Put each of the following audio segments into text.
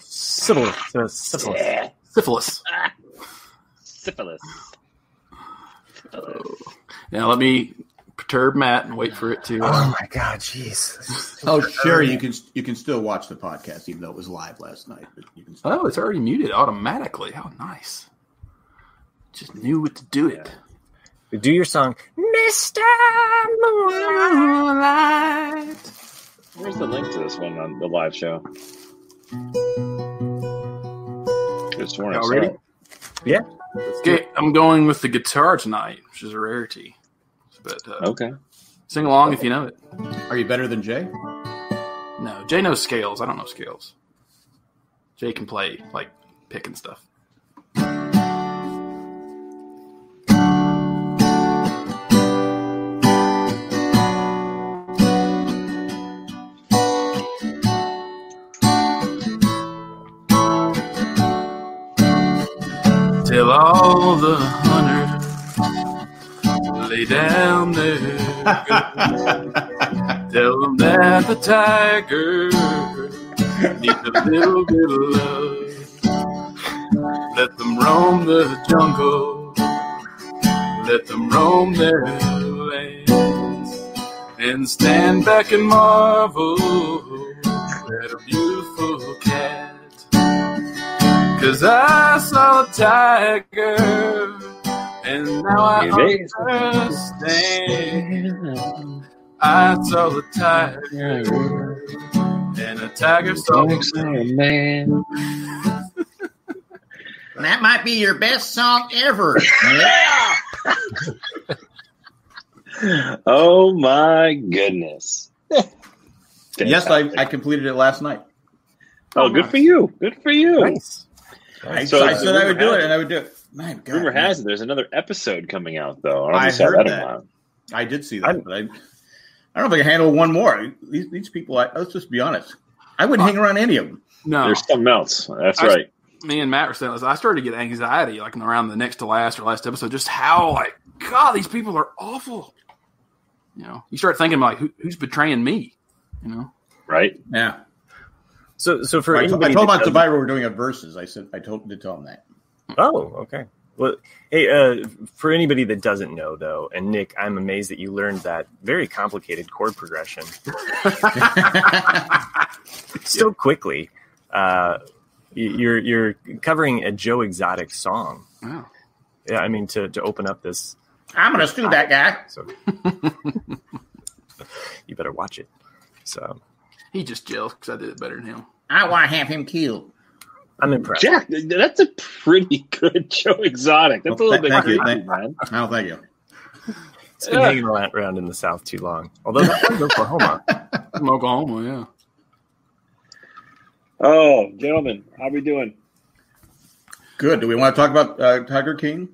Syphilis. Yeah. Syphilis. Syphilis. Now let me perturb Matt and wait for it to. Oh my God, jeez. Oh, Sherry, you can still watch the podcast even though it was live last night. But you can still Oh, it's already muted automatically. How nice. Just knew what to do it. Do your song, Mr. Moonlight. Where's the link to this one on the live show? Just Y'all ready? Yeah. Okay, I'm going with the guitar tonight, which is a rarity. But Okay. sing along if you know it. Are you better than Jay? No, Jay knows scales. I don't know scales. Jay can play, like, picking stuff. Tell all the hunters lay down their guns. Tell them that the tiger needs a little bit of love. Let them roam the jungle. Let them roam their lands. And stand back and marvel at a beautiful cat. 'Cause I saw a tiger, and now I understand. I saw a tiger, and a tiger saw a man. That might be your best song ever. Oh my goodness. Yes, I completed it last night. Oh, good for you. Good for you. Nice. I So said I would do it, and I would do it. My God, Rumor has it there's another episode coming out, though. I saw heard or that. not. I did see that, but I don't know if I can handle one more. These people, let's just be honest. I wouldn't hang around any of them. No. There's something else. That's right. Me and Matt were saying this. I started to get anxiety, like around the next to last or last episode, just how, like, God, these people are awful. You know, you start thinking, like, who's betraying me? You know? Right? Yeah. So for I anybody told that my doesn't- survivor we're doing a versus. I did tell them that. Oh, okay. Well, hey, for anybody that doesn't know, though, and Nick, I'm amazed that you learned that very complicated chord progression so quickly. You're covering a Joe Exotic song. Wow. Yeah, I mean to open up this. I'm going to sue that guy. So you better watch it. So He just jealous because I did it better than him. I want to have him killed. I'm impressed. Jack, that's a pretty good Joe Exotic. That's a little bit Thank you. creepy, man. Oh, thank you. It's been hanging around in the South too long. Although that one's Oklahoma. From Oklahoma, yeah. Oh, gentlemen, how we doing? Good. Do we want to talk about Tiger King?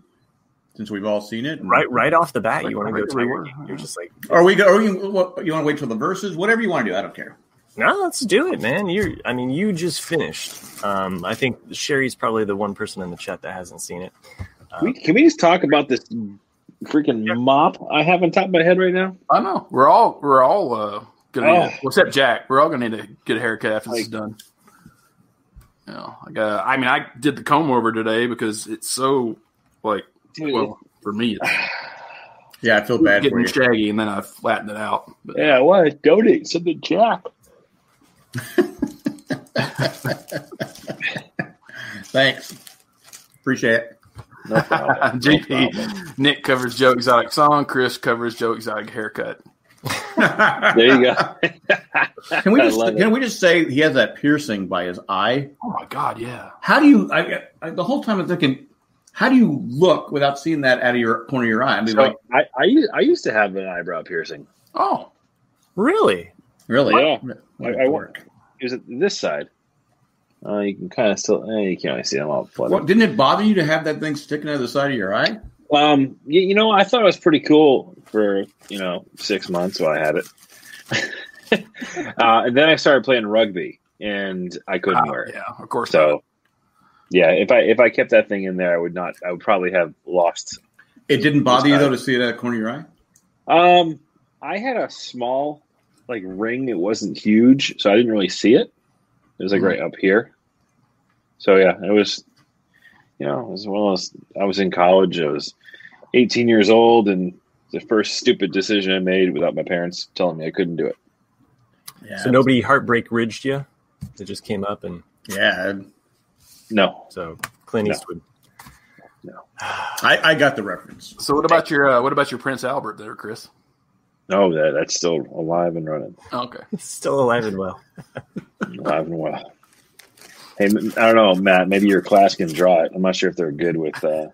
Since we've all seen it. Right off the bat, you want to go Right Tiger away. King. You're just like, Or you want to wait till the verses? Whatever you want to do. I don't care. no, let's do it, man. You just finished. I think Sherry's probably the one person in the chat that hasn't seen it. Can we just talk about this freaking mop I have on top of my head right now? I know. We're all gonna need except Jack. We're all gonna need to get a haircut after this is done. You know, I did the comb over today because it's so for me it's Yeah, I feel bad for getting you. shaggy, and then I flattened it out. But, Yeah, I want to donate some to Jack. Thanks. Appreciate it. No problem. GP, Nick covers Joe Exotic song. Chris covers Joe Exotic haircut. There you go. Can we I love just say he has that piercing by his eye? Oh my God, yeah. How do you? The whole time I'm thinking, how do you look without seeing that out of your corner of your eye? I mean, So I used to have an eyebrow piercing. Oh, Really? really? Yeah. I work. Is it this side? You can kind of still. You can't really see them all flooded. Well, didn't it bother you to have that thing sticking out of the side of your eye? I thought it was pretty cool for 6 months while I had it, and then I started playing rugby, and I couldn't wear it. yeah, of course. So, yeah, if I kept that thing in there, I would probably have lost. It didn't bother you though to see it out of the corner of your eye? I had a small ring. It wasn't huge, so I didn't really see it. It was like right up here. So yeah, it was. It was one of those. I was in college. I was 18 years old, and the first stupid decision I made without my parents telling me I couldn't do it. Yeah. So nobody Heartbreak Ridged you? It just came up and no. So Clint Eastwood. No. I got the reference. So what about your Prince Albert there, Chris? No, that's still alive and running. Okay, still alive and well. Alive and well. Hey, I don't know, Matt. Maybe your class can draw it. I'm not sure if they're good with that,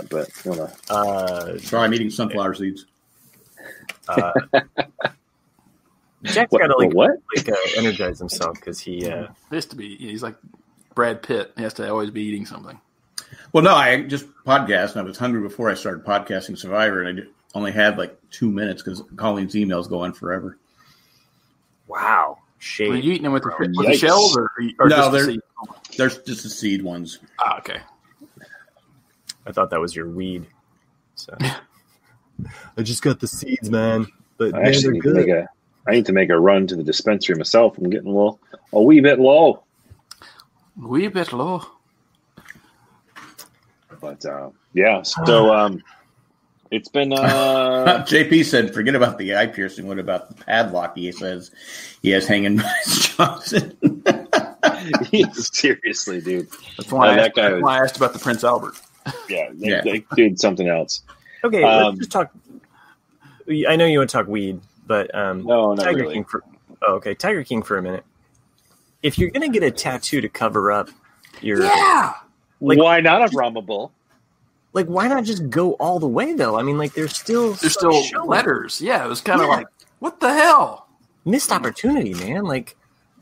but I don't know. Sorry, I'm eating sunflower seeds. Jack's got to energize himself because he has to be. He's like Brad Pitt. He has to always be eating something. Well, no, I just podcast, and I was hungry before I started podcasting Survivor, and I only had like 2 minutes because Colleen's emails go on forever. Wow. Shade. Were you eating them with the shells or no? Just there's just the seed ones. Ah, okay. I thought that was your weed. So I just got the seeds, man. But I actually need to make a run to the dispensary myself. I'm getting a wee bit low. Wee bit low. But yeah, so it's been. JP said, "Forget about the eye piercing. What about the padlock?" He says he has hanging Bryce Johnson. Seriously, dude. That's why I asked about the Prince Albert. Yeah, they did something else. Okay, let's just talk. I know you want to talk weed, but no, not Tiger really. King Tiger King for a minute. If you're gonna get a tattoo to cover up your why not a rummable? Like, why not just go all the way though? I mean, like, there's still letters. Yeah, it was kind of like, what the hell? Missed opportunity, man. Like,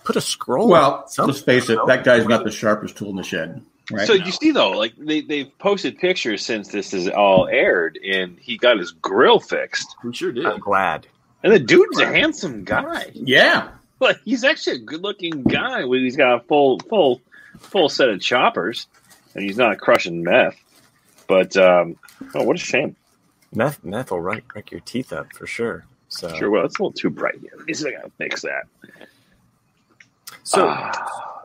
put a scroll. Well, let's face it, that guy's got the sharpest tool in the shed. Right so now. You see, though, like they've posted pictures since this is all aired, and he got his grill fixed. We sure did. I'm glad. And the dude's a handsome guy. Yeah, like he's actually a good-looking guy. He's got a full set of choppers, and he's not crushing meth. But what a shame. Meth will wreck your teeth up for sure. So sure, well, it's a little too bright here. I gotta fix that. So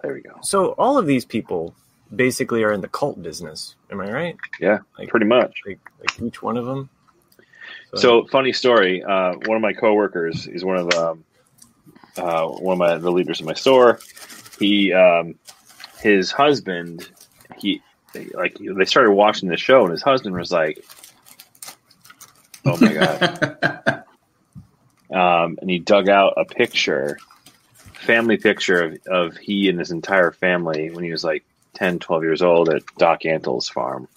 there we go. So all of these people basically are in the cult business. Am I right? Yeah, pretty much. Like each one of them. So funny story. One of my coworkers is one of the leaders of my store. He, his husband, they started watching the show, and his husband was like, "Oh my god!" And he dug out a family picture of he and his entire family when he was like 10, 12 years old at Doc Antle's farm.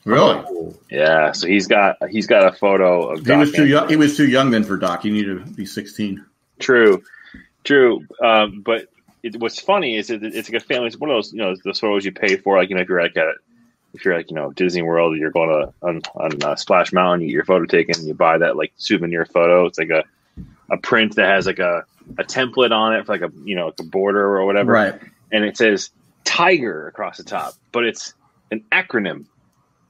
Really? Yeah. So he's got a photo of Doc. He was too young then for Doc. He needed to be 16. True. But what's funny is it's like a family. It's one of those, the photos you pay for. Like, if you're like Disney World, you're going on Splash Mountain, you get your photo taken, you buy that like souvenir photo. It's like a print that has like a template on it for like a border or whatever. Right. And it says Tiger across the top, but it's an acronym.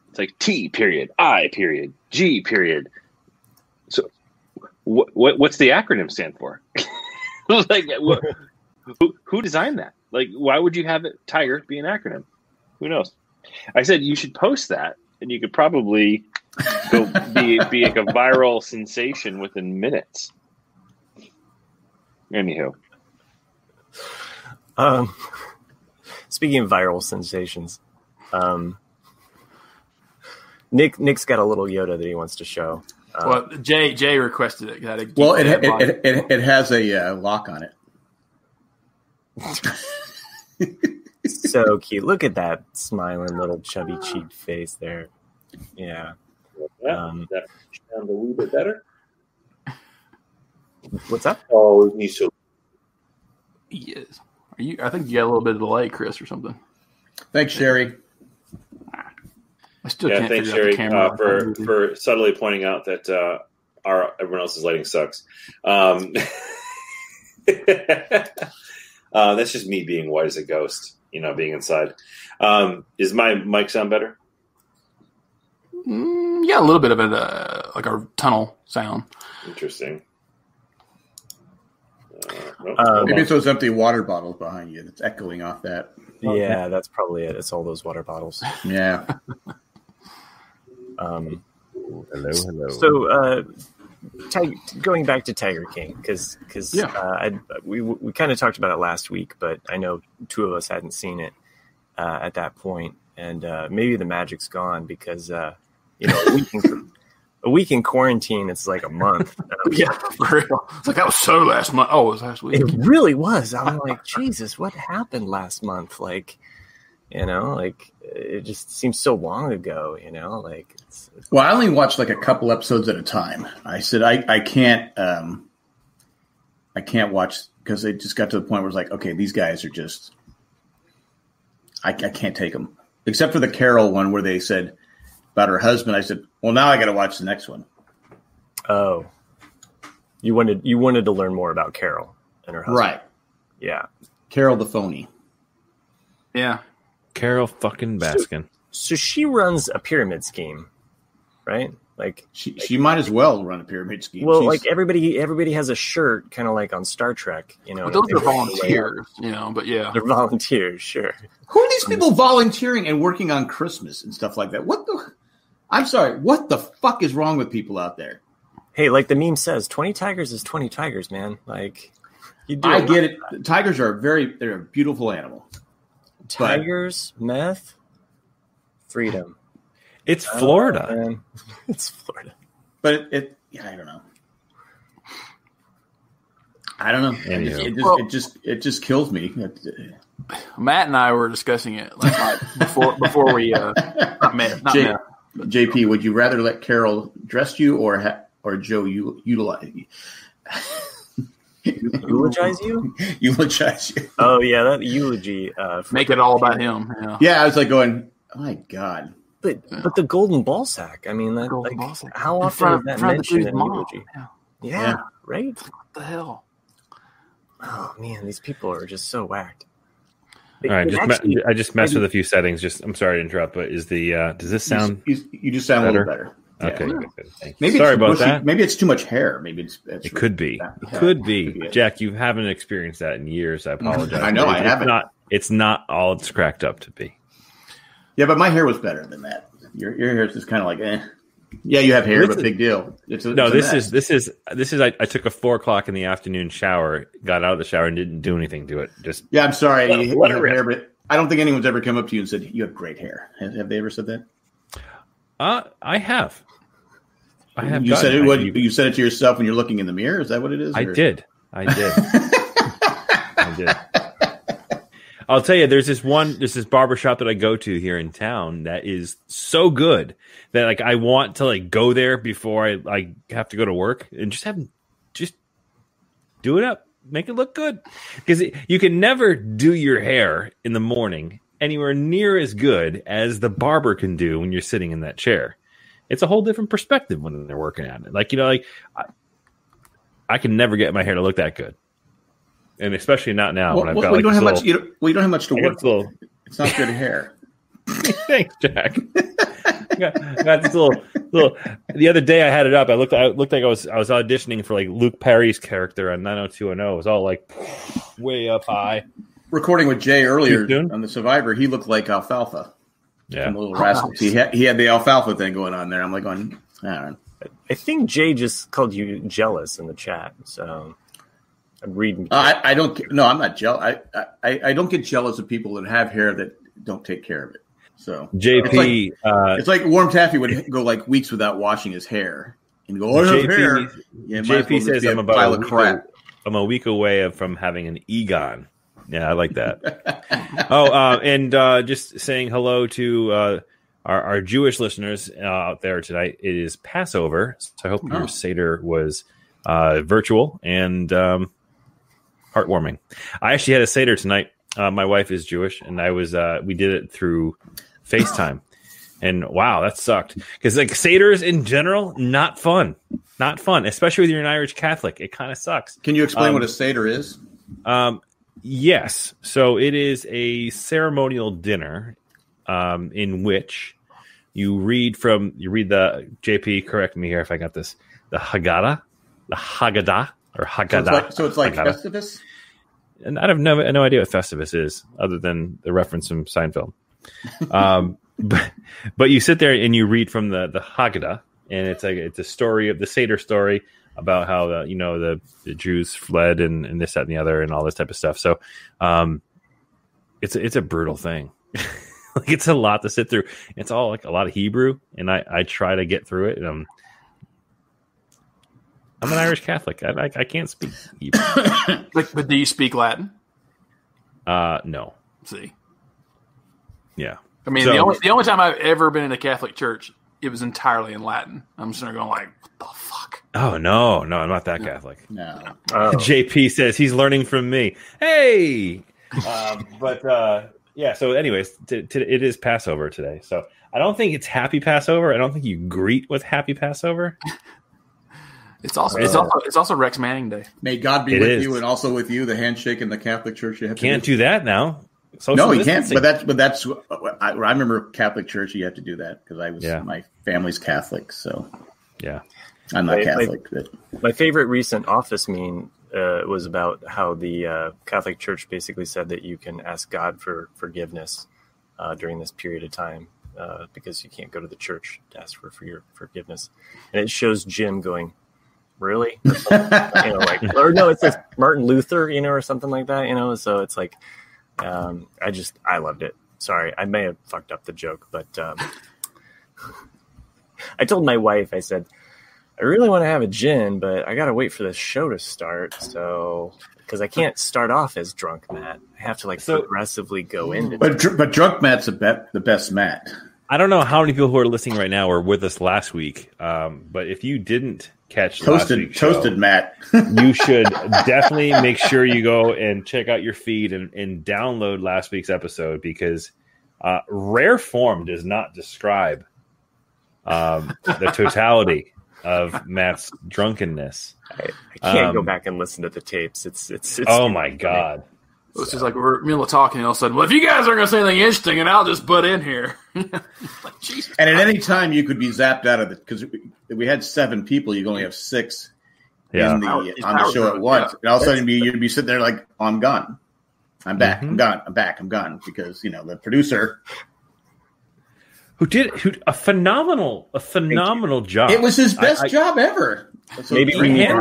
It's like T period, I period, G period. So what's the acronym stand for? Like, who designed that? Like, why would you have it Tiger be an acronym? Who knows? I said you should post that, and you could probably go be like a viral sensation within minutes. Anywho, speaking of viral sensations, Nick's got a little Yoda that he wants to show. Well, Jay requested it. Well, it has a lock on it. So cute. Look at that smiling little chubby cheeked face there. Yeah. that sounds a wee bit better. What's up? Oh, you should. Yes. I think you got a little bit of delay, Chris, or something. Thanks, Sherry. I still can't thanks, figure out the Sherry, camera. for subtly pointing out that everyone else's lighting sucks. That's just me being white as a ghost, being inside. Does my mic sound better? Yeah, a little bit of it, like a tunnel sound. Interesting. Maybe it's those empty water bottles behind you that's echoing off that. Yeah, that's probably it. It's all those water bottles. Yeah. Hello. So, going back to Tiger King, because we kind of talked about it last week, but I know two of us hadn't seen it at that point, and maybe the magic's gone because a week in quarantine, it's like a month. Yeah, for real. It's like that was so last month. Oh, it was last week. It really was. I'm like, Jesus, what happened last month? Like, it just seems so long ago. Well, I only watched like a couple episodes at a time. I said I can't watch because it just got to the point where it's like, okay, these guys are just I can't take them. Except for the Carol one where they said about her husband. I said, well, now I got to watch the next one. Oh, you wanted to learn more about Carol and her husband, right? Yeah, Carol the phony. Yeah, Carol fucking Baskin. So she runs a pyramid scheme, right? Like she might as well run a pyramid scheme. Well, like everybody has a shirt, kind of like on Star Trek, But those are volunteers, But yeah, they're volunteers, sure. Who are these people volunteering and working on Christmas and stuff like that? I'm sorry. What the fuck is wrong with people out there? Hey, like the meme says, 20 tigers is 20 tigers, man. Like, I get it. Tigers are they're a beautiful animal. Tigers, meth, freedom. It's Florida. It's Florida. But I don't know. I don't know. It just kills me. Matt and I were discussing it last night before we not Matt. JP, would you rather let Carol dress you or Joe utilize you? Eulogize you? Eulogize you. Oh yeah, that eulogy. Make it all about him. Yeah, I was like going, oh my God. But the golden ball sack. I mean, how often is that mentioned in eulogy? Yeah, right. What the hell? Oh man, these people are just so whacked. All right, I just messed with a few settings. I'm sorry to interrupt, but does this sound? You just sound better? A little better. Okay, yeah. Good. Maybe sorry about that. Maybe it's too much hair. Maybe it could be. Could be. Jack, you haven't experienced that in years. I apologize. I know I haven't. It's not all it's cracked up to be. Yeah, but my hair was better than that. Your hair is just kind of like, eh. Yeah, you have hair, but big deal. This is. I took a 4:00 in the afternoon shower, got out of the shower, and didn't do anything to it. Just I'm sorry. You have hair, but I don't think anyone's ever come up to you and said you have great hair. Have they ever said that? I have. You said it. You said it to yourself when you're looking in the mirror. Is that what it is? I did. I did. I'll tell you, there's this barbershop that I go to here in town that is so good that like I want to like go there before I have to go to work and just do it up, make it look good, because you can never do your hair in the morning anywhere near as good as the barber can do when you're sitting in that chair. It's a whole different perspective when they're working at it. I can never get my hair to look that good. And especially not now when I've got you don't have much. You don't have much to work with. It's not good hair. Thanks, Jack. got this little. The other day I had it up. I looked like I was auditioning for like Luke Perry's character on 90210. It was all like way up high. Recording with Jay earlier on the Survivor, he looked like Alfalfa. Yeah, from Little Rascals. He had the Alfalfa thing going on there. I'm like, I think Jay just called you jealous in the chat. So. I'm reading. I don't. No, I'm not jealous. I don't get jealous of people that have hair that don't take care of it. So JP, it's like Warm Taffy would go like weeks without washing his hair and go, "Oh, I have hair." Yeah, JP says I'm a week away from having an Egon. Yeah, I like that. And just saying hello to our Jewish listeners out there tonight. It is Passover, so I hope your Seder was virtual and heartwarming. I actually had a Seder tonight. My wife is Jewish, and we did it through FaceTime. And wow, that sucked. Because like Seders in general, not fun, especially when you're an Irish Catholic. It kind of sucks. Can you explain what a Seder is? Yes. So it is a ceremonial dinner in which you read the JP. Correct me here if I got this. The Haggadah. or Haggadah. So it's like Festivus? And I have no idea what Festivus is, other than the reference from Seinfeld. But you sit there and you read from the Haggadah, and it's a story of the Seder story about how the Jews fled and this, that, and the other, and all this type of stuff. So it's a brutal thing. Like, it's a lot to sit through. It's all like a lot of Hebrew, and I try to get through it. And I'm an Irish Catholic. I can't speak Hebrew. But do you speak Latin? No. See. Yeah. I mean, the only time I've ever been in a Catholic church, it was entirely in Latin. I'm sitting there going like, what the fuck? Oh, no, I'm not that Catholic. No. JP says he's learning from me. Hey! Yeah, so anyways, it is Passover today. So I don't think it's Happy Passover. I don't think you greet with Happy Passover. It's also Rex Manning Day. May God be with you and also with you, the handshake in the Catholic Church. You can't do that now. No, you can't. But that's I remember Catholic Church. You have to do that because my family's Catholic. So yeah, I'm not Catholic. My favorite recent office meeting was about how the Catholic Church basically said that you can ask God for forgiveness during this period of time because you can't go to the church to ask for your forgiveness, and it shows Jim going, "Really?" Or no, it's Martin Luther, or something like that, So it's like. I loved it. Sorry, I may have fucked up the joke, but I told my wife, I said, I really want to have a gin, but I got to wait for the show to start. So, because I can't start off as drunk Matt. I have to progressively go into it. But drunk Matt's the best Matt. I don't know how many people who are listening right now were with us last week. But if you didn't catch toasted Matt, you should definitely make sure you go and check out your feed and download last week's episode, because rare form does not describe the totality of Matt's drunkenness. I can't go back and listen to the tapes. It's oh my God. It's just like we're middle of talking, and all of a sudden, well, if you guys aren't going to say anything interesting, and I'll just butt in here. Like, Jesus. And at any time, you could be zapped out of it, because we had 7 people. You only have 6 on the show at once. And all of a sudden, you'd be sitting there like, oh, I'm gone. I'm back. Mm-hmm. I'm gone. I'm back. I'm gone. Because, the producer. Who did a phenomenal job. It was his best job ever. So maybe we need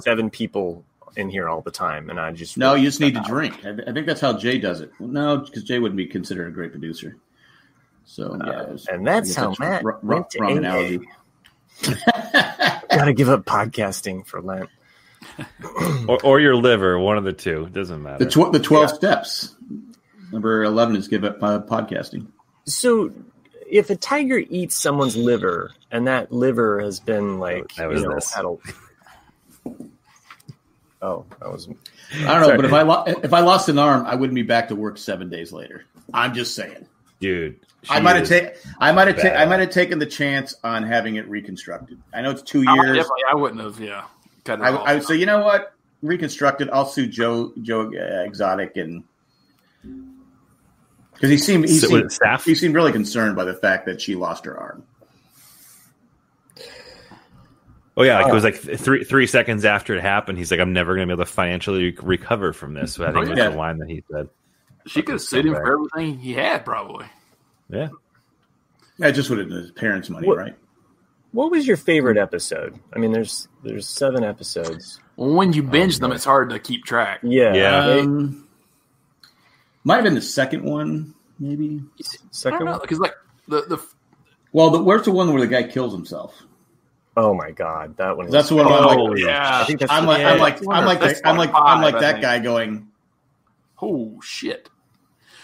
7 people in here all the time, and I just you just need to drink. I think that's how Jay does it. No, because Jay wouldn't be considered a great producer. So and that's how Matt went to wrong analogy. Gotta give up podcasting for Lent, or your liver, one of the two. It doesn't matter. The 12 steps. Number 11 is give up podcasting. So, if a tiger eats someone's liver, and that liver has been Oh, that was. I don't know, but if I lost an arm, I wouldn't be back to work 7 days later. I'm just saying, dude. I might have taken the chance on having it reconstructed. I know it's 2 years. I wouldn't have. Yeah, I would say, you know what? Reconstructed. I'll sue Joe Exotic, and because he seemed really concerned by the fact that she lost her arm. Oh yeah, it was like 3 seconds after it happened. He's like, "I'm never going to be able to financially recover from this." So I think that's the line that he said. She could have sued him for everything he had, probably. Yeah. That just would have been his parents' money, right? What was your favorite episode? I mean, there's 7 episodes. Well, when you binge them, it's hard to keep track. Yeah. Might have been the second one, maybe. Second one, because like where's the one where the guy kills himself? Oh my God, that one. That's the one. Yeah. I think I'm like that guy going, oh shit.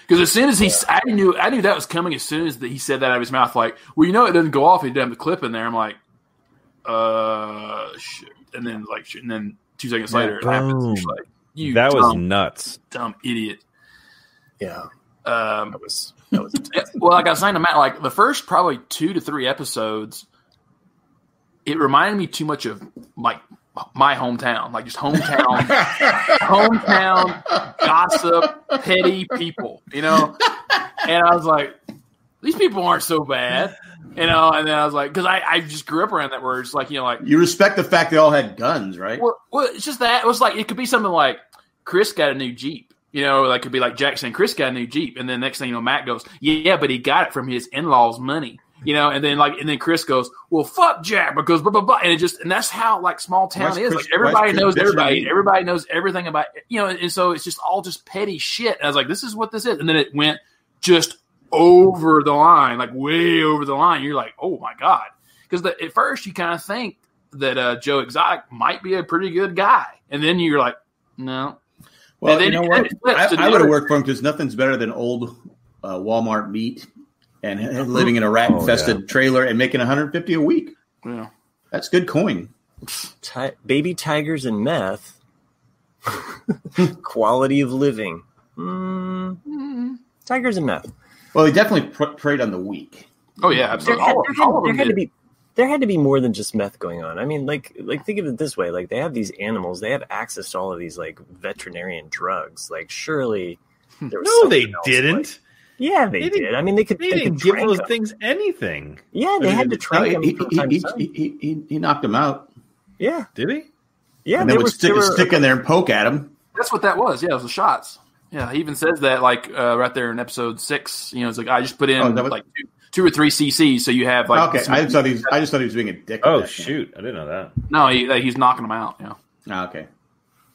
Because as soon as I knew that was coming. As soon as he said that out of his mouth, like, well, it doesn't go off. He didn't have the clip in there. I'm like, shit. And then 2 seconds later, it happens. Like, that was nuts, dumb idiot. Yeah, that was well, like I was saying to Matt, like the first probably 2 to 3 episodes, it reminded me too much of like my hometown, like just hometown gossip, petty people, And I was like, these people aren't so bad, you know. And then I was like, because I just grew up around that word. It's like, you know, like you respect the fact they all had guns, right? Well, it's just that it was like it could be something like Chris got a new Jeep, you know, like could be like Jack saying Chris got a new Jeep, and then next thing you know, Matt goes, yeah, but he got it from his in-laws' money, you know, and then Chris goes, well, fuck Jack because blah blah blah, and that's how like small town is. Like everybody knows everybody, everybody knows everything about, you know, and so it's just all just petty shit. And I was like, this is what this is, and then it went just over the line, like way over the line. You're like, oh my god, because at first you kind of think that Joe Exotic might be a pretty good guy, and then you're like, no. Well, you know what? I would have worked for him because nothing's better than old Walmart meat and living in a rat-infested trailer and making $150 a week. Yeah, that's good coin. Baby tigers and meth, quality of living. Tigers and meth. Well, they definitely preyed on the weak. Oh yeah, absolutely. There had to be more than just meth going on. I mean, like think of it this way: like they have these animals, they have access to all of these like veterinarian drugs. Like surely there was no, they didn't. Like, yeah, they did. I mean, they didn't give those things anything. Yeah, they had to train them. He knocked them out. Yeah, did he? Yeah, and they would stick a stick in there and poke at him. That's what that was. Yeah, it was the shots. Yeah, he even says that like right there in episode 6. You know, it's like I just put in like 2 or 3 cc's, so you have like. Okay, I just thought he was being a dick. Oh shoot, I didn't know that. No, he's knocking them out. Yeah. Oh, okay.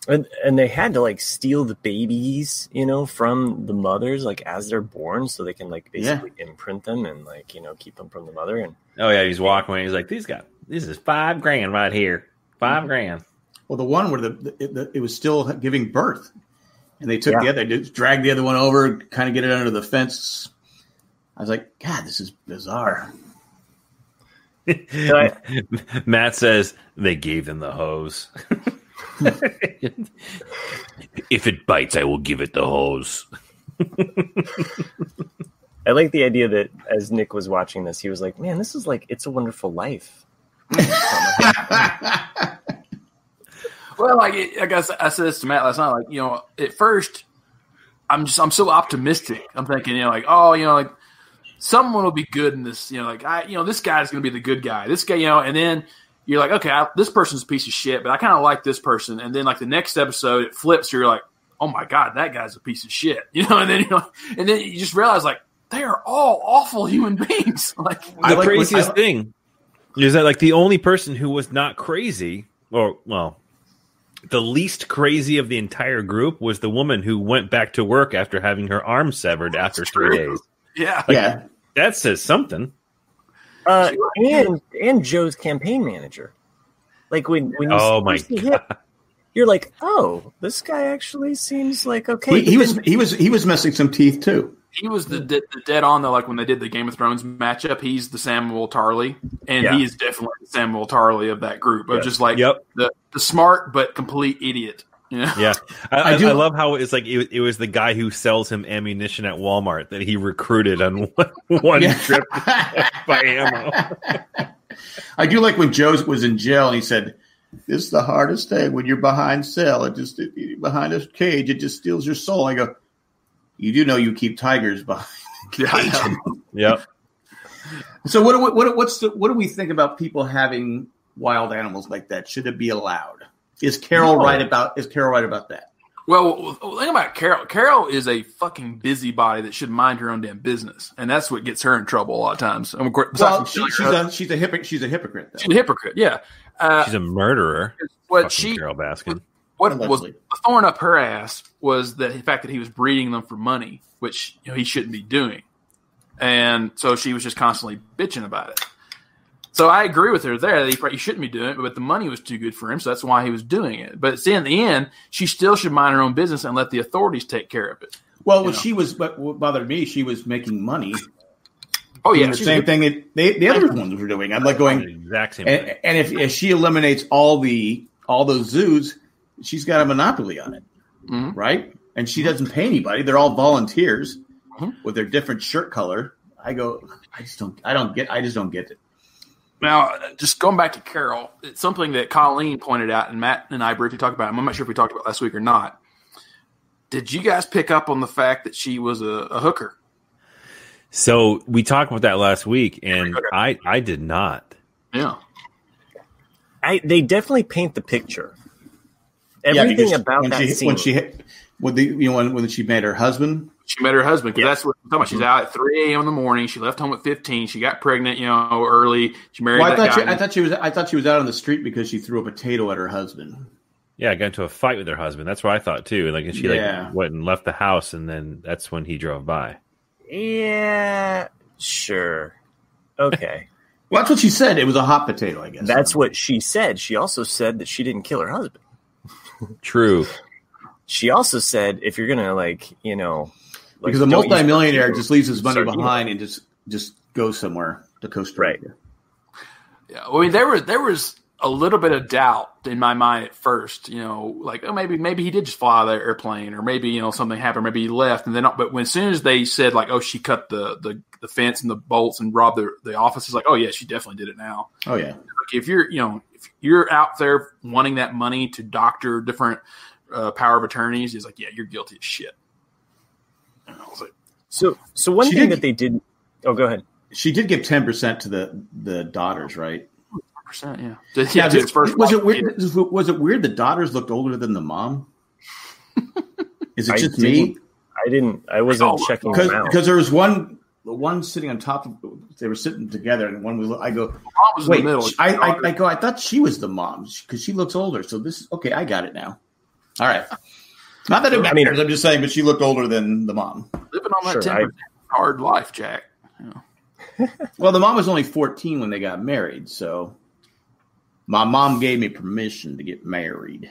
And they had to like steal the babies, you know, from the mothers like as they're born, so they can like basically imprint them and like, you know, keep them from the mother. And he's walking away. He's like, this is $5,000 right here, $5,000. Well, the one where it was still giving birth, and they took the other, they dragged the other one over, kind of get it under the fence. I was like, God, this is bizarre. Matt says they gave them the hose. If it bites, I will give it the hose. I like the idea that as Nick was watching this, he was like, man, this is like It's a Wonderful Life. Well, I guess I said this to Matt last night. Like, you know, at first, I'm so optimistic. I'm thinking, you know, like, oh, you know, like someone will be good in this. You know, like this guy's going to be the good guy. This guy, you know, and then you're like, okay, this person's a piece of shit, but I kind of like this person. And then like the next episode, it flips. You're like, oh my god, that guy's a piece of shit. You know, and then you're like, and then you just realize like they are all awful human beings. Like the craziest thing is that like the only person who was not crazy, or well, the least crazy of the entire group was the woman who went back to work after having her arm severed after 3 days. Yeah. Yeah. That says something. And Joe's campaign manager. Like when you see him, you're like, oh, this guy actually seems like okay. He was missing some teeth too. He was the dead on though. Like when they did the Game of Thrones matchup, he's the Samuel Tarly, and he is definitely the Samuel Tarly of that group of just like the smart but complete idiot. You know? Yeah, I love how it's like it was the guy who sells him ammunition at Walmart that he recruited on one trip by ammo. I do like when Joe was in jail and he said, "This is the hardest thing when you're behind cell. Behind a cage, it just steals your soul." I go, "You do know you keep tigers behind the cage." Yep. So what do we think about people having wild animals like that? Should it be allowed? Is Carol right about that? Well, think about Carol. Carol is a fucking busybody that should mind her own damn business, and that's what gets her in trouble a lot of times. And of course, she's a hypocrite. She's a hypocrite. Though. She's a hypocrite. Yeah, she's a murderer. Carol Baskin. What was the thorn up her ass was the fact that he was breeding them for money, which he shouldn't be doing, and so she was just constantly bitching about it. So I agree with her there that he shouldn't be doing it, but the money was too good for him, so that's why he was doing it. But in the end, she still should mind her own business and let the authorities take care of it. Well, what bothered me, she was making money. Oh yeah, the same thing that the other ones were doing. I'm like going the exact same. And if she eliminates all those zoos, she's got a monopoly on it, right? And she doesn't pay anybody; they're all volunteers with their different shirt color. I just don't get it. Now, just going back to Carol, it's something that Colleen pointed out, and Matt and I briefly talked about. I'm not sure if we talked about it last week or not. Did you guys pick up on the fact that she was a hooker? So we talked about that last week, and I did not. Yeah. They definitely paint the picture. Everything about that scene. When she met her husband. She met her husband because that's what I'm talking about. She's out at 3 a.m. in the morning. She left home at 15. She got pregnant, early. She married that guy. I thought she was out on the street because she threw a potato at her husband. Yeah, got into a fight with her husband. That's what I thought too. Like, and she went and left the house, and then that's when he drove by. Yeah, sure, okay. Well, that's what she said. It was a hot potato, I guess. That's what she said. She also said that she didn't kill her husband. True. She also said if you're gonna because a multimillionaire just leaves his money behind and just goes somewhere to Costa Rica. Right. Yeah, I mean there was a little bit of doubt in my mind at first, maybe he did just fly out of the airplane, or maybe something happened, maybe he left, and then but as soon as they said she cut the fence and the bolts and robbed the office, it's like, oh yeah, she definitely did it now. Oh yeah. If you're out there wanting that money to doctor different power of attorneys, it's like, yeah, you're guilty as shit. So one thing that they did. Oh, go ahead. She did give 10% to the daughters, right? 10%, yeah. Was it weird the daughters looked older than the mom? Is it just me? I wasn't checking them out. Because there was one sitting on top of. They were sitting together, and I go, mom was in the middle. I thought she was the mom because she looks older. So this is okay. I got it now. All right. Not that it matters. I'm just saying, but she looked older than the mom. Living on that 10% hard life, Jack. Well, the mom was only 14 when they got married, so my mom gave me permission to get married.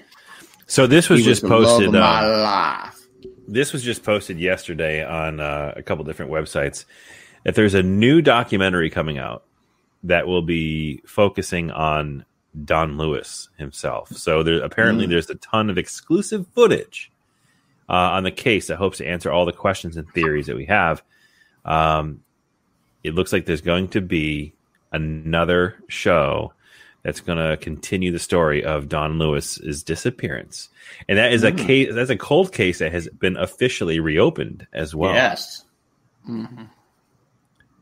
So this was just posted. My life. This was just posted yesterday on a couple different websites. That there's a new documentary coming out that will be focusing on Don Lewis himself. So there's a ton of exclusive footage on the case that hopes to answer all the questions and theories that we have. It looks like there's going to be another show that's going to continue the story of Don Lewis's disappearance, and that is a case. That's a cold case that has been officially reopened as well. Yes. Mm-hmm.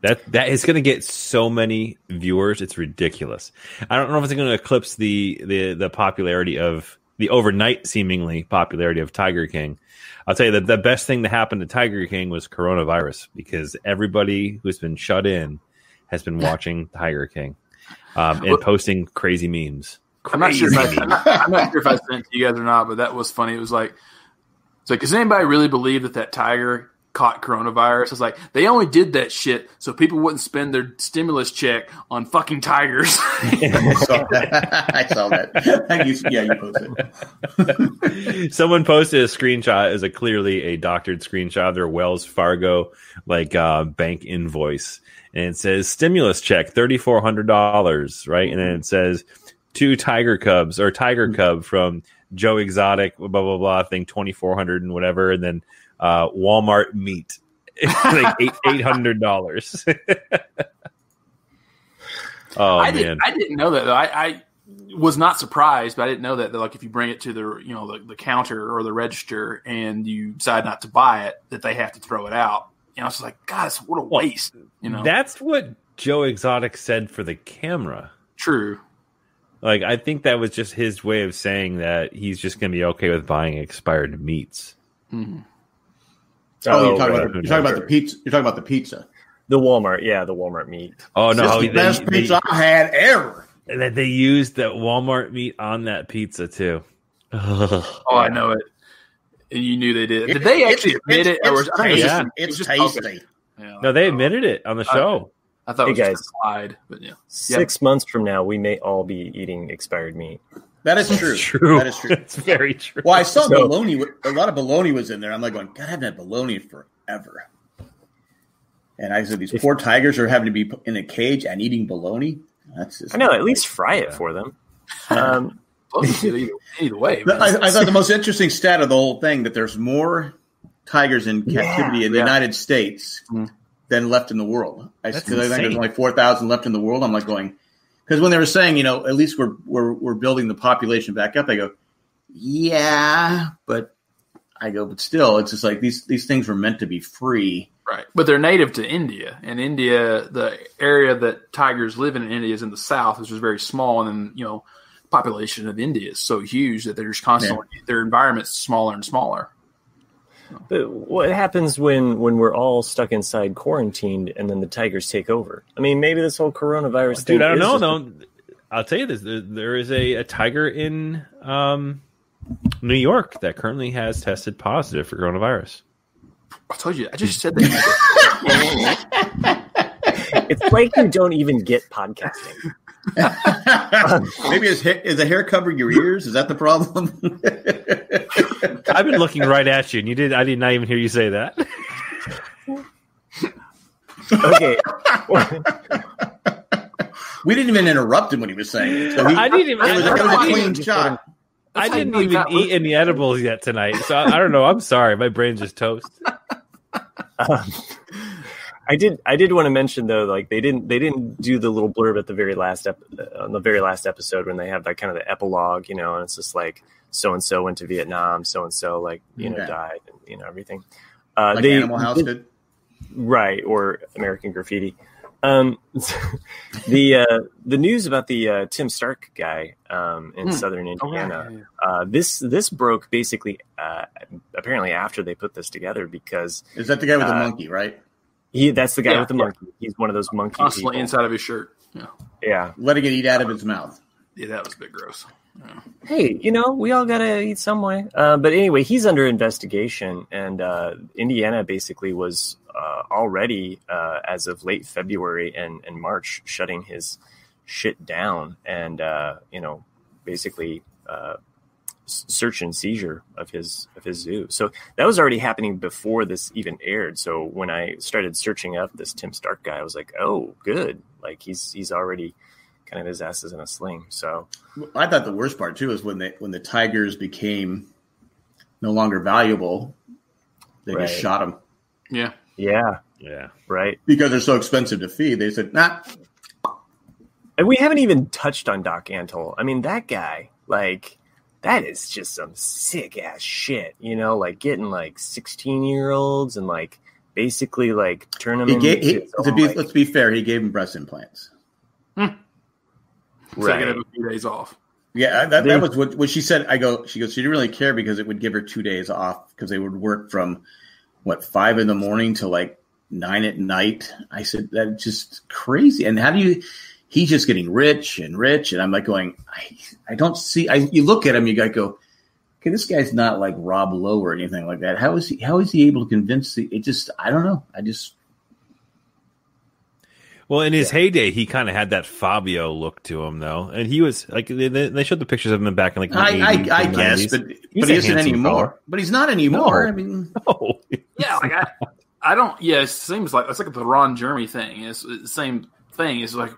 That is going to get so many viewers. It's ridiculous. I don't know if it's going to eclipse the popularity of the overnight seemingly popularity of Tiger King. I'll tell you that the best thing that happened to Tiger King was coronavirus, because everybody who's been shut in has been watching Tiger King and posting crazy memes. I'm not sure if I sent it to you guys or not, but that was funny. It was like, does anybody really believe that tiger caught coronavirus? It's like, they only did that shit so people wouldn't spend their stimulus check on fucking tigers. I saw that. You posted. Someone posted a screenshot as clearly a doctored screenshot of their Wells Fargo bank invoice, and it says stimulus check $3,400, right? And then it says 2 tiger cubs or tiger cub from Joe Exotic, blah blah blah thing, $2,400 and whatever, and then Walmart meat, like $800. I didn't know that though. I was not surprised, but I didn't know that. Like, if you bring it to the counter or the register and you decide not to buy it, that they have to throw it out. It's like, God, what a waste. That's what Joe Exotic said for the camera. True. Like, I think that was just his way of saying that he's just going to be okay with buying expired meats. Mm-hmm. You're talking about the pizza. You're talking about the pizza. The Walmart meat. Oh no, the best pizza I had ever. And that they used that Walmart meat on that pizza too. Oh, I know it. And you knew they did. Did they actually admit it? It's tasty. Yeah. No, they admitted it on the show. I thought it was just a slide, but yeah. 6 months from now, we may all be eating expired meat. That is true. That is true. It's very true. Well, I saw bologna. A lot of bologna was in there. I'm like going, God, I haven't had bologna forever. And I said, these poor tigers are having to be in a cage and eating bologna. That's just, I know. At least fry it for them. Either way. I thought the most interesting stat of the whole thing, that there's more tigers in captivity in the United States than left in the world. I think there's only 4,000 left in the world. I'm like going, because when they were saying, at least we're building the population back up, I go, yeah, but still, it's just like these things were meant to be free. Right, but they're native to India, and India, the area that tigers live in India is in the south, which is very small, and then population of India is so huge that they're just constantly their environment's smaller and smaller. But what happens when we're all stuck inside quarantined and then the tigers take over? I mean, maybe this whole coronavirus thing. Dude, I don't know. Though I'll tell you this: there is a tiger in New York that currently has tested positive for coronavirus. I told you. I just said that. It's like you don't even get podcasting. Maybe is the hair covering your ears? Is that the problem? I've been looking right at you, and I did not even hear you say that. Okay. We didn't even interrupt him when he was saying it. So I didn't even. It was a clean shot. I didn't even eat any edibles yet tonight, so I don't know. I'm sorry, my brain's just toast. I did want to mention though, like they didn't do the little blurb at the very last episode when they have that kind of the epilogue, and it's just like so and so went to Vietnam, so and so died, and everything. Like Animal House did, right? Or American Graffiti. The news about the Tim Stark guy in southern Indiana. This broke basically apparently after they put this together, because is that the guy with the monkey, right? That's the guy with the monkey. He's one of those monkey constantly people. Inside of his shirt. Yeah, letting it eat out of his mouth. Yeah, that was a bit gross. Yeah. Hey, we all gotta eat some way. But anyway, he's under investigation, and Indiana basically was already as of late February and March shutting his shit down, and basically search and seizure of his zoo. So that was already happening before this even aired. So when I started searching up this Tim Stark guy, I was like, oh, good. Like he's already kind of his ass is in a sling. So I thought the worst part too is when the tigers became no longer valuable, they just shot them. Yeah. Right. Because they're so expensive to feed. They said, nah. And we haven't even touched on Doc Antle. I mean, that guy, like, that is just some sick ass shit, like getting like 16-year-olds and like basically like turn them let's be fair, he gave him breast implants. Right. So I could have a few days off. Yeah, that was what she said. She goes, she didn't really care because it would give her 2 days off because they would work from 5 a.m. to like 9 p.m. I said, that's just crazy. And how do you? He's just getting rich, and I'm like going, I don't see. You look at him, you gotta go, okay, this guy's not like Rob Lowe or anything like that. How is he able to convince I don't know. Well, in his heyday, he kind of had that Fabio look to him, though, and he was like they showed the pictures of him back in like the 80s, I guess, but he isn't anymore. Fella. But he's not anymore. No. I mean, no. Yeah, like I don't. Yeah, it seems like it's like the Ron Jeremy thing. It's the same thing. It's like.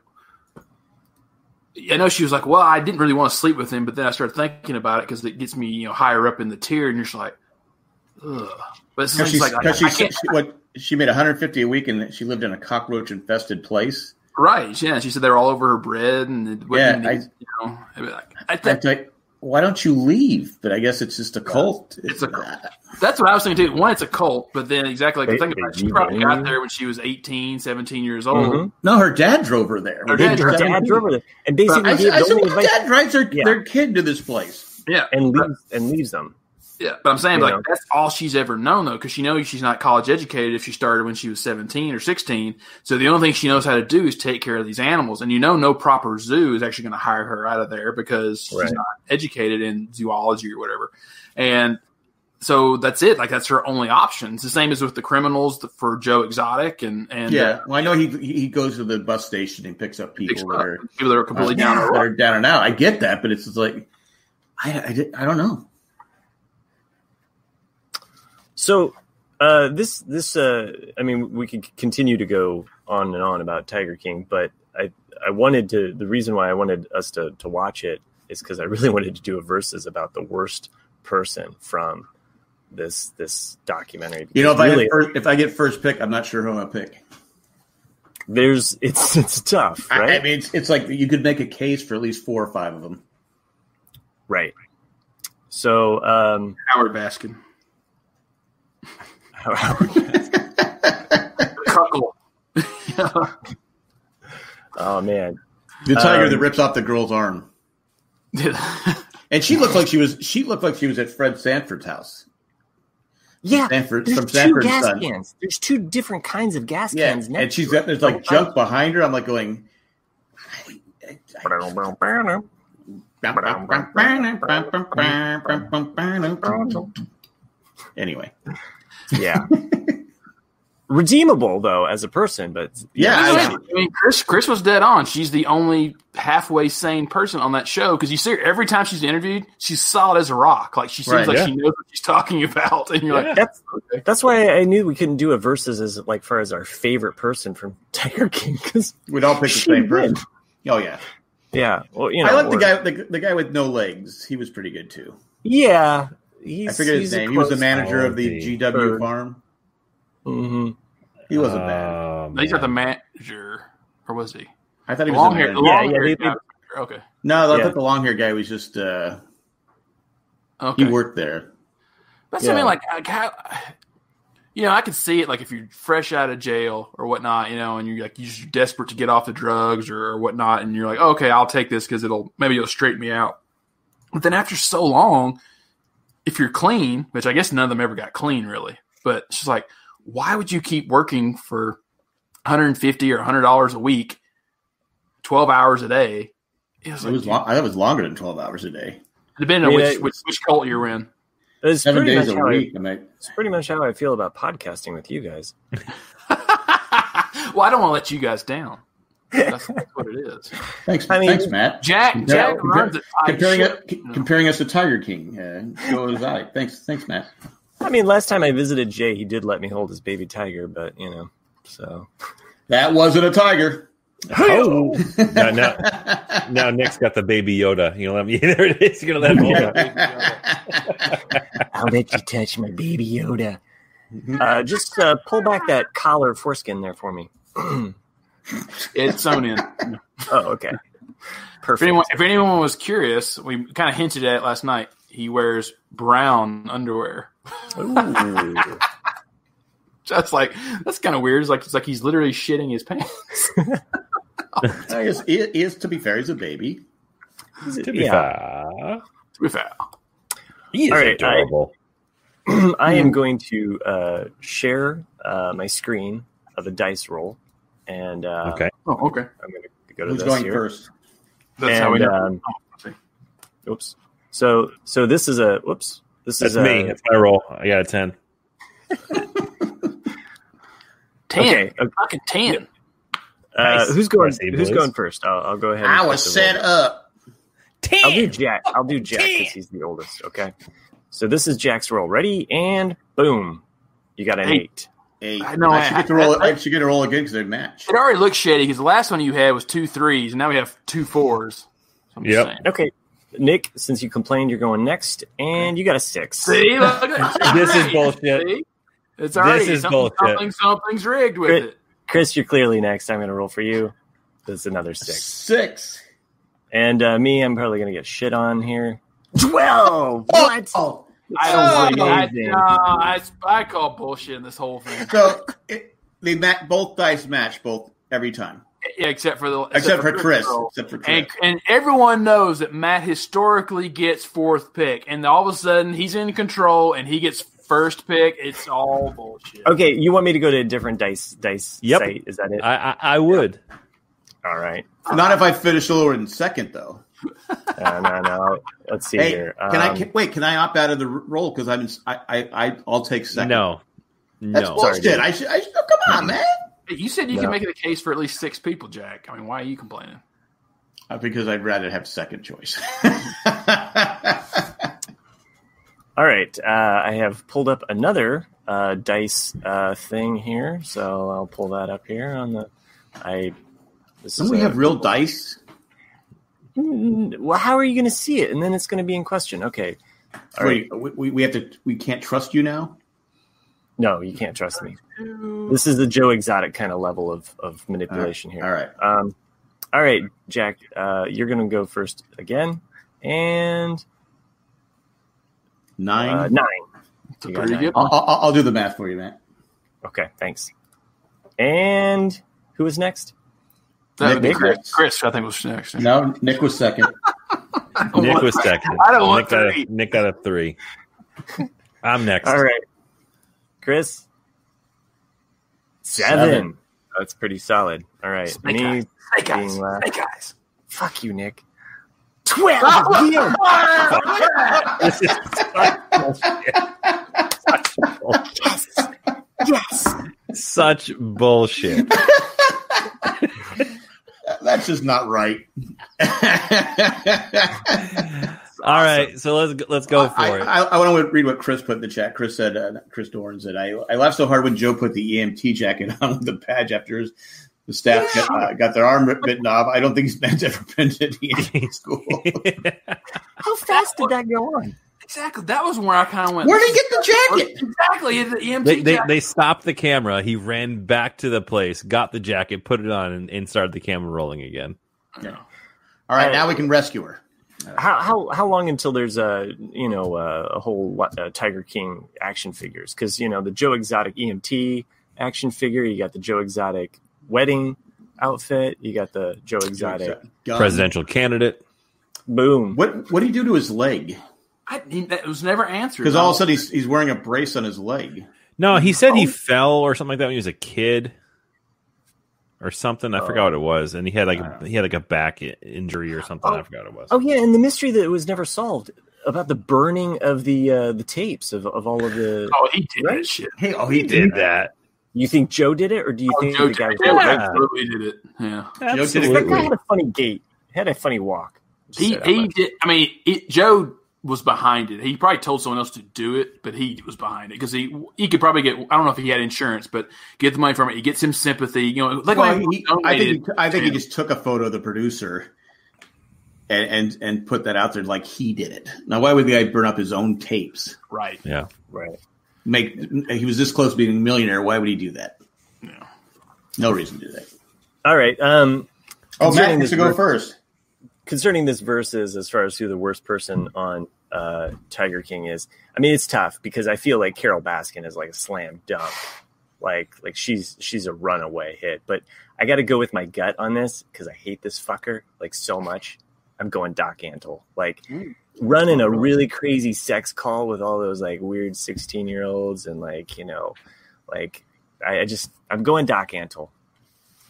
I know she was like, well, I didn't really want to sleep with him, but then I started thinking about it because it gets me, higher up in the tier, and you're just like, ugh. But it's she made $150 a week, and she lived in a cockroach-infested place. Right? Yeah, she said they were all over her bread, and I think, why don't you leave? But I guess it's just a cult. It's a cult. That's what I was thinking too. One, it's a cult, but then exactly like the thing about it, she probably got there when she was 18, 17 years old. Mm-hmm. No, her dad drove her there. Her dad drove her there, and basically, dad drives their kid to this place. Yeah, and leaves them. Yeah, but I'm saying that's all she's ever known though, because she knows she's not college educated if she started when she was 17 or 16. So the only thing she knows how to do is take care of these animals, and no proper zoo is actually going to hire her out of there because she's not educated in zoology or whatever. And so that's it. Like that's her only option. It's the same as with the criminals for Joe Exotic and yeah. Well, I know he goes to the bus station and picks up people that are completely down and out. I get that, but it's just like I don't know. So this I mean, we could continue to go on and on about Tiger King, but I wanted to. The reason why I wanted us to watch it is because I really wanted to do a versus about the worst person from this documentary. If I get first pick, I'm not sure who I'm gonna pick. It's tough, right? I mean, it's like you could make a case for at least 4 or 5 of them, right? So Howard Baskin. Oh man, the tiger that rips off the girl's arm. And she looked like she was at Fred Sanford's house. Yeah, Sanford, there's from two Sanford's gas son. cans. There's two different kinds of gas cans. Yeah, and there's like junk behind her. I'm like going. Anyway, yeah. Redeemable though as a person, but I mean, Chris was dead on. She's the only halfway sane person on that show because you see her every time she's interviewed, she's solid as a rock. Like she seems like she knows what she's talking about, and you're like, that's why I knew we couldn't do a versus as like far as our favorite person from Tiger King because we'd all pick the same person. Oh yeah, yeah. Well, I like the guy with no legs. He was pretty good too. Yeah, I forget his name. He was the manager of the GW farm. Mm-hmm. He wasn't bad. He's not the manager, or was he? I thought he was the manager. Guy. Okay. No, I thought the long hair guy was just. Okay. He worked there. That's something like how, I could see it. Like if you're fresh out of jail or whatnot, and you're just desperate to get off the drugs or whatnot, and you're like, okay, I'll take this because it'll straighten me out. But then after so long, if you're clean, which I guess none of them ever got clean really, but it's just like, why would you keep working for $150 or $100 a week, 12 hours a day? I thought it was longer than 12 hours a day. Depending on which cult you're in. It's 7 days a week. It's pretty much how I feel about podcasting with you guys. Well, I don't want to let you guys down. That's what it is. Thanks, Matt. Jack runs it. Comparing us to Tiger King. So was I. Thanks, Matt. I mean, last time I visited Jay, he did let me hold his baby tiger, but so that wasn't a tiger. Oh, now Nick's got the baby Yoda. Let me. There it is. You're gonna let me. I'll let you touch my baby Yoda. Just pull back that collar foreskin there for me. It's sewn in. Oh, okay. Perfect. If anyone was curious, we kind of hinted at it last night. He wears brown underwear. Ooh. That's kind of weird. It's like he's literally shitting his pants. He is, to be fair, he's a baby. To be fair. He is adorable. I am going to share my screen of a dice roll. And okay. Oh, okay. I'm going to go to Who's this going here. first? That's how we know. Oops. So this is a whoops. That's me. That's my roll. I got a 10. 10. Okay. Fucking 10. Nice. Who's going first? I'll go ahead. I was set up. 10. I'll do Jack because he's the oldest. Okay. So this is Jack's roll. Ready and boom. You got an 8. I know. I should get to roll again because they match. It already looks shady because the last one you had was 2 3s, and now we have 2 4s. Yep. Okay. Nick, since you complained, you're going next, and you got a 6. See, look at that. This is bullshit. See? It's already this is bullshit. Something's rigged with it. Chris, you're clearly next. I'm going to roll for you. That's another 6. 6. And me, I'm probably going to get shit on here. 12. What? Oh. I call bullshit in this whole thing. So both dice match every time. Yeah, except for Chris. And everyone knows that Matt historically gets 4th pick, and all of a sudden he's in control and he gets first pick. It's all bullshit. Okay, you want me to go to a different dice site? Is that it? I would. All right. Not if I finish lower than second, though. No. Let's see here. Can I opt out of the roll because I'll take second? No. That's bullshit. I should. Come on, man. You said you can make it a case for at least 6 people, Jack. I mean, why are you complaining? Because I'd rather have second choice. All right. I have pulled up another dice thing here, so I'll pull that up here on the. Don't we have real dice? Well, how are you going to see it? And then it's going to be in question. Okay. All right. We have to. We can't trust you now. No, you can't trust me. This is the Joe Exotic kind of level of manipulation here. All right. All right, Jack, you're going to go first again. And 9. 9. That's pretty good. I'll do the math for you, Matt. Okay, thanks. And Who was next? Nick, Chris, I think, was next. No, Nick was second. Nick was second. I don't want three. Nick got a 3. I'm next. All right. Chris? 7. That's pretty solid. All right. Snake eyes. Fuck you, Nick. 12 again. This is Yes. Such bullshit. That's just not right. All right, so let's go for it. I want to read what Chris put in the chat. Chris said, Chris Doran said, I laughed so hard when Joe put the EMT jacket on with the badge after the staff got their arm bitten off. I don't think he's ever been to EMT school. How fast did that go on? Exactly. That was where I kind of went. Where did he get the jacket? Exactly. The EMT jacket. They stopped the camera. He ran back to the place, got the jacket, put it on, and started the camera rolling again. Yeah. All right, now we can rescue her. How long until there's a whole Tiger King action figures? Because the Joe Exotic EMT action figure, you got the Joe Exotic wedding outfit, you got the Joe Exotic presidential candidate. Boom. What did he do to his leg? It was never answered. Because all of a sudden he's wearing a brace on his leg. No, he said he fell or something like that when he was a kid, or something. I forgot what it was, and he had a back injury or something. I forgot what it was. Oh yeah, and the mystery that was never solved about the burning of the tapes of all of the. Oh, he did that shit. Hey, he did that. You think Joe did it, or do you think Joe the guy absolutely did it? Yeah, Joe did it. That guy had a funny gait. Had a funny walk. He did. I mean, Joe was behind it. He probably told someone else to do it, but he was behind it because he could probably get. I don't know if he had insurance, but get the money from it. He gets him sympathy. I think he just took a photo of the producer and put that out there like he did it. Now, why would the guy burn up his own tapes? Right. Yeah. Right. He was this close to being a millionaire. Why would he do that? No reason to do that. All right. Matt needs to go first. Concerning this versus as far as who the worst person on Tiger King is, I mean, it's tough because I feel like Carol Baskin is like a slam dunk. Like she's a runaway hit. But I got to go with my gut on this because I hate this fucker like so much. I'm going Doc Antle. Like running a really crazy sex call with all those like weird 16-year-olds and I'm going Doc Antle.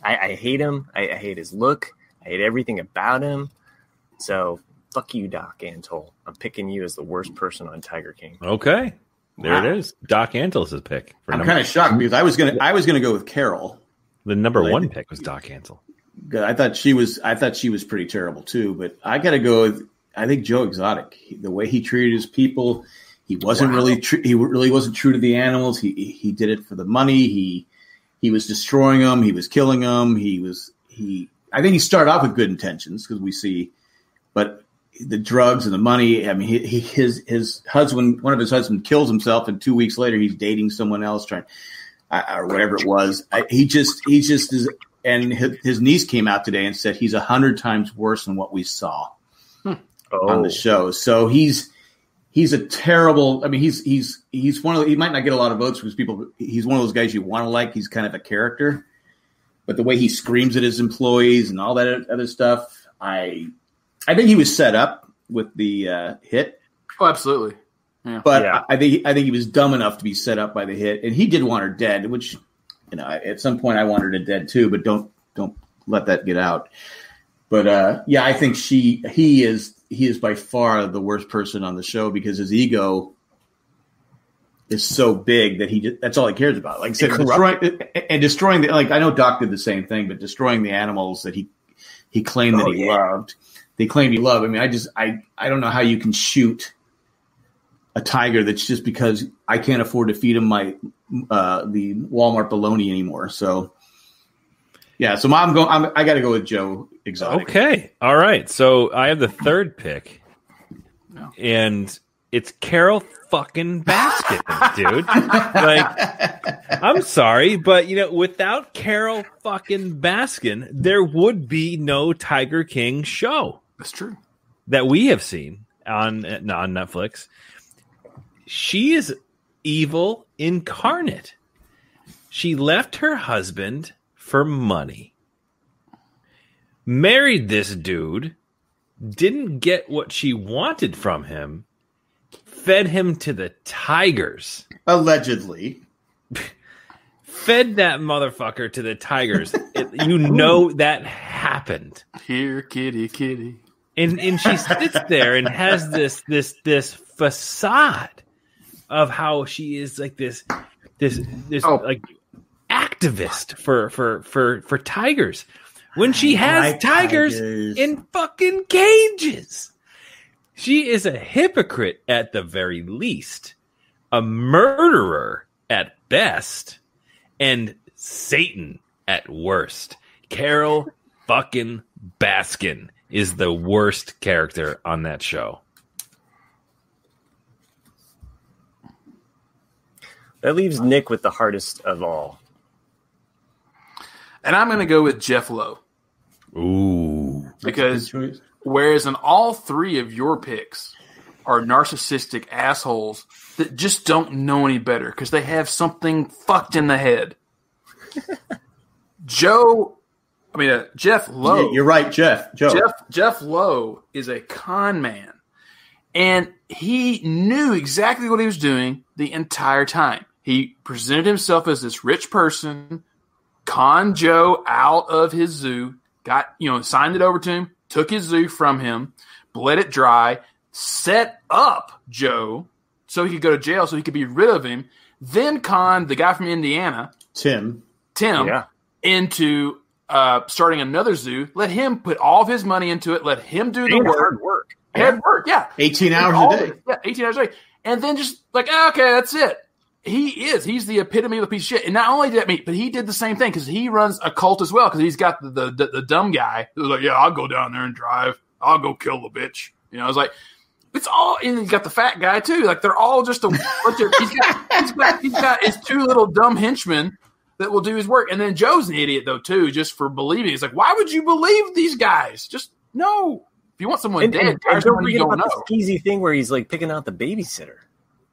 I hate him. I hate his look. I hate everything about him. So fuck you, Doc Antle. I'm picking you as the worst person on Tiger King. Okay, there it is. Doc Antle's his pick. I'm kind of shocked because I was gonna go with Carol. The number one pick was Doc Antle. I thought she was pretty terrible too, but I got to go with I think Joe Exotic. The way he treated his people, he wasn't he really wasn't true to the animals. He did it for the money. He was destroying them. He was killing them. I think he started off with good intentions because we see. But the drugs and the money, I mean, his husband, one of his husbands kills himself, and 2 weeks later he's dating someone else, or whatever it was. He just is, and his niece came out today and said he's 100 times worse than what we saw on the show. So he's a terrible. I mean, he's one of he might not get a lot of votes because people. He's one of those guys you want to like. He's kind of a character, but the way he screams at his employees and all that other stuff, I think he was set up with the hit. Oh, absolutely. Yeah. But yeah. I think he was dumb enough to be set up by the hit, and he did want her dead. Which, at some point I wanted her dead too. But don't let that get out. But I think he is by far the worst person on the show because his ego is so big that that's all he cares about. Like I said, destroying the, like I know Doc did the same thing, but destroying the animals that he claimed that he loved. They claimed he loved. I mean, I don't know how you can shoot a tiger that's just because I can't afford to feed him the Walmart bologna anymore. So yeah, so I got to go with Joe Exotic. Okay, all right. So I have the third pick, and it's Carol fucking Baskin, dude. Like, I'm sorry, but without Carol fucking Baskin, there would be no Tiger King show. That's true. That we have seen on Netflix. She is evil incarnate. She left her husband for money. Married this dude, didn't get what she wanted from him, fed him to the tigers. Allegedly. Fed that motherfucker to the tigers. You know that happened. Here, kitty, kitty. And she sits there and has this facade of how she is like this like activist for tigers when she has tigers in fucking cages. She is a hypocrite at the very least, a murderer at best, and Satan at worst. Carol fucking Baskin is the worst character on that show. That leaves Nick with the hardest of all. And I'm going to go with Jeff Lowe. Ooh. Because whereas in all three of your picks are narcissistic assholes that just don't know any better because they have something fucked in the head. Jeff Lowe. You're right, Jeff. Jeff Lowe is a con man. And he knew exactly what he was doing the entire time. He presented himself as this rich person, conned Joe out of his zoo, signed it over to him, took his zoo from him, bled it dry, set up Joe so he could go to jail so he could be rid of him, then conned the guy from Indiana, Tim, into starting another zoo, let him put all of his money into it, let him do the work. Hard work, yeah. 18 hours a day. Yeah, 18 hours a day. And then just like, okay, that's it. He's the epitome of a piece of shit. And not only did that, but he did the same thing because he runs a cult as well because he's got the dumb guy who's like, yeah, I'll go down there and drive. I'll go kill the bitch. I was like, it's all, and he's got the fat guy too. Like they're all just a bunch of, he's got his two little dumb henchmen that will do his work. And then Joe's an idiot though too, just for believing. It's like, why would you believe these guys? Just no. If you want someone dead, don't forget about the skeezy thing where he's like picking out the babysitter.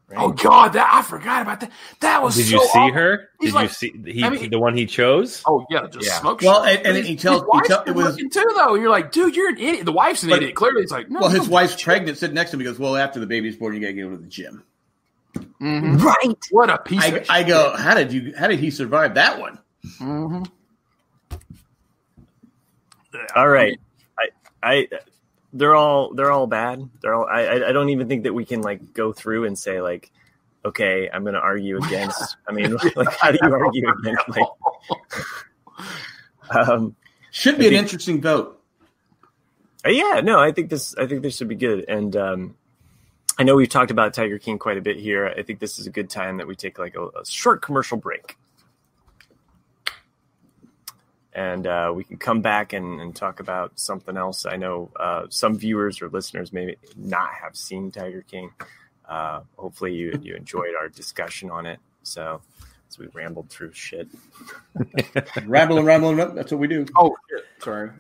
Right? Oh God, I forgot about that. That was. Did you see her? Did you see the one he chose? Oh yeah, just smoke. Well, and he tells it was too though. You're like, dude, you're an idiot. The wife's an idiot. Clearly, it's like, no. Well, his wife's pregnant. Sitting next to him, he goes, "Well, after the baby's born, you got to go to the gym." Mm-hmm. Right. What a piece. I go, how did he survive that one? Mm-hmm. All right, They're all bad. I don't even think that we can like go through and say like, okay, I'm going to argue against. I mean, like, how do you argue against? Like, should be an interesting vote. Yeah, no, I think this should be good. And I know we've talked about Tiger King quite a bit here. I think this is a good time that we take like a short commercial break. And we can come back and talk about something else. I know some viewers or listeners may not have seen Tiger King. Hopefully you enjoyed our discussion on it. So as we rambled through shit. Rambling up. That's what we do. Oh, shit. Sorry.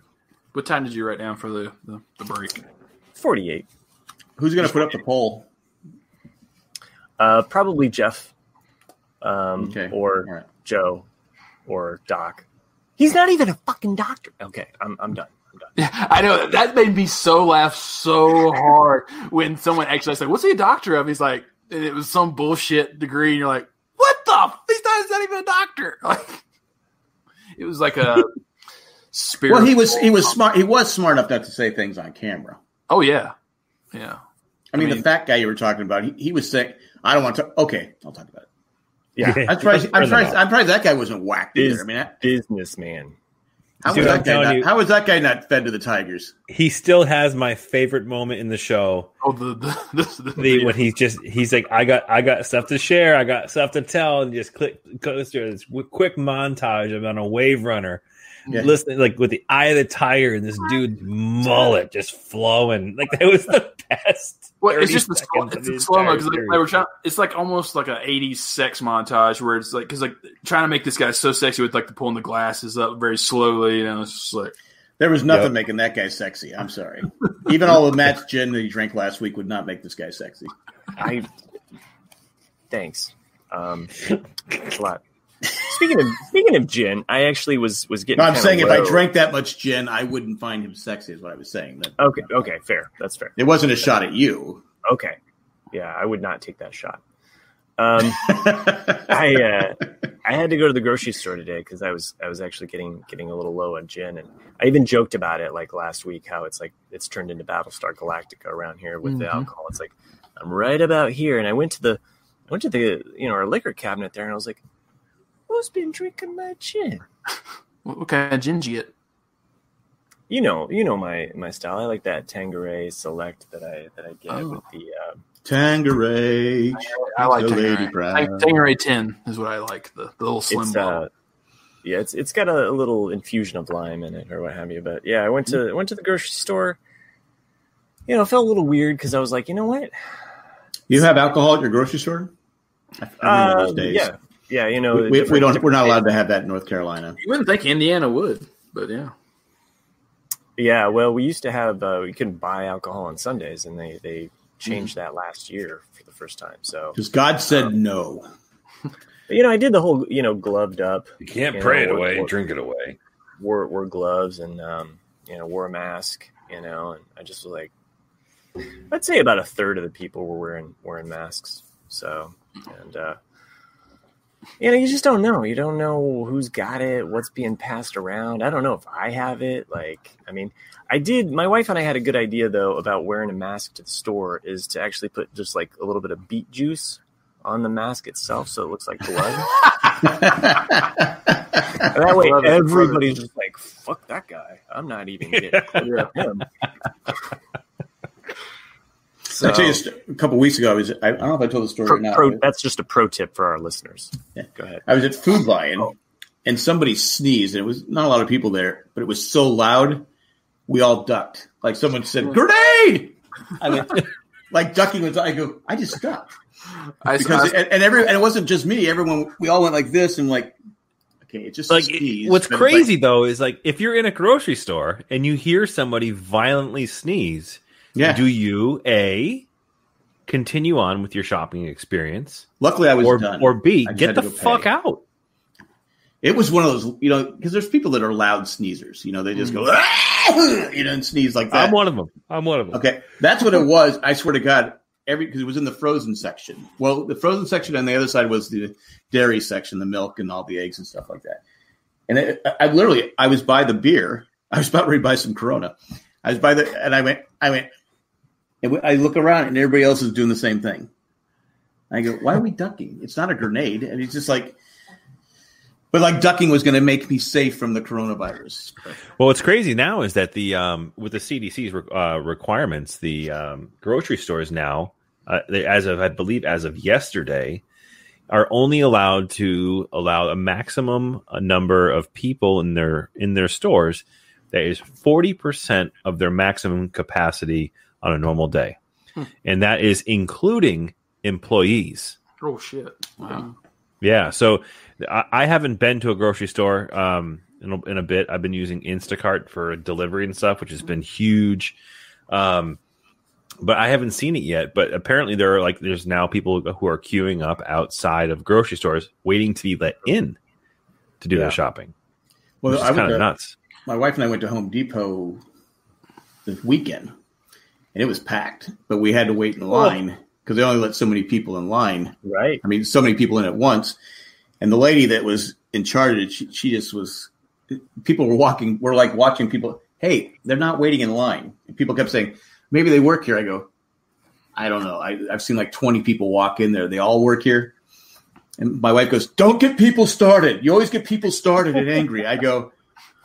What time did you write down for the break? 48. Who's going to put up the poll? Probably Jeff or right. Joe or Doc. He's not even a fucking doctor. Okay, I'm done. Yeah, I know. That made me laugh so hard when someone actually said, what's he a doctor of? He's like, and it was some bullshit degree. And you're like, what the? He's not even a doctor. Like, it was like a spirit. Well, he was smart. He was smart enough not to say things on camera. Oh, yeah. Yeah. I mean, the fat guy you were talking about, he was saying, I don't want to. Okay, I'll talk about it. Yeah, I'm surprised that guy wasn't whacked either. I mean, businessman. How was that guy not fed to the tigers? He still has my favorite moment in the show. Oh, when he's like, I got stuff to share, I got stuff to tell, and just goes through this quick montage of on a wave runner, listening like with the eye of the tiger and this dude's mullet just flowing. Like that was the best. Well, it's just the slow mo because they were trying. It's like almost like an '80s sex montage where it's like because like trying to make this guy so sexy with like the pulling the glasses up very slowly. It's just like there was nothing making that guy sexy. I'm sorry. Even all the Matt's gin that he drank last week would not make this guy sexy. Thanks. A lot. speaking of gin, I actually was getting. No, I'm saying if I drank that much gin, I wouldn't find him sexy. Is what I was saying. Okay, fair. That's fair. It wasn't a shot at you. Okay, yeah, I would not take that shot. I had to go to the grocery store today because I was actually getting a little low on gin, and I even joked about it like last week how it's turned into Battlestar Galactica around here with the alcohol. It's like I'm right about here, and I went to the our liquor cabinet there, and I was like, who's been drinking my gin? What kind of gin did you get? You know my style. I like that Tanqueray Select that I get with the Tanqueray. I like Tanqueray 10 is what I like. The little slim bottle. Yeah, it's got a little infusion of lime in it or what have you. But yeah, I went to the grocery store. It felt a little weird because I was like, you know what? You have alcohol at your grocery store? I remember those days. Yeah. We're not allowed to have that in North Carolina. You wouldn't think Indiana would, but yeah. Yeah, well, we used to have we couldn't buy alcohol on Sundays, and they changed that last year for the first time. So because God said no. I did the whole gloved up. You can't pray it away, drink it away. Wore gloves and wore a mask. And I just was like, I'd say about a third of the people were wearing masks. So and you just don't know. You don't know who's got it, what's being passed around. I don't know if I have it. I did. My wife and I had a good idea though about wearing a mask to the store is to actually put just like a little bit of beet juice on the mask itself, so it looks like blood. That way, everybody's just like, "Fuck that guy! I'm not even getting clear of him." So, I'll tell you, a couple of weeks ago, I don't know if I told the story or not. That's just a pro tip for our listeners. Yeah. Go ahead. I was at Food Lion, and somebody sneezed, and it was not a lot of people there, but it was so loud, we all ducked. Like someone said, "Grenade!" I went, like ducking was. I go, I just ducked. And it wasn't just me. Everyone, we all went like this, and like, okay, it's just like what's crazy though is like if you're in a grocery store and you hear somebody violently sneeze. Yeah. Do you continue on with your shopping experience? Luckily, I was done. Or B, get the fuck out. It was one of those, because there's people that are loud sneezers. They just go, and sneeze like that. I'm one of them. Okay, that's what it was. I swear to God, because it was in the frozen section. Well, the frozen section on the other side was the dairy section, the milk and all the eggs and stuff like that. And I was by the beer. I was about ready to buy some Corona. I was by and I went. And I look around and everybody else is doing the same thing. I go, why are we ducking? It's not a grenade. And it's just like, but like ducking was going to make me safe from the coronavirus. Well, what's crazy now is that with the CDC's requirements, the grocery stores now, as of yesterday, are only allowed to allow a maximum number of people in their stores that is 40% of their maximum capacity on a normal day. And that is including employees. Oh, shit. Wow. Yeah. So I haven't been to a grocery store in a bit. I've been using Instacart for delivery and stuff, which has been huge. But I haven't seen it yet. But apparently there's now people who are queuing up outside of grocery stores waiting to be let in to do their shopping. Well, which is kind of nuts. My wife and I went to Home Depot this weekend. And it was packed, but we had to wait in line because they only let so many people in line. Right. I mean, so many people in at once. And the lady that was in charge of it, she just was – people were like watching people. Hey, they're not waiting in line. And people kept saying, maybe they work here. I go, I don't know. I've seen like 20 people walk in there. They all work here. And my wife goes, don't get people started. You always get people started and angry. I go,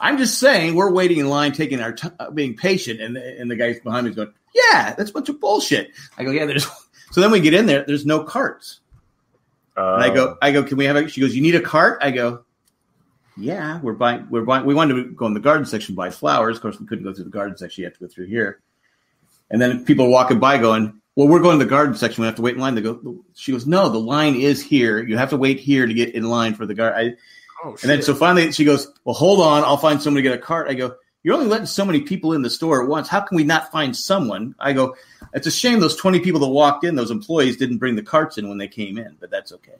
I'm just saying we're waiting in line, taking our being patient. And the guy behind me is going, yeah, that's a bunch of bullshit. I go, yeah, there's. So then we get in there. There's no carts. And I go, can we have? She goes, you need a cart? I go, yeah, we're buying. We wanted to go in the garden section, buy flowers. Of course, we couldn't go through the garden section. You have to go through here. And then people are walking by going, well, we're going to the garden section. We have to wait in line. She goes, no, the line is here. You have to wait here to get in line for the garden. And then so finally she goes, well, hold on. I'll find somebody to get a cart. I go, you're only letting so many people in the store at once. How can we not find someone? I go, it's a shame those 20 people that walked in, those employees didn't bring the carts in when they came in, but that's okay.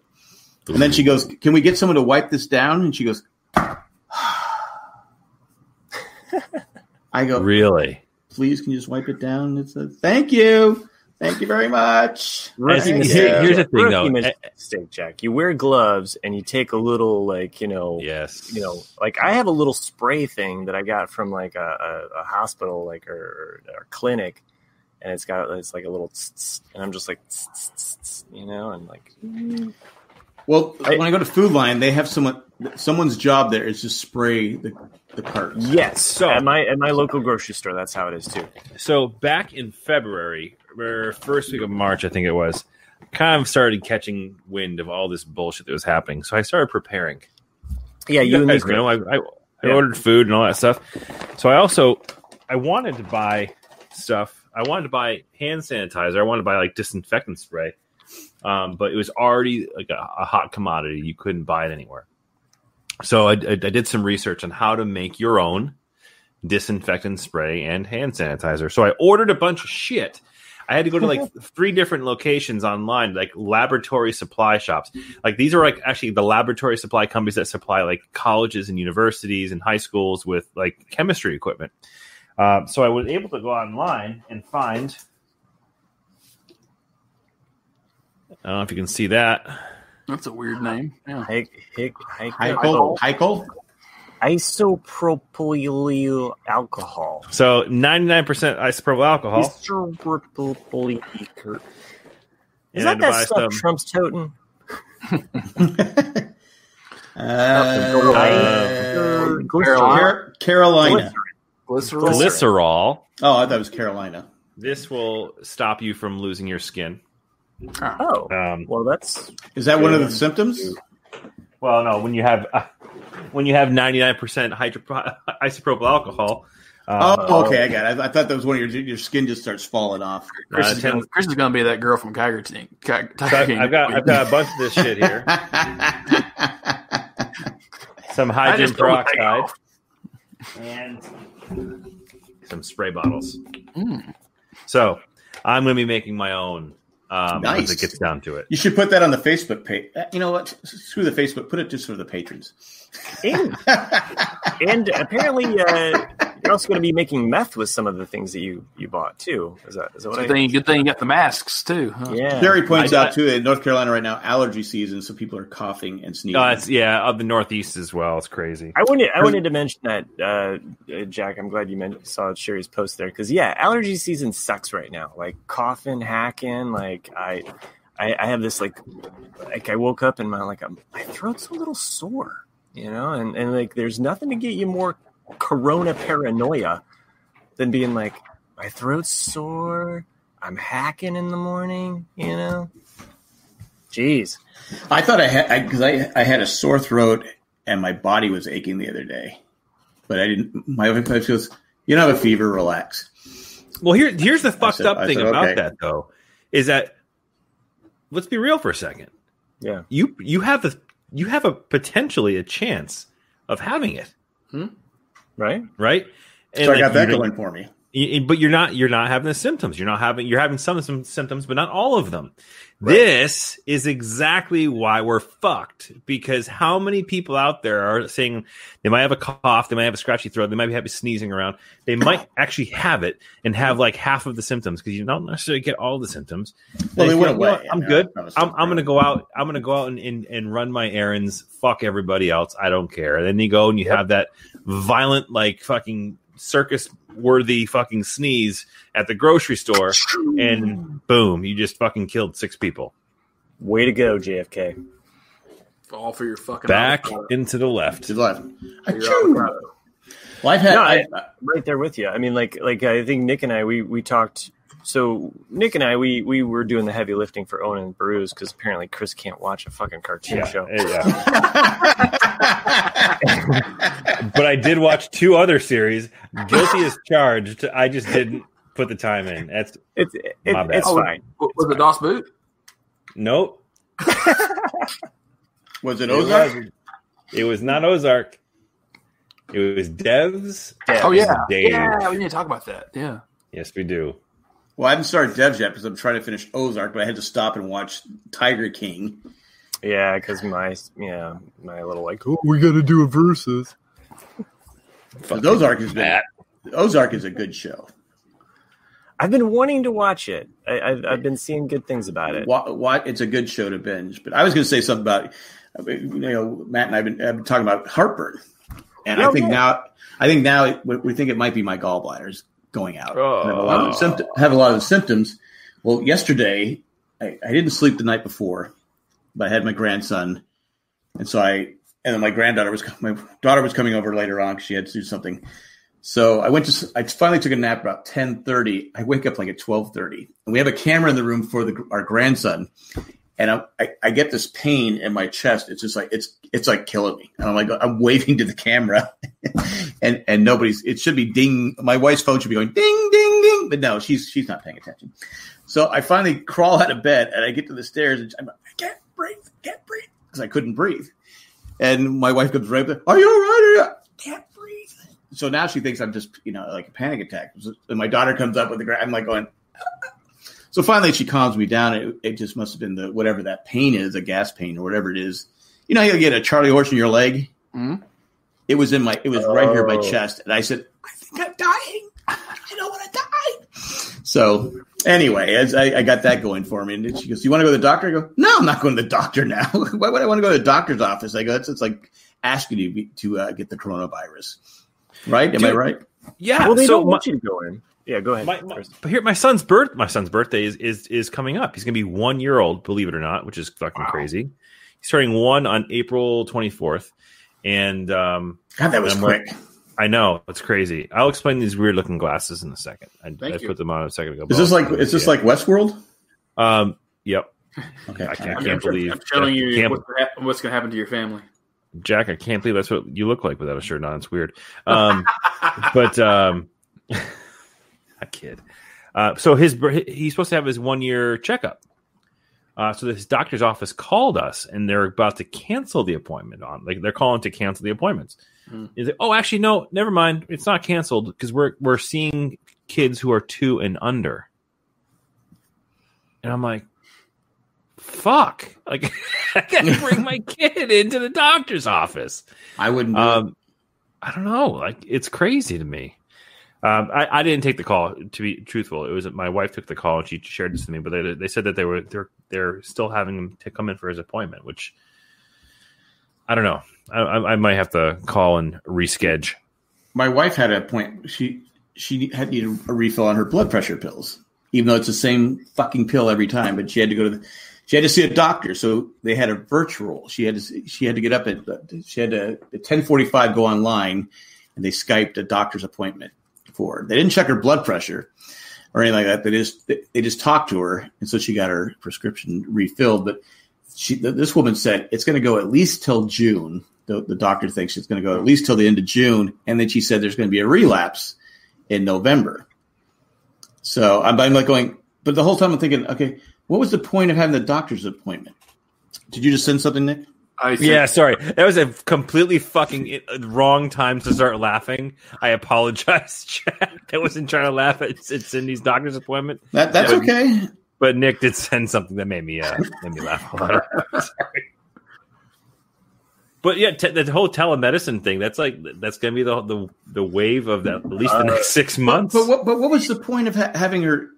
And then she goes, "Can we get someone to wipe this down?" And she goes, I go, "Really? Please, can you just wipe it down?" It says, "Thank you. Thank you very much." Here's the thing, though. Mistake, Jack. You wear gloves and you take a little, yes, like I have a little spray thing that I got from like a hospital, like or clinic, and it's like a little, and I'm just like, and like. Well, when I go to Food Lion, they have someone's job there is to spray the carts. Yes, so at my local grocery store, that's how it is too. So back in February, or first week of March, I think it was, kind of started catching wind of all this bullshit that was happening. So I started preparing. Yeah, you guys know, I ordered food and all that stuff. So I wanted to buy stuff. I wanted to buy hand sanitizer. I wanted to buy like disinfectant spray. But it was already like a hot commodity. You couldn't buy it anywhere. So I did some research on how to make your own disinfectant spray and hand sanitizer. So I ordered a bunch of shit. I had to go to like 3 different locations online, like laboratory supply shops. Like these are like actually the laboratory supply companies that supply like colleges and universities and high schools with like chemistry equipment. So I was able to go online and find. I don't know if you can see that. That's a weird name. Yeah. Heichel? Isopropyl alcohol. So 99% isopropyl alcohol. Is that stuff Trump's toting? Carolina. Glycerol. Oh, I thought it was Carolina. This will stop you from losing your skin. Oh, well, is that one of the symptoms? Well, no. When you have 99% isopropyl alcohol. Okay, I got it. I thought that was one of your skin just starts falling off. Chris is going to be that girl from Tiger King. I've got a bunch of this shit here. Some hydrogen peroxide and some spray bottles. So I'm going to be making my own. Nice. Once it gets down to it. You should put that on the Facebook page. You know what? Screw the Facebook. Put it just for the patrons. And apparently, you're also going to be making meth with some of the things that you bought too. Is that what? Good thing you got the masks too. Huh? Yeah. Jerry points out too that in North Carolina right now, allergy season, so people are coughing and sneezing. It's up the Northeast as well. It's crazy. I wanted to mention that, Jack. I'm glad you saw Sherry's post there because allergy season sucks right now. Like coughing, hacking. Like I have this like I woke up and my throat's a little sore, and like there's nothing to get you more corona paranoia than being like my throat's sore, I'm hacking in the morning, Jeez. I thought I had a sore throat and my body was aching the other day, but I didn't. My wife goes, "You don't have a fever, relax." Well, here's the fucked up thing about that though, is that let's be real for a second. Yeah, you have a potentially a chance of having it. Right. And so I got that going for me. But you're not having the symptoms. You're having some symptoms, but not all of them. Right. This is exactly why we're fucked. Because how many people out there are saying they might have a cough, they might have a scratchy throat, they might be sneezing around. They might actually have it and have like half of the symptoms because you don't necessarily get all the symptoms. Well, they went away. I'm good. I'm going to go out. I'm going to go out and run my errands. Fuck everybody else. I don't care. And then you go and you have that violent, like fucking circus worthy fucking sneeze at the grocery store, and boom, you just fucking killed 6 people. Way to go, JFK. All for your fucking back into the left. To the left. Well, I'm right there with you. I mean, like I think Nick and I we talked. So Nick and I we were doing the heavy lifting for Owen and Bruce because apparently Chris can't watch a fucking cartoon show. Yeah. But I did watch 2 other series. Guilty as charged. I just didn't put the time in. It's my bad. It's fine. Was it Das Boot? Nope. Was it Ozark? It was not Ozark. It was Devs. Oh yeah, yeah. We need to talk about that. Yeah. Yes, we do. Well, I haven't started Devs yet because I'm trying to finish Ozark, but I had to stop and watch Tiger King. Yeah, because my little like, oh, we got to do a versus. Ozark is a good show. I've been wanting to watch it. I've been seeing good things about it. It's a good show to binge. But I was going to say something about, Matt and I've been talking about heartburn, and I think now we think it might be my gallbladders going out. I have a lot of the symptoms. Well, yesterday I didn't sleep the night before, but I had my grandson, and so and then my daughter was coming over later on because she had to do something. So I finally took a nap about 10:30. I wake up like at 12:30, and we have a camera in the room for our grandson. And I get this pain in my chest. It's just like it's like killing me. And I'm waving to the camera, and nobody's. It should be ding. My wife's phone should be going ding ding ding, but no, she's not paying attention. So I finally crawl out of bed, and I get to the stairs, and I'm like, I can't breathe, because I couldn't breathe. And my wife comes right up. Are you all right? Can't breathe. So now she thinks I'm just like a panic attack. And my daughter comes up with I'm like going. So finally, she calms me down. It just must have been whatever that pain is, a gas pain or whatever it is. You know, you get a Charlie horse in your leg. Mm-hmm. It was right here in my chest, and I said, "I think I'm dying. I don't want to die." So anyway, as I got that going for me, and she goes, "You want to go to the doctor?" I go, "No, I'm not going to the doctor now. Why would I want to go to the doctor's office?" I go, "It's like asking you to get the coronavirus, right? Am I right?" Yeah. Well, they don't want you to go in. Yeah, go ahead. My son's birthday is coming up. He's going to be 1 year old, believe it or not, which is fucking crazy. He's turning 1 on April 24th, and God, that was quick. I know, it's crazy. I'll explain these weird looking glasses in a second. I put them on a second ago. Is this like Westworld? Yep. Okay. I can't believe. I'm telling you what's going to happen to your family. Jack, I can't believe that's what you look like without a shirt on. It's weird. But a kid. So he's supposed to have his 1 year checkup. So his doctor's office called us, and they're about to cancel the appointment they're calling to cancel the appointments. He's like, oh, actually, no, never mind. It's not canceled because we're seeing kids who are 2 and under. And I'm like, fuck! Like, I gotta bring my kid into the doctor's office. I wouldn't. I don't know. Like, it's crazy to me. I didn't take the call, to be truthful. It was my wife took the call and she shared this with me. But they said that they're still having him to come in for his appointment, which I don't know. I might have to call and reschedule. My wife had a point. She had needed a refill on her blood pressure pills, even though it's the same fucking pill every time. But she had to go she had to see a doctor, so they had a virtual. She had to get up at 10:45 go online, and they Skyped a doctor's appointment. They didn't check her blood pressure or anything like that. They just talked to her, and so she got her prescription refilled. But this woman said it's going to go at least till June. The doctor thinks it's going to go at least till the end of June, and then she said there's going to be a relapse in November. So I'm like going, but the whole time I'm thinking, okay, what was the point of having the doctor's appointment? Did you just send something, Nick? Yeah, sorry. That was a completely fucking wrong time to start laughing. I apologize, Jack. I wasn't trying to laugh at Cindy's doctor's appointment. That's okay. But Nick did send something that made me laugh a lot. Sorry. But yeah, the whole telemedicine thing, that's going to be the wave of at least the next 6 months. But what was the point of having her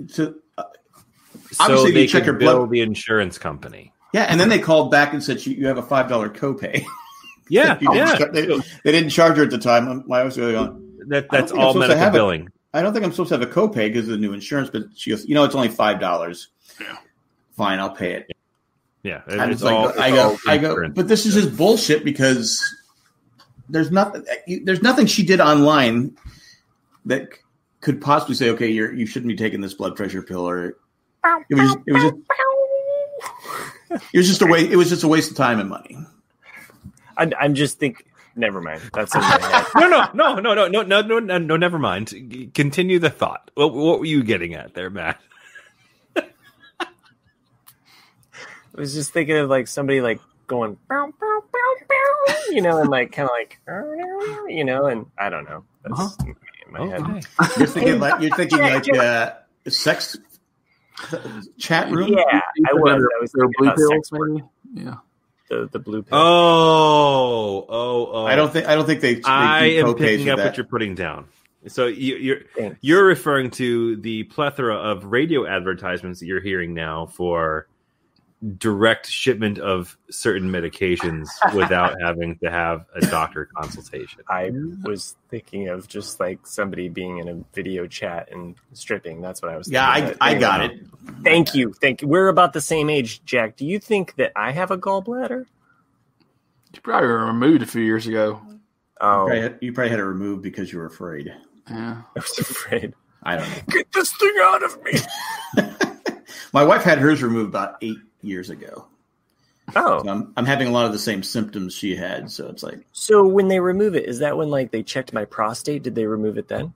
so obviously they check her bill the insurance company. Yeah, and then they called back and said you have a $5 copay. Yeah, they didn't charge her at the time. I was really on. That's all medical billing. I don't think I'm supposed to have a copay because of the new insurance. But she goes, it's only $5. Yeah, fine, I'll pay it. Yeah, I go. But this is just bullshit because there's nothing she did online that could possibly say, okay, you shouldn't be taking this blood pressure pill, or it was just a waste of time and money. I'm just thinking. Never mind. That's in my head. No. Never mind. Continue the thought. What were you getting at there, Matt? I was just thinking of like somebody like going, bow, bow, bow, bow, and like kind of like, and I don't know. That's in my head. You're thinking like sex Chat room? Yeah, I was blue pills, maybe. Yeah. The blue pill. Oh! I don't think they I do am picking up that. what you're putting down. So you're referring to the plethora of radio advertisements that you're hearing now for direct shipment of certain medications without having to have a doctor consultation. I was thinking of just like somebody being in a video chat and stripping. That's what I was thinking. Yeah, I got it. Thank you. We're about the same age, Jack. Do you think that I have a gallbladder? You probably were removed a few years ago. Oh, you probably had it removed because you were afraid. Yeah, I was afraid. I don't know. Get this thing out of me. My wife had hers removed about 8 years ago. Oh, So I'm having a lot of the same symptoms she had. So it's like, so when they remove it, is that when like they checked my prostate? Did they remove it then?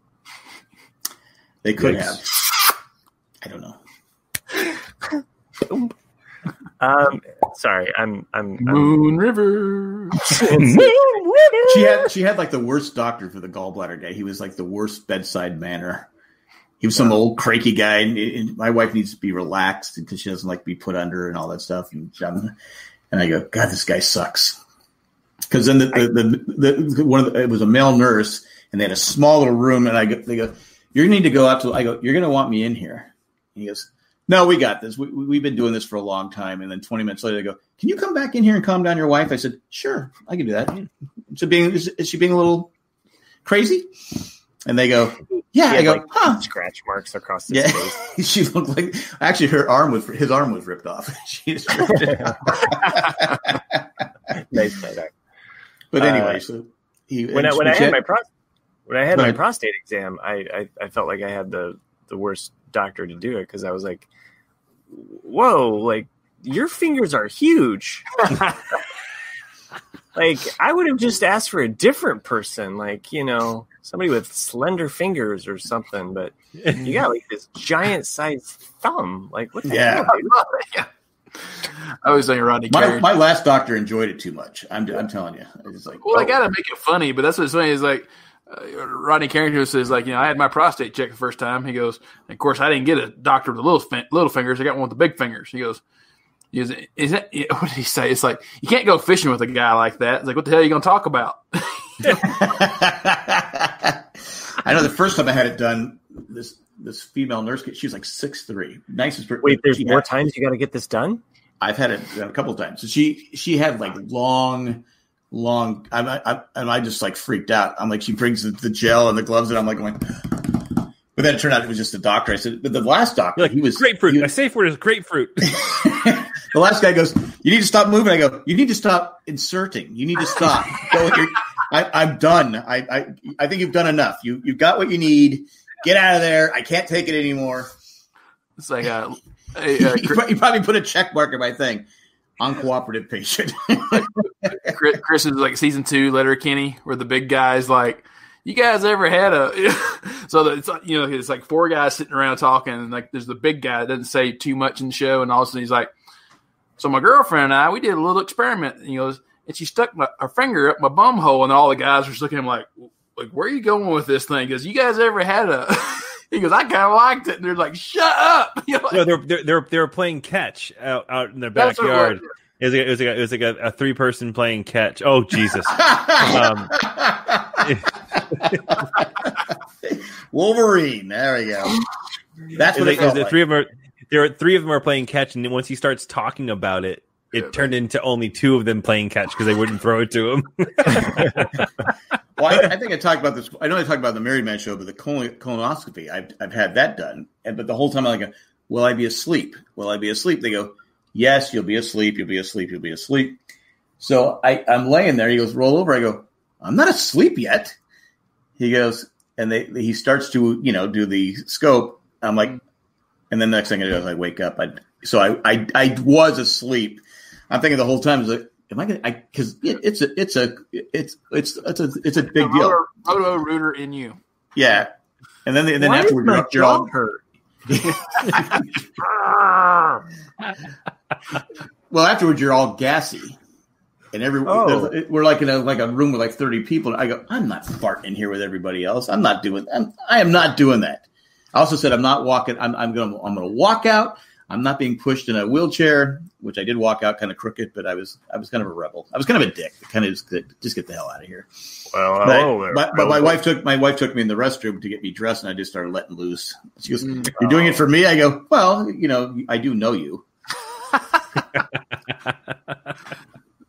they could have. I don't know. Sorry, I'm Moon River. She had like the worst doctor for the gallbladder guy. He was like the worst bedside manner. He was some old cranky guy, and my wife needs to be relaxed because she doesn't like to be put under and all that stuff. And I go, God, this guy sucks. Because then it was a male nurse, and they had a small little room, and they go, you need to go out to. I go, you're going to want me in here. And he goes, no, we got this. We've been doing this for a long time. And then 20 minutes later, they go, can you come back in here and calm down your wife? I said, sure, I can do that. So is she being a little crazy? And they go, yeah. I go, like, scratch marks across his face. She looked like actually his arm was ripped off. She just ripped it off. Nice. But anyway, so when I had my prostate exam, I felt like I had the worst doctor to do it because I was like, whoa, like your fingers are huge. Like I would have just asked for a different person, like, somebody with slender fingers or something, but you got like this giant sized thumb. Like what the hell? Yeah. I was saying Rodney Carrington. My last doctor enjoyed it too much. I'm telling you. It's like, I got to make it funny, but that's what's funny is like Rodney Carrington says, like, I had my prostate checked the first time. He goes, of course, I didn't get a doctor with the little fingers. I got one with the big fingers. He goes, is that, what did he say? It's like, you can't go fishing with a guy like that. It's like, what the hell are you going to talk about? I know the first time I had it done, this female nurse, she was like 6'3", nicest person. Wait, there's more times you got to get this done? I've had it a couple of times. So she had like long. I just like freaked out. I'm like, she brings the gel and the gloves, and I'm like going. But then it turned out it was just a doctor. I said, but the last doctor, he was grapefruit. My safe word is grapefruit. The last guy goes, you need to stop moving. I go, you need to stop inserting. You need to stop. I'm done. I think you've done enough. You've got what you need. Get out of there. I can't take it anymore. It's like you probably put a check mark in my thing. Uncooperative patient. Chris is like season 2, Letterkenny, where the big guy's like, you guys ever had so it's like, it's like 4 guys sitting around talking, and like there's the big guy that doesn't say too much in the show, and all of a sudden he's like, so my girlfriend and I, we did a little experiment, and he goes, and she stuck her finger up my bum hole, and all the guys were just looking at him like, where are you going with this thing? He goes, you guys ever had he goes, I kind of liked it. And they're like, shut up. They were playing catch out in their backyard. It was like a 3-person playing catch. Oh, Jesus. Wolverine. There we go. That's what it felt like. 3 of them are playing catch, and once he starts talking about it, it turned into only 2 of them playing catch because they wouldn't throw it to him. Well, I think I talked about this. I know I talked about the Married Man show, but the colonoscopy, I've had that done. But the whole time I'm like, will I be asleep? Will I be asleep? They go, yes, you'll be asleep. You'll be asleep. You'll be asleep. So I'm laying there. He goes, roll over. I go, I'm not asleep yet. He goes, and he starts to, do the scope. I'm like, and then the next thing I do is I wake up. So I was asleep. I'm thinking the whole time, is like, am I going to, because it's a big deal. Roto-rooter in you. Yeah. And then afterward, you're all hurt. Well, afterwards, you're all gassy. And we're like in a room with like 30 people. And I go, I'm not farting in here with everybody else. I am not doing that. I also said I'm not walking. I'm going to walk out. I'm not being pushed in a wheelchair, which I did walk out kind of crooked, but I was kind of a rebel. I was kind of a dick. Kind of just get the hell out of here. Well, but my wife took me in the restroom to get me dressed, and I just started letting loose. She goes, "You're doing it for me?" I go, "Well, I do know you."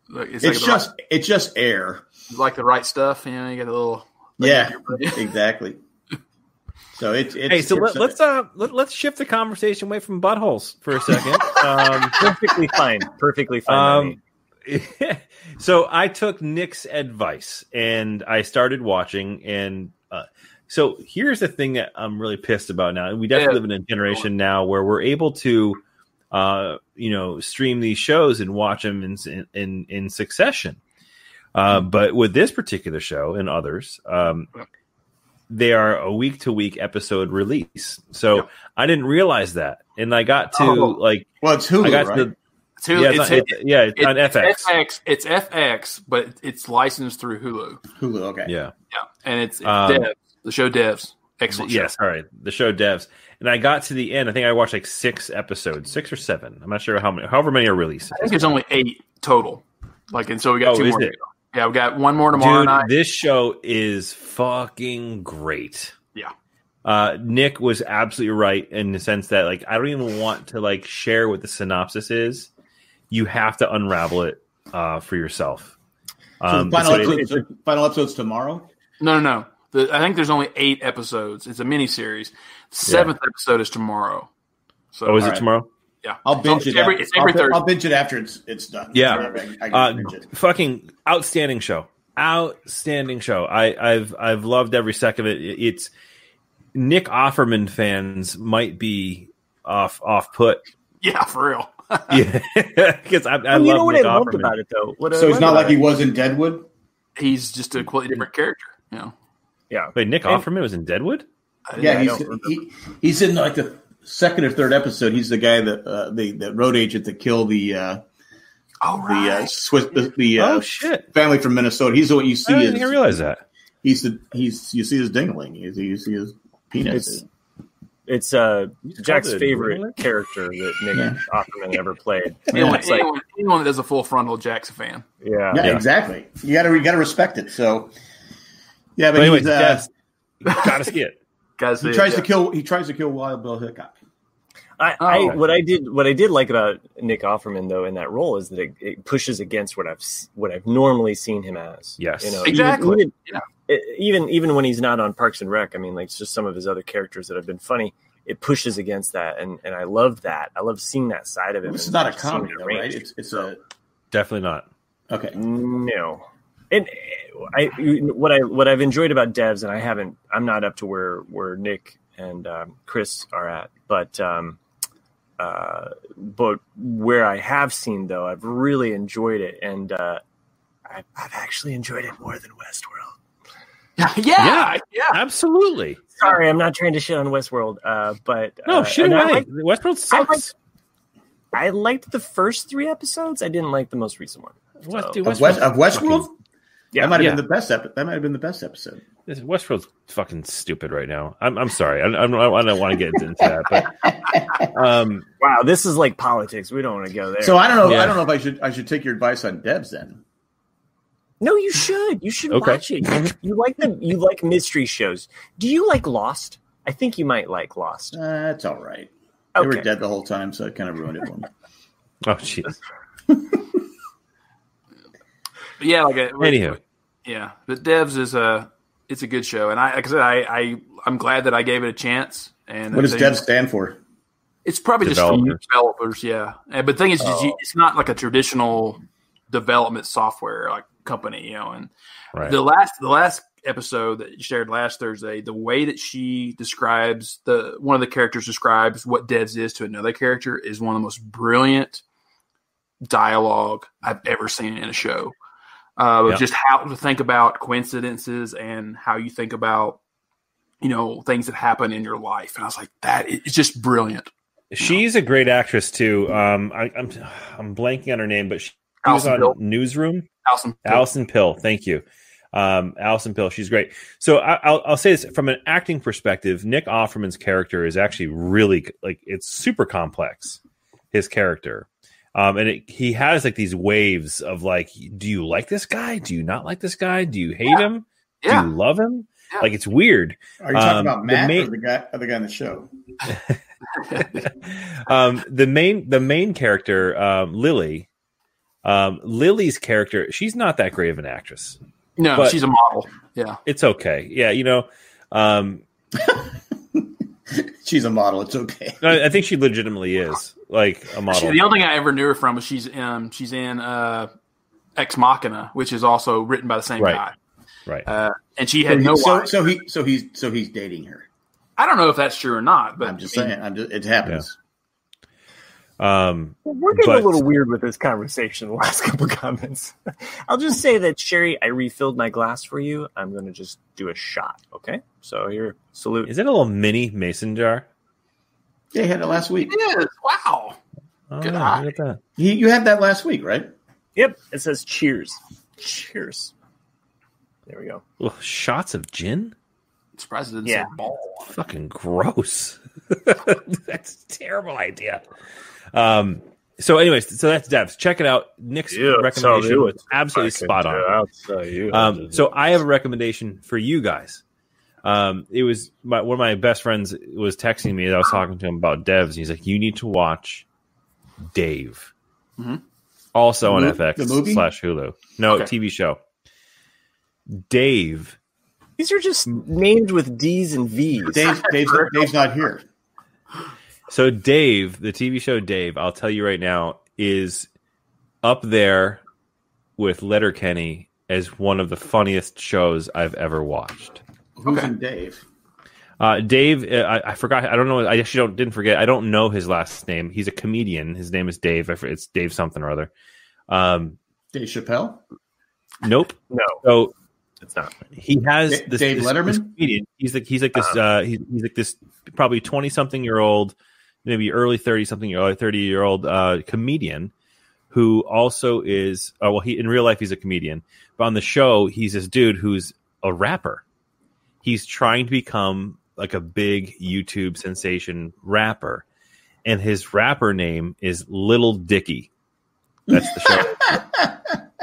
Look, it's just air. It's like the right stuff, you get a little. Exactly. So let's shift the conversation away from buttholes for a second. Perfectly fine. So I took Nick's advice and I started watching. And so here's the thing that I'm really pissed about now. We definitely live in a generation now where we're able to, stream these shows and watch them in succession. But with this particular show and others, they are a week-to-week episode release. So I didn't realize that. And I got to it's Hulu, right? It's on FX. It's FX, but it's licensed through Hulu. Hulu, okay. Yeah. And it's Devs, the show Devs. Excellent show. Yes, all right. The show Devs. And I got to the end. I think I watched 6 episodes, 6 or 7. I'm not sure however many are released. I think there's only 8 total. And so we got 2 more. Yeah, we got 1 more tomorrow night. This show is fucking great. Yeah. Nick was absolutely right in the sense that I don't even want to share what the synopsis is. You have to unravel it for yourself. So the final episode's tomorrow? No. I think there's only 8 episodes. It's a mini-series. The 7th episode is tomorrow. So, is it tomorrow? Yeah, I'll binge it. It's every Thursday. I'll binge it after it's done. Yeah, I binge it. Fucking outstanding show. Outstanding show. I've loved every second of it. It's Nick Offerman fans might be off put. Yeah, for real. Yeah, because I love you know what Nick I loved Offerman. about it though. So he's not like he was in Deadwood. He's just a completely different character. Yeah. Wait, Nick Offerman was in Deadwood? Yeah, he's in the second or third episode. He's the guy that the road agent that killed the Swiss family from Minnesota. He's the one you see. I didn't realize that. You see his dingling. You see his penis. It's Jack's favorite character that Nick Offerman ever played. Anyone that does a full frontal, Jack's a fan. Yeah, exactly. You got to respect it. So but anyways, gotta see it. He tries to kill Wild Bill Hickok. What I did like about Nick Offerman though in that role is that it pushes against what I've normally seen him as. Yes, exactly. Even when he's not on Parks and Rec, I mean, it's just some of his other characters that have been funny. It pushes against that, and I love that. I love seeing that side of him. This is not a comedy, though, right? It's a definitely not. Okay, no. And what I've enjoyed about Devs, and I'm not up to where Nick and Chris are at, but where I have seen though, I've really enjoyed it, and I've actually enjoyed it more than Westworld. Yeah, absolutely. Sorry, I'm not trying to shit on Westworld, but no, shit away. Westworld sucks. I liked the first 3 episodes. I didn't like the most recent one. Of Westworld? Yeah, that might have been the best. That might have been the best episode. Westworld's fucking stupid right now. I'm sorry. I don't want to get into that. But wow, this is like politics. We don't want to go there. So I don't know. Yeah. I don't know if I should take your advice on Devs then. No, you should. You should watch it. You like mystery shows. Do you like Lost? I think you might like Lost. That's all right. They were dead the whole time, so it kind of ruined it for me. Oh, jeez. Yeah, anywho. Yeah, but Devs is it's a good show, and I'm glad that I gave it a chance. And what does Devs stand for? It's probably developers, yeah. But the thing is, it's not like a traditional development software company, And right. the last episode that you shared last Thursday, the way that she describes one of the characters describes what Devs is to another character is one of the most brilliant dialogue I've ever seen in a show. Just how to think about coincidences and how you think about, things that happen in your life. And I was like, it's just brilliant. She's a great actress too. I'm blanking on her name, but she was on Newsroom. Alison Pill. Thank you. Allison Pill, she's great. So I'll say this from an acting perspective. Nick Offerman's character is actually really it's super complex. His character, and he has like these waves of like, do you like this guy? Do you not like this guy? Do you hate him? Do you love him? Yeah. Like it's weird. Are you talking about Matt or the guy on the show? The main character, Lily. Lily's character, she's not that great of an actress. No, she's a model. Yeah, it's okay. Yeah, she's a model. It's okay. I think she legitimately is like a model. The only thing I ever knew her from was she's in Ex Machina, which is also written by the same guy. Right. And she had no. So he's dating her. I don't know if that's true or not, but I'm just saying. It happens. Yeah. We're getting a little weird with this conversation. The last couple of comments. I'll just say that, Sherry, I refilled my glass for you. I'm going to just do a shot. Okay. So here, salute. Is it a little mini mason jar? Yeah, he had it last week. It is. Wow. Good eye. Look at that. You had that last week, right? Yep. It says cheers. Cheers. There we go. Ugh, shots of gin? I'm surprised it didn't say ball. Fucking gross. That's a terrible idea. So anyways, that's Devs. Check it out. Nick's recommendation was absolutely spot on. So I have a recommendation for you guys. It was one of my best friends was texting me. I was talking to him about Devs. And he's like, you need to watch Dave. Mm-hmm. Also on FX/Hulu. No, TV show. Dave. These are just named with D's and V's. Dave's not here. So Dave, the TV show Dave, I'll tell you right now, is up there with Letterkenny as one of the funniest shows I've ever watched. Who's in Dave? Dave, I forgot. I don't know. I actually didn't forget. I don't know his last name. He's a comedian. His name is Dave. It's Dave something or other. Dave Chappelle? Nope. No. So it's not. He has Dave Letterman. This comedian. He's like this. He's like this probably 20-something-year-old, maybe early 30-year-old comedian who also is. He in real life he's a comedian, but on the show he's this dude who's a rapper. He's trying to become like a big YouTube sensation rapper, and his rapper name is Lil Dicky. That's the show.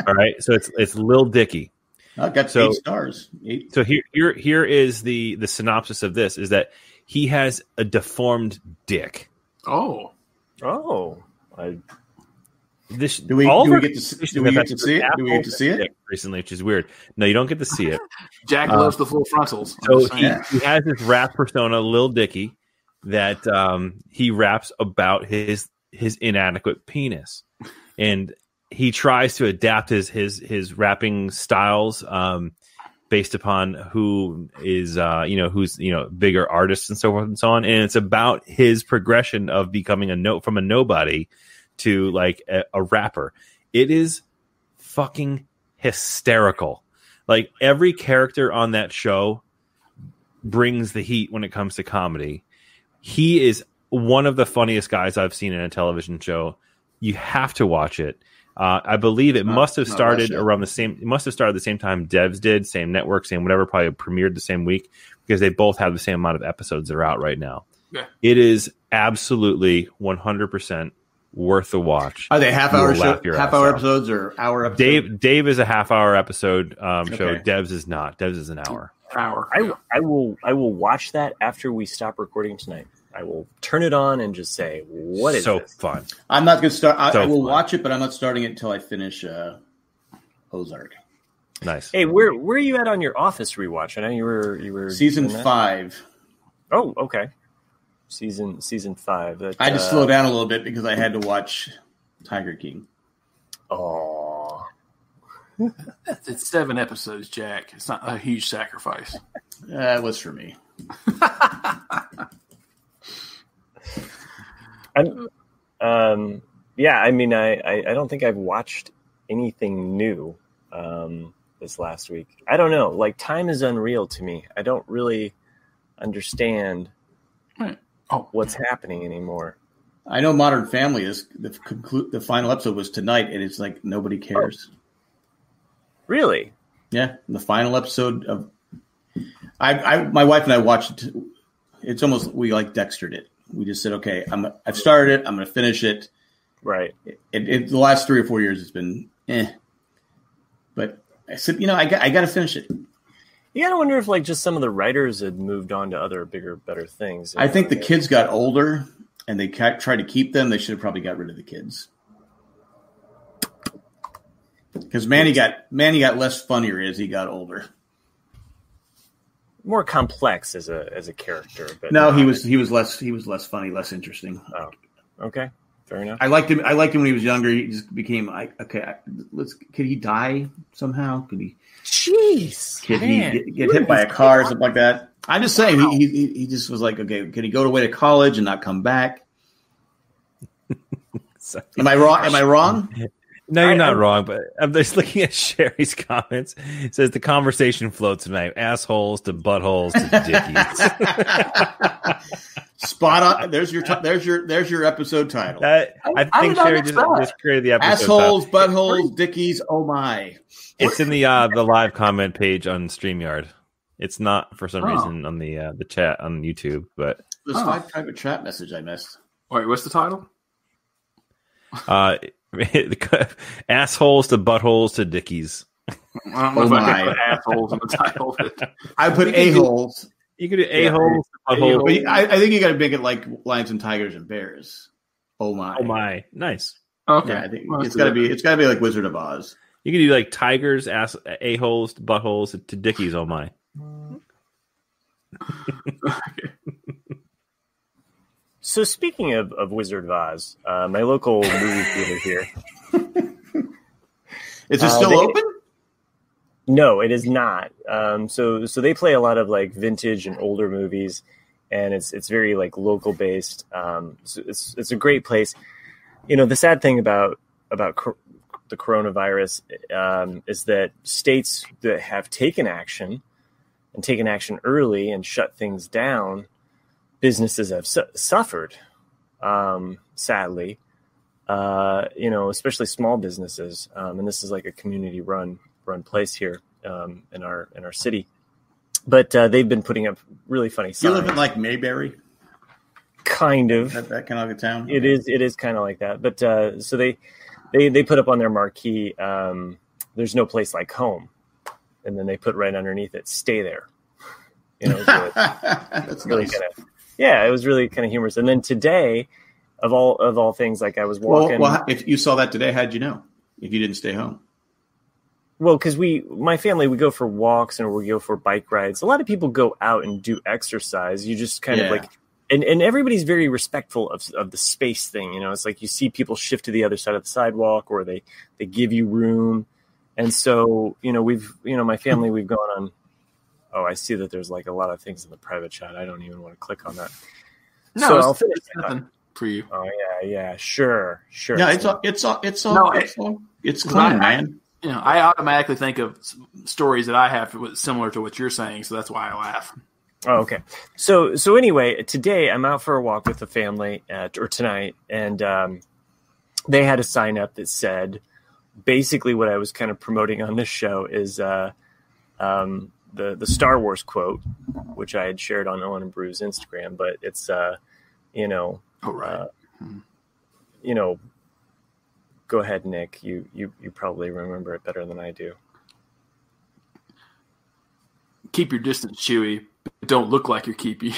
All right, so it's Lil Dicky. I got 8 stars. 8. So here is the synopsis of this: is that he has a deformed dick. Oh. Do we get to see it? Do we get to see it recently? Which is weird. No, you don't get to see it. Jack loves the full frontals. So he has this rap persona, Lil Dicky, that he raps about his inadequate penis, and he tries to adapt his rapping styles based upon who is who's bigger artists and so forth and so on. And it's about his progression of becoming from a nobody to like a rapper. It is fucking hysterical. Like every character on that show brings the heat when it comes to comedy. He is one of the funniest guys I've seen in a television show. You have to watch it. I believe it must have started around the same. It must have started the same time Devs did, same network, same whatever. Probably premiered the same week because they both have the same amount of episodes that are out right now. Yeah. It is absolutely 100% worth the watch. Are they half-hour episodes or hour episodes? Dave is a half-hour episode show. Devs is not. Devs is an hour. I will watch that after we stop recording tonight. I will turn it on and just say, "What is so this? Fun?" I'm not going to start. I will watch it, but I'm not starting it until I finish Ozark. Nice. Hey, where are you at on your Office rewatch? I know you were season 5. Oh, okay. Season 5. I had to slow down a little bit because I had to watch Tiger King. Oh, it's 7 episodes, Jack. It's not a huge sacrifice. It was for me. Yeah, I mean, I don't think I've watched anything new this last week. I don't know. Like, time is unreal to me. I don't really understand what's happening anymore. I know Modern Family is the final episode was tonight, and it's like nobody cares. Really? Yeah, the final episode of my wife and I watched it. It's almost we like Dextered it. We just said, okay, I've started it. I'm going to finish it. Right. The last 3 or 4 years, it's been But I said, I got to finish it. You got to wonder if just some of the writers had moved on to other bigger, better things. I think the kids got older and they tried to keep them. They should have probably got rid of the kids. Because Manny got less funnier as he got older. More complex as a character, but no, he was less funny, less interesting. Oh, okay, fair enough. I liked him when he was younger. He just became could he die somehow? Could he? Jeez, could he get hit by a car or something like that? I'm just saying he just was like, okay, could he go away to college and not come back? Am I wrong? No, you're not wrong, but I'm just looking at Sherry's comments. It says the conversation floats tonight. Assholes to buttholes to dickies. Spot on. There's your episode title. I think Sherry just created the episode. Assholes, buttholes, dickies. Oh my! It's in the live comment page on StreamYard. It's not for some reason on the chat on YouTube, but there's my private chat message I missed. Wait, what's the title? Assholes to buttholes to dickies. I don't know if I put assholes in the title. I put a-holes. You could do a-holes to buttholes. But I think you got to make it like lions and tigers and bears. Oh my! Oh my! Nice. Okay. Yeah, I think it's got to be like Wizard of Oz. You could do like tigers, a-holes to buttholes to dickies. Oh my! So speaking of Wizard of Oz, my local movie theater here. Is it still open? No, it is not. So they play a lot of vintage and older movies, and it's very local based. So it's a great place. The sad thing about the coronavirus is that states that have taken action early and shut things down, businesses have suffered, sadly, especially small businesses. And this is like a community run place here in our city. But they've been putting up really funny signs. You live in Mayberry? Kind of. That kind of a town? It is kind of like that. But so they put up on their marquee, there's no place like home. And then they put right underneath it, stay there. That's really nice. It was really kind of humorous. And then today, of all things, I was walking. Well, if you saw that today, how'd you know? If you didn't stay home? Well, because my family, we go for walks and we go for bike rides. A lot of people go out and do exercise. You just kind of and everybody's very respectful of the space thing. It's like you see people shift to the other side of the sidewalk, or they give you room. And so, my family, we've gone on. Oh, I see that there's a lot of things in the private chat. I don't even want to click on that. No, so I'll finish nothing for you. Oh yeah, sure. Yeah, it's clean, man. I automatically think of stories that I have similar to what you're saying, so that's why I laugh. Oh, okay. So anyway, today I'm out for a walk with the family, or tonight, and they had a sign up that said, basically what I was kind of promoting on this show is the Star Wars quote, which I had shared on Owen and Brew's Instagram, but it's go ahead, Nick. You probably remember it better than I do. Keep your distance, Chewie. Don't look like you're keeping.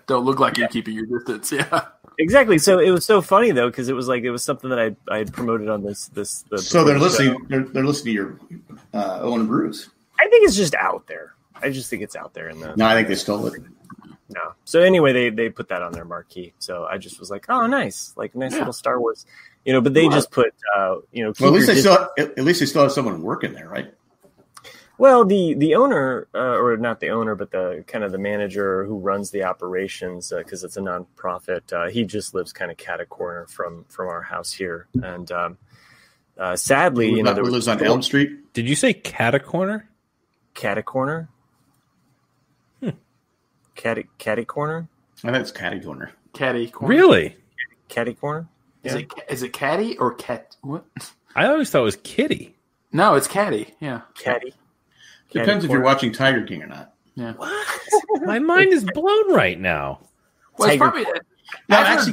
Don't look like you're keeping your distance. Yeah, exactly. So it was so funny though, because it was something that I had promoted on this. So they're listening. They're listening to your Owen and Brews. I think it's just out there. I just think it's out there in the. No, I think they stole it. No. So anyway, they put that on their marquee. So I just was like, oh, nice, little Star Wars, But they just put, Well, at least they still have someone working there, right? Well, the owner, or not the owner, but the kind of the manager who runs the operations, because it's a nonprofit. He just lives kind of cat a corner from our house here, and sadly, there lives on Elm Street. Did you say cat a corner? Cat a corner. Catty corner. I think it's catty corner. Catty corner. Really? Catty corner. Yeah. Is it catty or cat? What? I always thought it was kitty. No, it's catty. Yeah, catty. Depends if you're watching Tiger King or not. Yeah. What? My mind is blown right now. Well, it's probably. No, actually,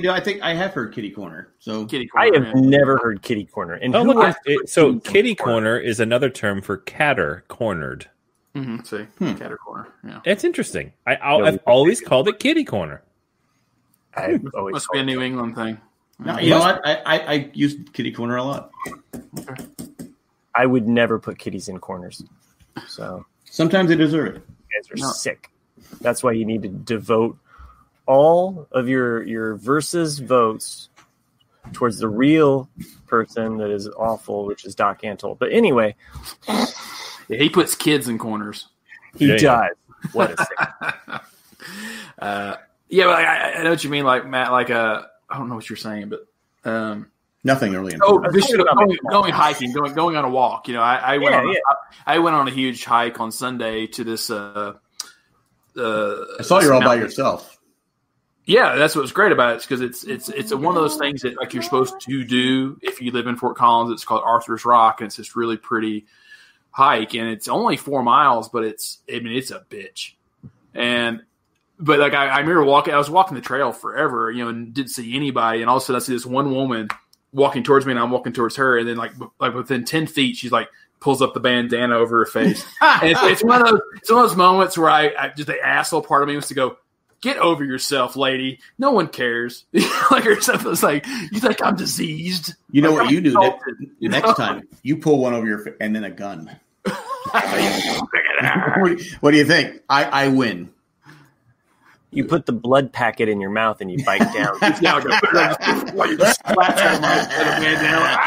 I think I have heard Kitty Corner. So Kitty Corner. I have never heard Kitty Corner. And so Kitty Corner is another term for catter cornered. Mm-hmm. See, catter corner. Yeah, it's interesting. I've always called it Kitty Corner. Must be a New England thing. No, you know what? I use Kitty Corner a lot. Okay. I would never put kitties in corners. So sometimes they deserve it. You guys are sick. That's why you need to devote all of your versus votes towards the real person that is awful, which is Doc Antle. But anyway, he puts kids in corners. He does. What a sick. Yeah, but I know what you mean, like Matt. Like I don't know what you're saying, but nothing really. Going hiking, going on a walk. You know, I went on a huge hike on Sunday to this. I saw you're all by yourself. Yeah, that's what's great about it, because it's one of those things that like you're supposed to do if you live in Fort Collins. It's called Arthur's Rock, and it's this really pretty hike, and it's only 4 miles, but it's a bitch. But like I remember I was walking the trail forever, you know, and didn't see anybody, and all of a sudden I see this one woman walking towards me, and I'm walking towards her, and then like within 10 feet, she's like pulls up the bandana over her face. And it's one of those moments where I just the asshole part of me wants to go, get over yourself, lady. No one cares. Like or something. It's like, you think I'm diseased? You know what you do next time? You pull one over your face and then a gun. What do you think? I win. You put the blood packet in your mouth and you bite down. You just slap him on the bandana.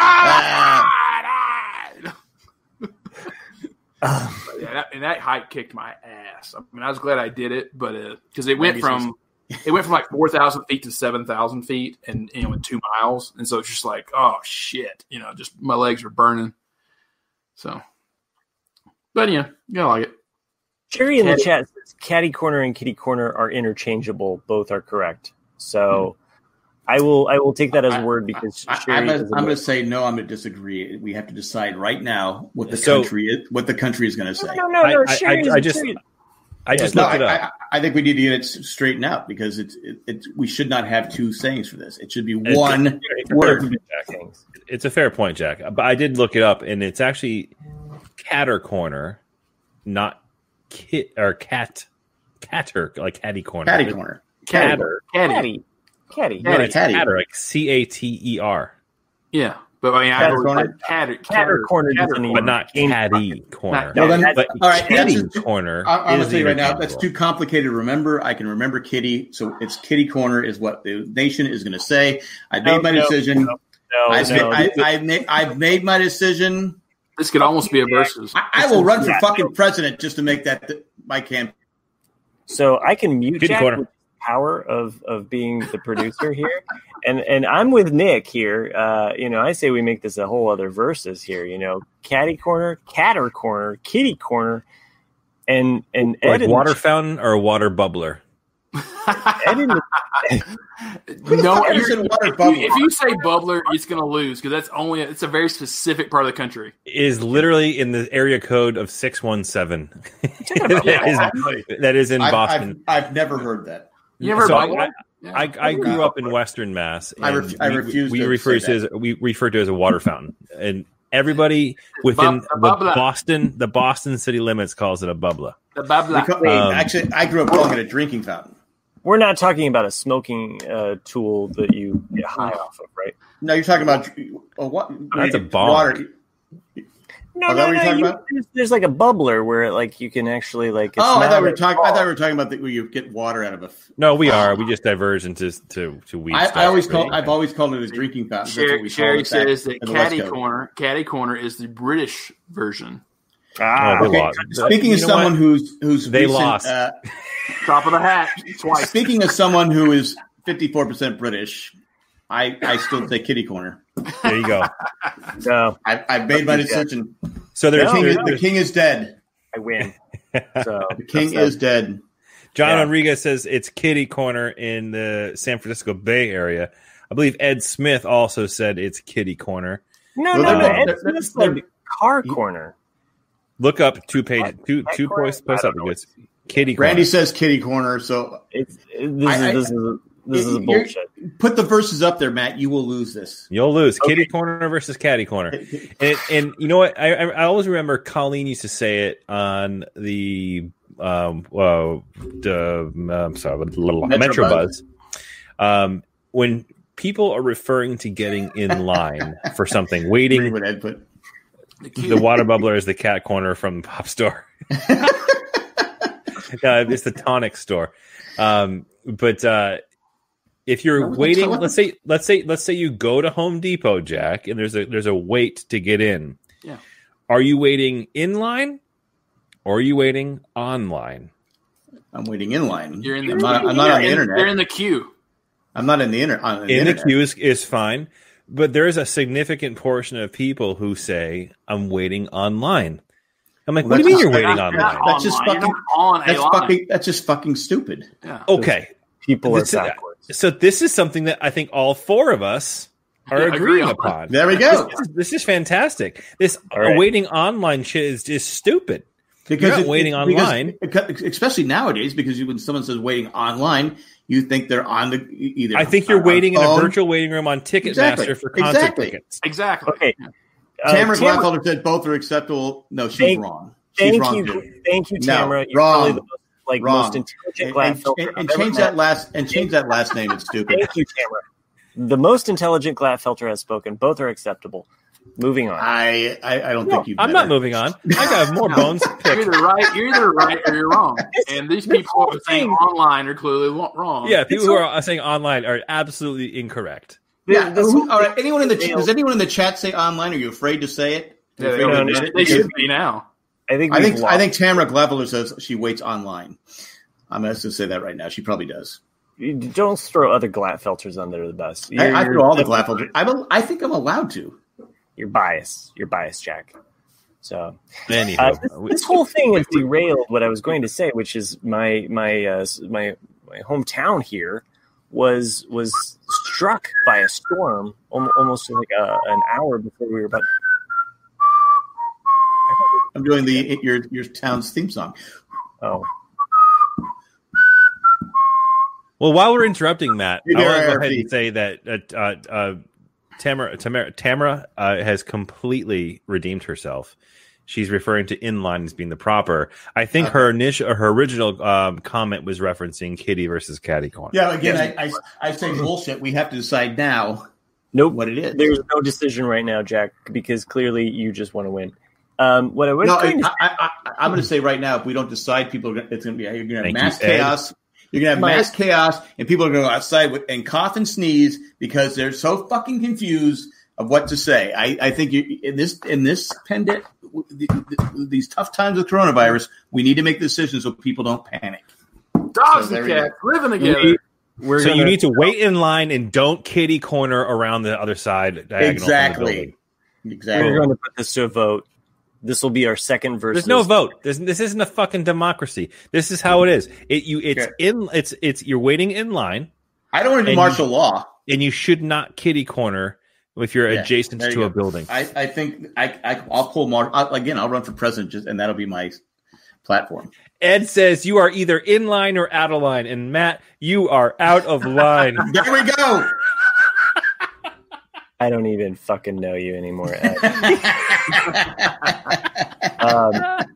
And that hike kicked my ass. I mean, I was glad I did it, but because it went from like 4,000 feet to 7,000 feet, and in 2 miles, and so it's just like, oh shit, just my legs are burning. So, but you gotta like it. Sherry in the chat says Catty Corner and Kitty Corner are interchangeable. Both are correct. So. I will take that as a word because I'm going to say no. I'm going to disagree. We have to decide right now what the country is going to say. No. I just looked it up. I think we need to get it straightened out because we should not have two sayings for this. It should be one word. It's a fair point, Jack. But I did look it up, and it's actually Catter Corner, not catter, like Catty Corner. Catty Corner. Catter. Catty. Catter, like Cater. Yeah, but I mean, Catter Corner, but not Catty Corner. All right, Catty Corner. I'm going to tell you right now, that's too complicated to remember. I can remember Kitty, so it's Kitty Corner is what the nation is going to say. I made my decision. I've made my decision. This could almost be a versus. I will run for fucking president just to make that my campaign. So I can mute Jack with power of being the producer here, and I'm with Nick here. I say we make this a whole other versus here. Catty Corner, Catter Corner, Kitty Corner, and like Ed water fountain or a water bubbler. If you say bubbler, it's going to lose because it's a very specific part of the country. Is literally in the area code of 617. That is in Boston. I've never heard that. You ever I grew up in Western Mass. I refuse. We refer to it as a water fountain, and everybody within the Boston city limits calls it a bubbler. The bubbler. Actually, I grew up calling it a drinking fountain. We're not talking about a smoking tool that you get high off of, right? No, you're talking about what? That's a bong. Water. No. There's like a bubbler where like you can actually like. I thought we were talking about where you get water out of a. No, we are. We just diverge into weed. I've always called it a drinking fountain. Sherry says that Catty Corner is the British version. Okay. Speaking of someone who's they recent, lost. Top of the hat twice. Speaking of someone who is 54% British, I still say Kitty Corner. There you go. No, I've made my decision. So the king is dead. I win. So the king is dead. John Rodriguez says it's Kitty Corner in the San Francisco Bay Area. I believe Ed Smith also said it's Kitty Corner. No. Ed Smith said car corner. Look up two posts up because kitty corner. Randy says kitty corner, so this is bullshit. Put the verses up there, Matt. You will lose this. You'll lose. Okay. Kitty corner versus catty corner. And you know what? I always remember Colleen used to say it on the Metro Buzz. When people are referring to getting in line for something, waiting. The water bubbler is the cat corner from the Pop Store. It's the tonic store. But if you're waiting, let's say you go to Home Depot, Jack, and there's a wait to get in. Yeah. Are you waiting in line or are you waiting online? I'm waiting in line. You're in the I'm not on the internet. You're in the queue. I'm not in the internet. In the queue is fine. But there is a significant portion of people who say, I'm waiting online. I'm like, what do you mean you're waiting online? That's just fucking stupid. Yeah. Okay. People are backwards. So this is something that I think all four of us are agreeing upon. There we go. This is fantastic. This waiting online shit is just stupid. Because you're not waiting online. Especially nowadays, because when someone says waiting online, you think they're on the either. I think you're waiting in a virtual waiting room on Ticketmaster for concert tickets. Exactly. Okay. Tamara Gladfelder said both are acceptable. No, she's wrong. She's wrong. Thank you, Tamara. No, wrong. You're probably the most intelligent Gladfelter. And change that last name. It's stupid. Thank you, Tamara. The most intelligent Gladfelter has spoken. Both are acceptable. Moving on. I don't think you. I'm not moving on. I got more bones to pick. You're either right or you're wrong. And these people who are saying online are clearly wrong. Yeah, people who are saying online are absolutely incorrect. Yeah. All right. Anyone in the does anyone in the chat say online? Are you afraid to say it? They should be now. I think Tamara Gladfelder says she waits online. I'm going to say that right now. She probably does. Don't throw other Gladfelters under the bus. I throw all the Gladfelters. I think I'm allowed to. You're biased, Jack. So this whole thing has derailed what I was going to say, which is my hometown here was struck by a storm almost like an hour before we were about. I'm doing your town's theme song. Oh. Well, while we're interrupting Matt, I want to go ahead and say that Tamara has completely redeemed herself. She's referring to inline as being the proper. I think her original comment was referencing kitty versus catty corner. Yeah, again, I say bullshit. We have to decide now. Nope, what it is. There's no decision right now, Jack, because clearly you just want to win. I'm going to say right now, if we don't decide, you're going to have mass chaos. You're going to have mass chaos, and people are going to go outside and cough and sneeze because they're so fucking confused of what to say. I think in this pandemic, these tough times with coronavirus, we need to make decisions so people don't panic. Dogs and cats living together. You need to wait in line and don't kitty corner around the other side. Exactly. We're going to put this to a vote. This will be our second versus. There's no vote. This isn't a fucking democracy. This is how it is. You're waiting in line. I don't want to do martial law, and you should not kitty corner if you're adjacent to a building. I think I'll pull again. I'll run for president, and that'll be my platform. Ed says you are either in line or out of line, and Matt, you are out of line. There we go. I don't even fucking know you anymore, Ed.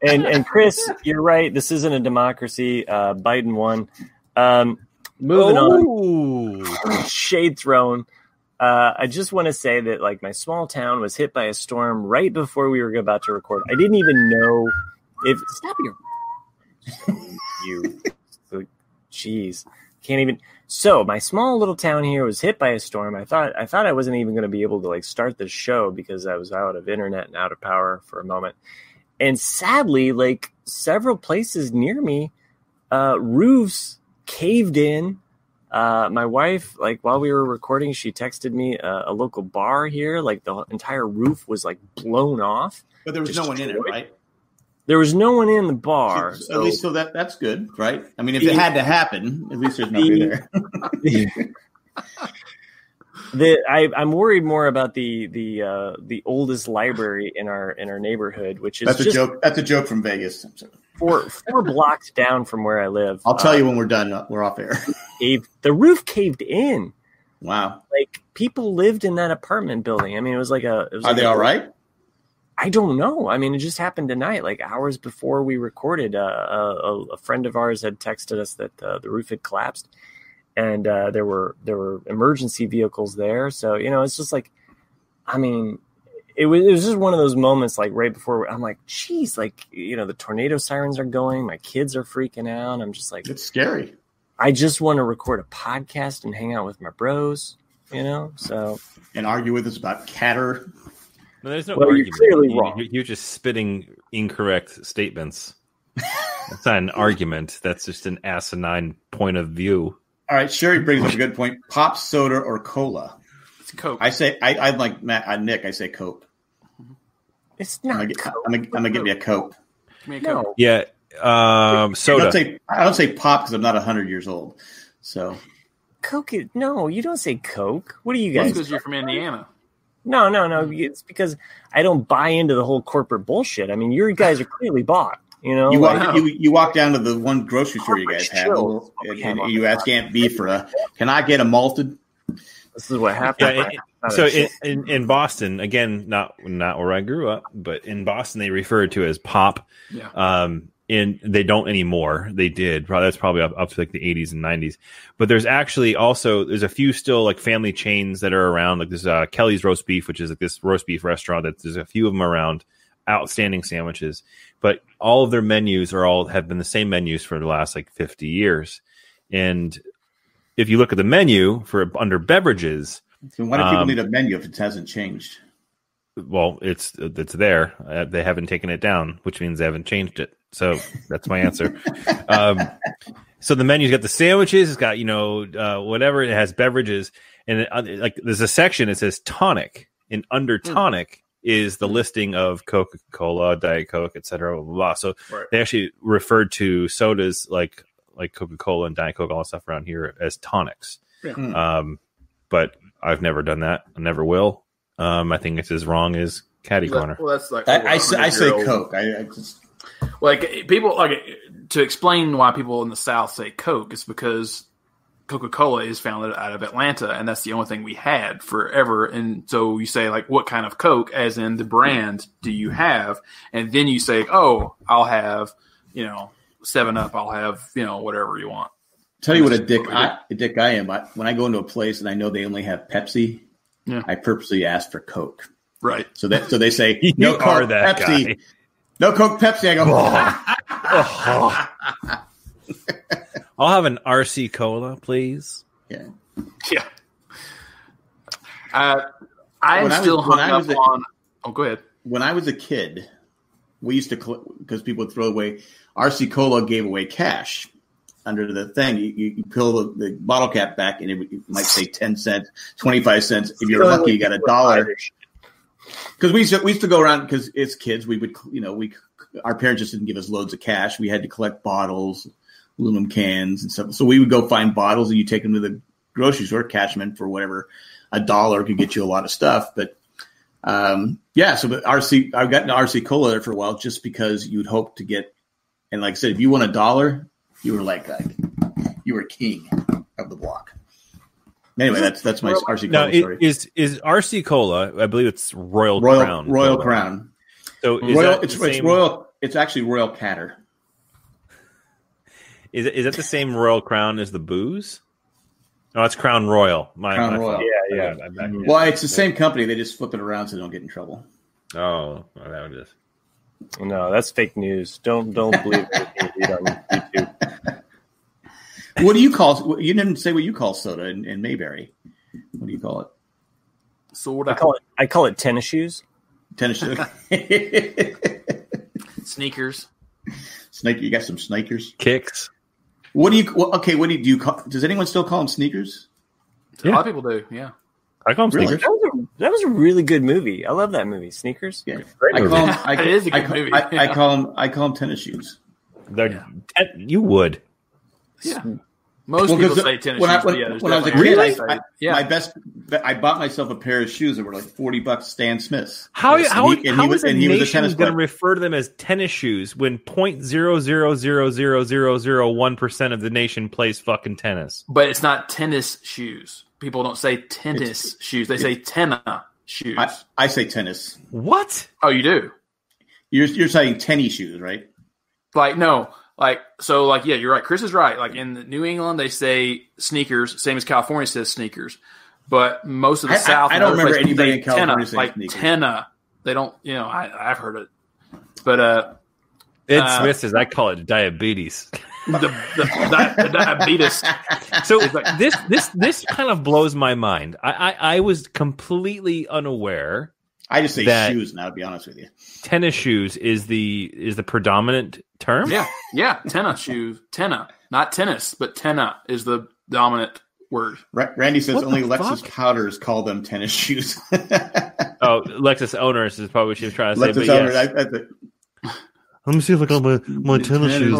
And Chris, you're right. This isn't a democracy. Biden won. Moving on. Shade thrown. I just want to say that, like, my small town was hit by a storm right before we were about to record. I didn't even know if. Stop you. Jeez. Can't even. So my small little town here was hit by a storm. I thought I wasn't even going to be able to like start the show because I was out of internet and out of power for a moment. And sadly, like several places near me, roofs caved in. My wife, like while we were recording, she texted me a local bar here. Like the entire roof was like blown off. But there was no one in it, right? There was no one in the bar. At least that's good, right? I mean, if it had to happen, at least there's nobody there. I'm worried more about the oldest library in our neighborhood, which is that's a joke. That's a joke from Vegas. Four blocks down from where I live. I'll tell you when we're done. We're off air. The roof caved in. Wow! Like people lived in that apartment building. I mean, it was like a. Are they all right? I don't know. I mean, it just happened tonight, like hours before we recorded. A friend of ours had texted us that the roof had collapsed, and there were emergency vehicles there. So it's just like, I mean, it was just one of those moments, like right before I'm like, geez, like the tornado sirens are going, my kids are freaking out. I'm just like, it's scary. I just want to record a podcast and hang out with my bros, so and argue with us about Catter. No, there's no argument. You're clearly wrong. You're just spitting incorrect statements. That's not an argument. That's just an asinine point of view. All right, Sherry brings up a good point. Pop, soda, or cola? It's Coke. I say I like Nick. I say Coke. It's not. I'm gonna give you a Coke. No. Yeah. Soda. I don't say pop because I'm not 100 years old. So Coke. No, you don't say Coke. What are you guys? Because you're from Indiana. No. It's because I don't buy into the whole corporate bullshit. I mean, you guys are clearly bought. You walk down to the one grocery store you guys have, and you ask Aunt B for can I get a malted? This is what happened. Yeah, in Boston, again, not where I grew up, but in Boston they refer to it as pop. Yeah. And they don't anymore. They did. That's probably up to like the 80s and 90s. But there's actually there's a few still like family chains that are around. Like this Kelly's Roast Beef, which is like this roast beef restaurant. There's a few of them around. Outstanding sandwiches, but all of their menus have been the same menus for the last like 50 years. And if you look at the menu for under beverages, so why do people need a menu if it hasn't changed? Well, it's there. They haven't taken it down, which means they haven't changed it. So that's my answer. So the menu's got the sandwiches. It's got whatever. It has beverages, and like there's a section that says tonic, and under tonic is the listing of Coca-Cola, Diet Coke, etc. Blah, blah, blah. So They actually referred to sodas like Coca-Cola and Diet Coke, all that stuff around here as tonics. Yeah. But I've never done that. I never will. I think it's as wrong as Caddy Corner. Well, that's like I say Coke. I just like people to explain why people in the South say Coke is because Coca-Cola is founded out of Atlanta, and that's the only thing we had forever. And so you say, like, what kind of Coke, as in the brand, do you have? And then you say, oh, I'll have, 7-Up. I'll have, whatever you want. Tell you what a dick I am. When I go into a place and I know they only have Pepsi, I purposely ask for Coke. Right. So they say, no Coke, Pepsi. Guy. No Coke, Pepsi. I go, I'll have an RC Cola, please. Yeah. Yeah. I'm still hung up on. Oh, go ahead. When I was a kid, we used to, because people would throw away, RC Cola gave away cash under the thing. You peel the bottle cap back, and it might say 10 cents, 25 cents. If you're lucky, you got $1. Because we used to go around, because as kids, we would, our parents just didn't give us loads of cash. We had to collect bottles, aluminum cans and stuff. So we would go find bottles, and you take them to the grocery store, cash them in for whatever, $1 could get you a lot of stuff. But so but I've gotten RC Cola there for a while, just because you'd hope to get, and like I said, if you won $1, you were like you were king of the block. Anyway, that's my RC Cola story. Is RC Cola? I believe it's Royal Crown. Royal Crown. So it's Royal. It's actually Royal Catter. Is it the same Royal Crown as the booze? No, it's Crown Royal. Crown Royal. Yeah. Well, it's the same company. They just flip it around so they don't get in trouble. Oh, that one is. No, that's fake news. Don't believe anything you read on YouTube. What do you call? You didn't say what you call soda in Mayberry. What do you call it? Soda. I call it tennis shoes. Tennis shoes. Sneakers. You got some sneakers. Kicks. What do you call? Does anyone still call them sneakers? A lot of people do. Yeah. I call them sneakers. That was a really good movie. I love that movie. Sneakers. Yeah. It is a good movie. I call them tennis shoes. You would. Yeah. Most people say tennis shoes. When I was a kid, I bought myself a pair of shoes that were like $40 Stan Smiths. How is a nation going to refer to them as tennis shoes when 0.0000001% of the nation plays fucking tennis? But it's not tennis shoes. People don't say tennis shoes. They say tenna shoes. I say tennis. What? Oh, you do? You're saying tennis shoes, right? Like, no. Yeah, you're right. Chris is right. Like in New England, they say sneakers, same as California says sneakers. But most of the South, I don't remember anybody in California saying like sneakers. Tenna. They don't. I've heard it. But Ed Smith says I call it diabetes. the diabetes. So this kind of blows my mind. I was completely unaware. I just say shoes now, to be honest with you. Tennis shoes is the predominant term? Yeah. Tennis shoes. Tenna. Not tennis, but tenna is the dominant word. Randy says only Lexus powders call them tennis shoes. Lexus owners is probably what she was trying to say. Lexus owners, let me see if I got my tennis shoes.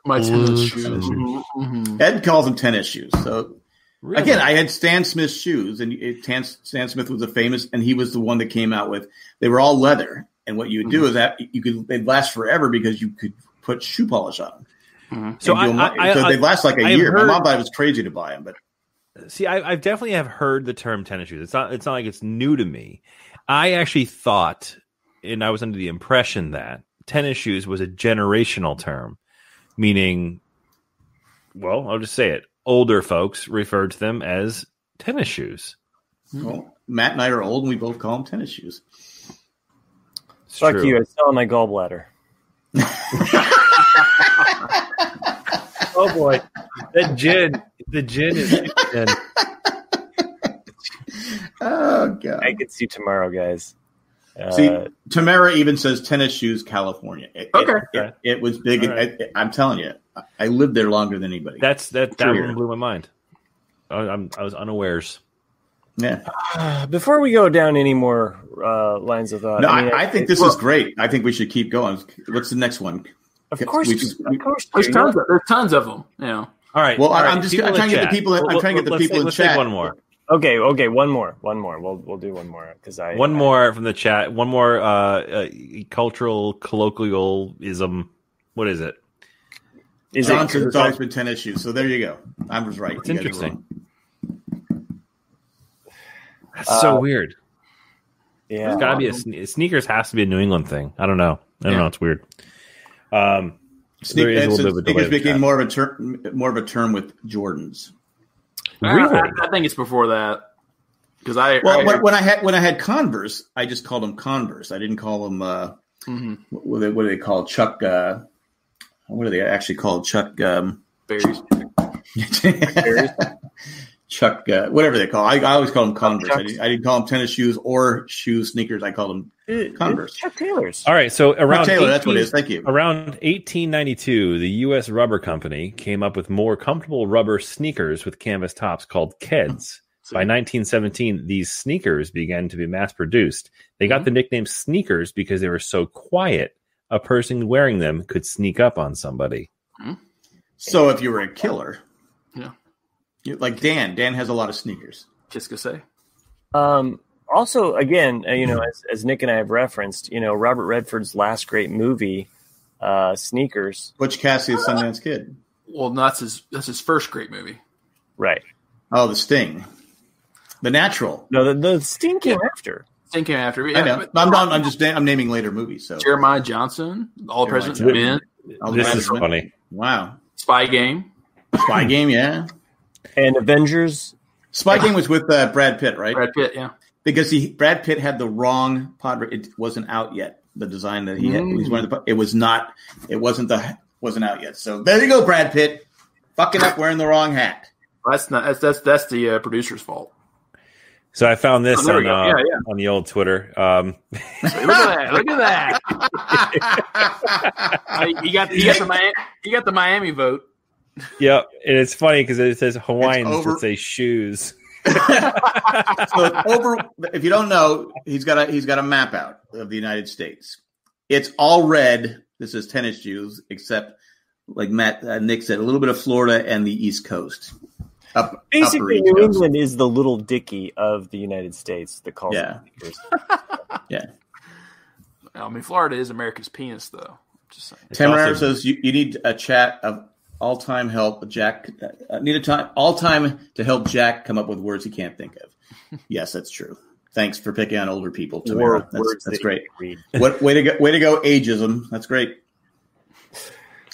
My tennis shoes. Mm-hmm. Ed calls them tennis shoes. So really? Again, I had Stan Smith shoes, and Stan Smith was and he was the one that came out with. They were all leather, and what you would do is that they'd last forever because you could put shoe polish on them. Mm-hmm. So they'd last like a year. My mom thought it was crazy to buy them, but see, I definitely have heard the term tennis shoes. It's not like it's new to me. I actually thought, and I was under the impression that tennis shoes was a generational term, meaning, well, I'll just say it. Older folks referred to them as tennis shoes. Well, Matt and I are old, and we both call them tennis shoes. Fuck you! I still have my gallbladder. Oh boy, the gin is. Oh god! I can see tomorrow, guys. See, Tamara even says tennis shoes, California. It was big. Right. I'm telling you, I lived there longer than anybody. That one blew my mind. I was unawares. Yeah. Before we go down any more lines of thought, no, I think this is great. I think we should keep going. What's the next one? Of course, there's tons of them. Yeah. All right. Well, I'm trying to get the people. I'm trying to get the people in chat. Take one more. Okay, one more. We'll do one more because one more from the chat. One more cultural colloquialism. What is it? Johnson's always been tennis shoes. So there you go. I was right. It's interesting. That's so weird. Yeah, there's got to be a sneakers has to be a New England thing. I don't know. It's weird. Sneakers became more of a term with Jordans. Really? I think it's before that. Because when I had Converse, I just called them Converse. I didn't call them what do they call Chuck? What are they actually called? Chuck Berries. Chuck, whatever they call. I always call them Converse. I didn't call them tennis shoes or sneakers. I called them Converse. Chuck Taylors. All right, so around Taylor, that's what it is. Thank you. Around 1892, the U.S. Rubber Company came up with more comfortable rubber sneakers with canvas tops called Keds. By 1917, these sneakers began to be mass-produced. They got the nickname sneakers because they were so quiet, a person wearing them could sneak up on somebody. So if you were a killer... Yeah. Like Dan has a lot of sneakers. Just to say. Also, again, as Nick and I have referenced, Robert Redford's last great movie, Sneakers. Butch Cassidy's Sundance Kid. Well, that's his first great movie. Right. Oh, The Sting. The Natural. No, the Sting came after. Sting came after. Yeah, I know. I'm naming later movies. So Jeremiah Johnson, All the President's Men. This is funny. Wow. Spy Game, yeah. And Avengers. Spy Game was with Brad Pitt, right? Brad Pitt, yeah. Because Brad Pitt had the wrong pod. It wasn't out yet. The design that he had. It wasn't out yet. So there you go, Brad Pitt, fucking up wearing the wrong hat. That's the producer's fault. So I found this on the old Twitter. Look at that! You got the Miami vote. Yeah, and it's funny because it says Hawaiians that say shoes. So if you don't know, he's got a map out of the United States. It's all red. This is tennis shoes, except like Nick said, a little bit of Florida and the East Coast. Basically, New England is the Little Dicky of the United States that calls it. Yeah. I mean, Florida is America's penis, though. Just saying. Tamara says you need a chat of all-time help. Jack need all-time to help Jack come up with words he can't think of. Yes, that's true. Thanks for picking on older people, Tamara. That's great. Way to go, ageism. That's great.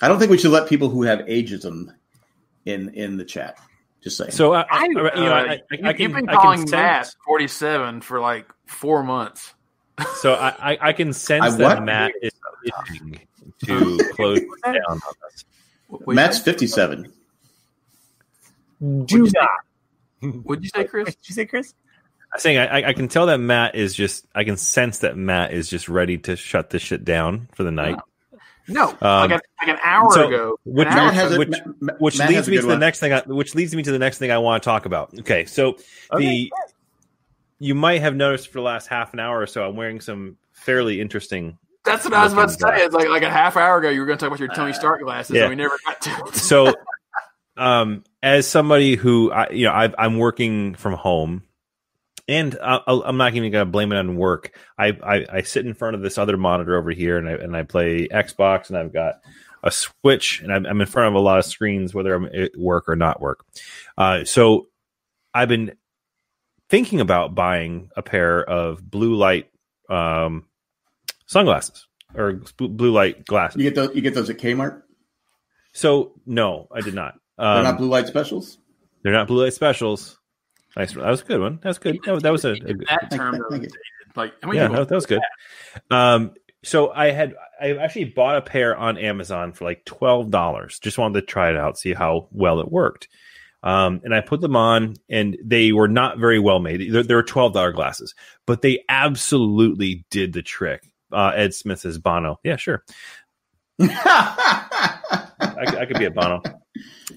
I don't think we should let people who have ageism in the chat. Just saying. So you've been calling Matt 47 for like 4 months. So I can sense that Matt is itching to close down on us. Matt's 57. Do not. What'd you say, Chris? Did you say, Chris? I'm saying I can tell that Matt is just. I can sense that Matt is just ready to shut this shit down for the night. No, like an hour ago. Which leads me to the next thing. Which leads me to the next thing I want to talk about. Okay, so you might have noticed for the last half an hour or so, I'm wearing some fairly interesting. That's what I was about to say. It's like a half hour ago, you were going to talk about your Tony Stark glasses, and we never got to it. So, as somebody who I'm working from home, and I'm not even going to blame it on work. I sit in front of this other monitor over here, and I play Xbox, and I've got a Switch, and I'm in front of a lot of screens, whether I'm at work or not work. So I've been thinking about buying a pair of blue light sunglasses or blue light glasses. You get those at Kmart? So no, I did not. They're not blue light specials? They're not blue light specials. Nice. That was a good one. That's good. That was a good term. That was good. So I actually bought a pair on Amazon for like $12. Just wanted to try it out, see how well it worked. And I put them on, and they were not very well made. They were $12 glasses, but they absolutely did the trick. Ed Smith says Bono. Yeah, sure. I could be a Bono.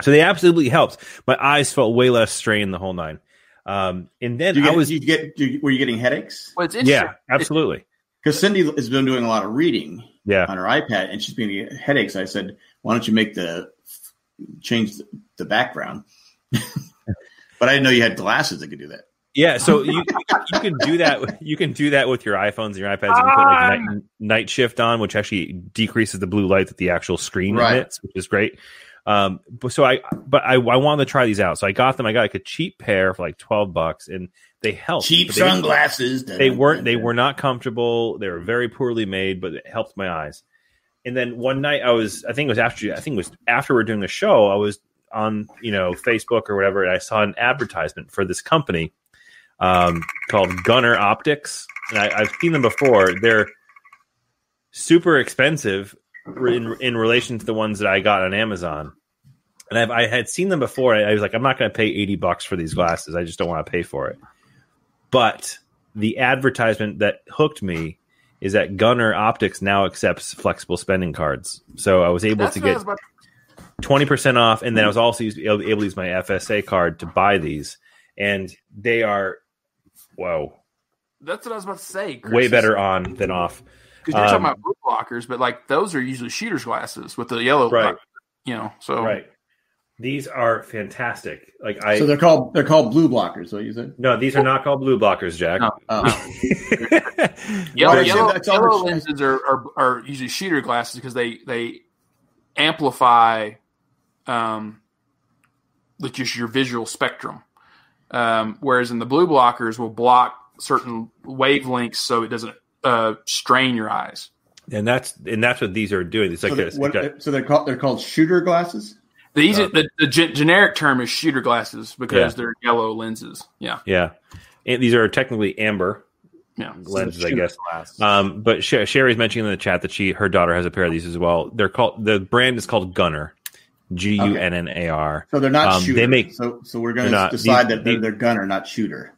So they absolutely helped. My eyes felt way less strained the whole nine. And then were you getting headaches? Well, yeah, absolutely. Because Cindy has been doing a lot of reading on her iPad, and she's been getting headaches. I said, why don't you change the background? But I didn't know you had glasses that could do that. Yeah, so you can do that. You can do that with your iPhones and your iPads. You can put like night shift on, which actually decreases the blue light that the actual screen emits, which is great. I wanted to try these out, so I got them. I got like a cheap pair for like $12, and they helped. Cheap sunglasses. They were not comfortable. They were very poorly made, but it helped my eyes. And then one night I think it was after we were doing a show, I was on Facebook or whatever, and I saw an advertisement for this company called Gunner Optics, and I've seen them before. They're super expensive in relation to the ones that I got on Amazon, and I had seen them before. I was like, I'm not going to pay $80 for these glasses. I just don't want to pay for it. But the advertisement that hooked me is that Gunner Optics now accepts flexible spending cards. So I was able to get 20% off, and then I was also able to use my FSA card to buy these, and they are That's what I was about to say, Chris. Way better on than off. Because you're talking about blue blockers, but like those are usually shooter's glasses with the yellow, right? So right. These are fantastic. So they're called blue blockers. What you said? No, these are not called blue blockers, Jack. No. Yellow lenses are usually shooter glasses because they amplify, just your visual spectrum. Whereas in the blue blockers will block certain wavelengths so it doesn't strain your eyes. And that's what these are doing. It's so they're called shooter glasses. The generic term is shooter glasses because they're yellow lenses. Yeah. Yeah. And these are technically amber lenses, I guess. But Sherry's mentioning in the chat that her daughter has a pair of these as well. The brand is called Gunner. Gunnar. So they're not shooter. So we're going to decide that they're Gunner, not shooter.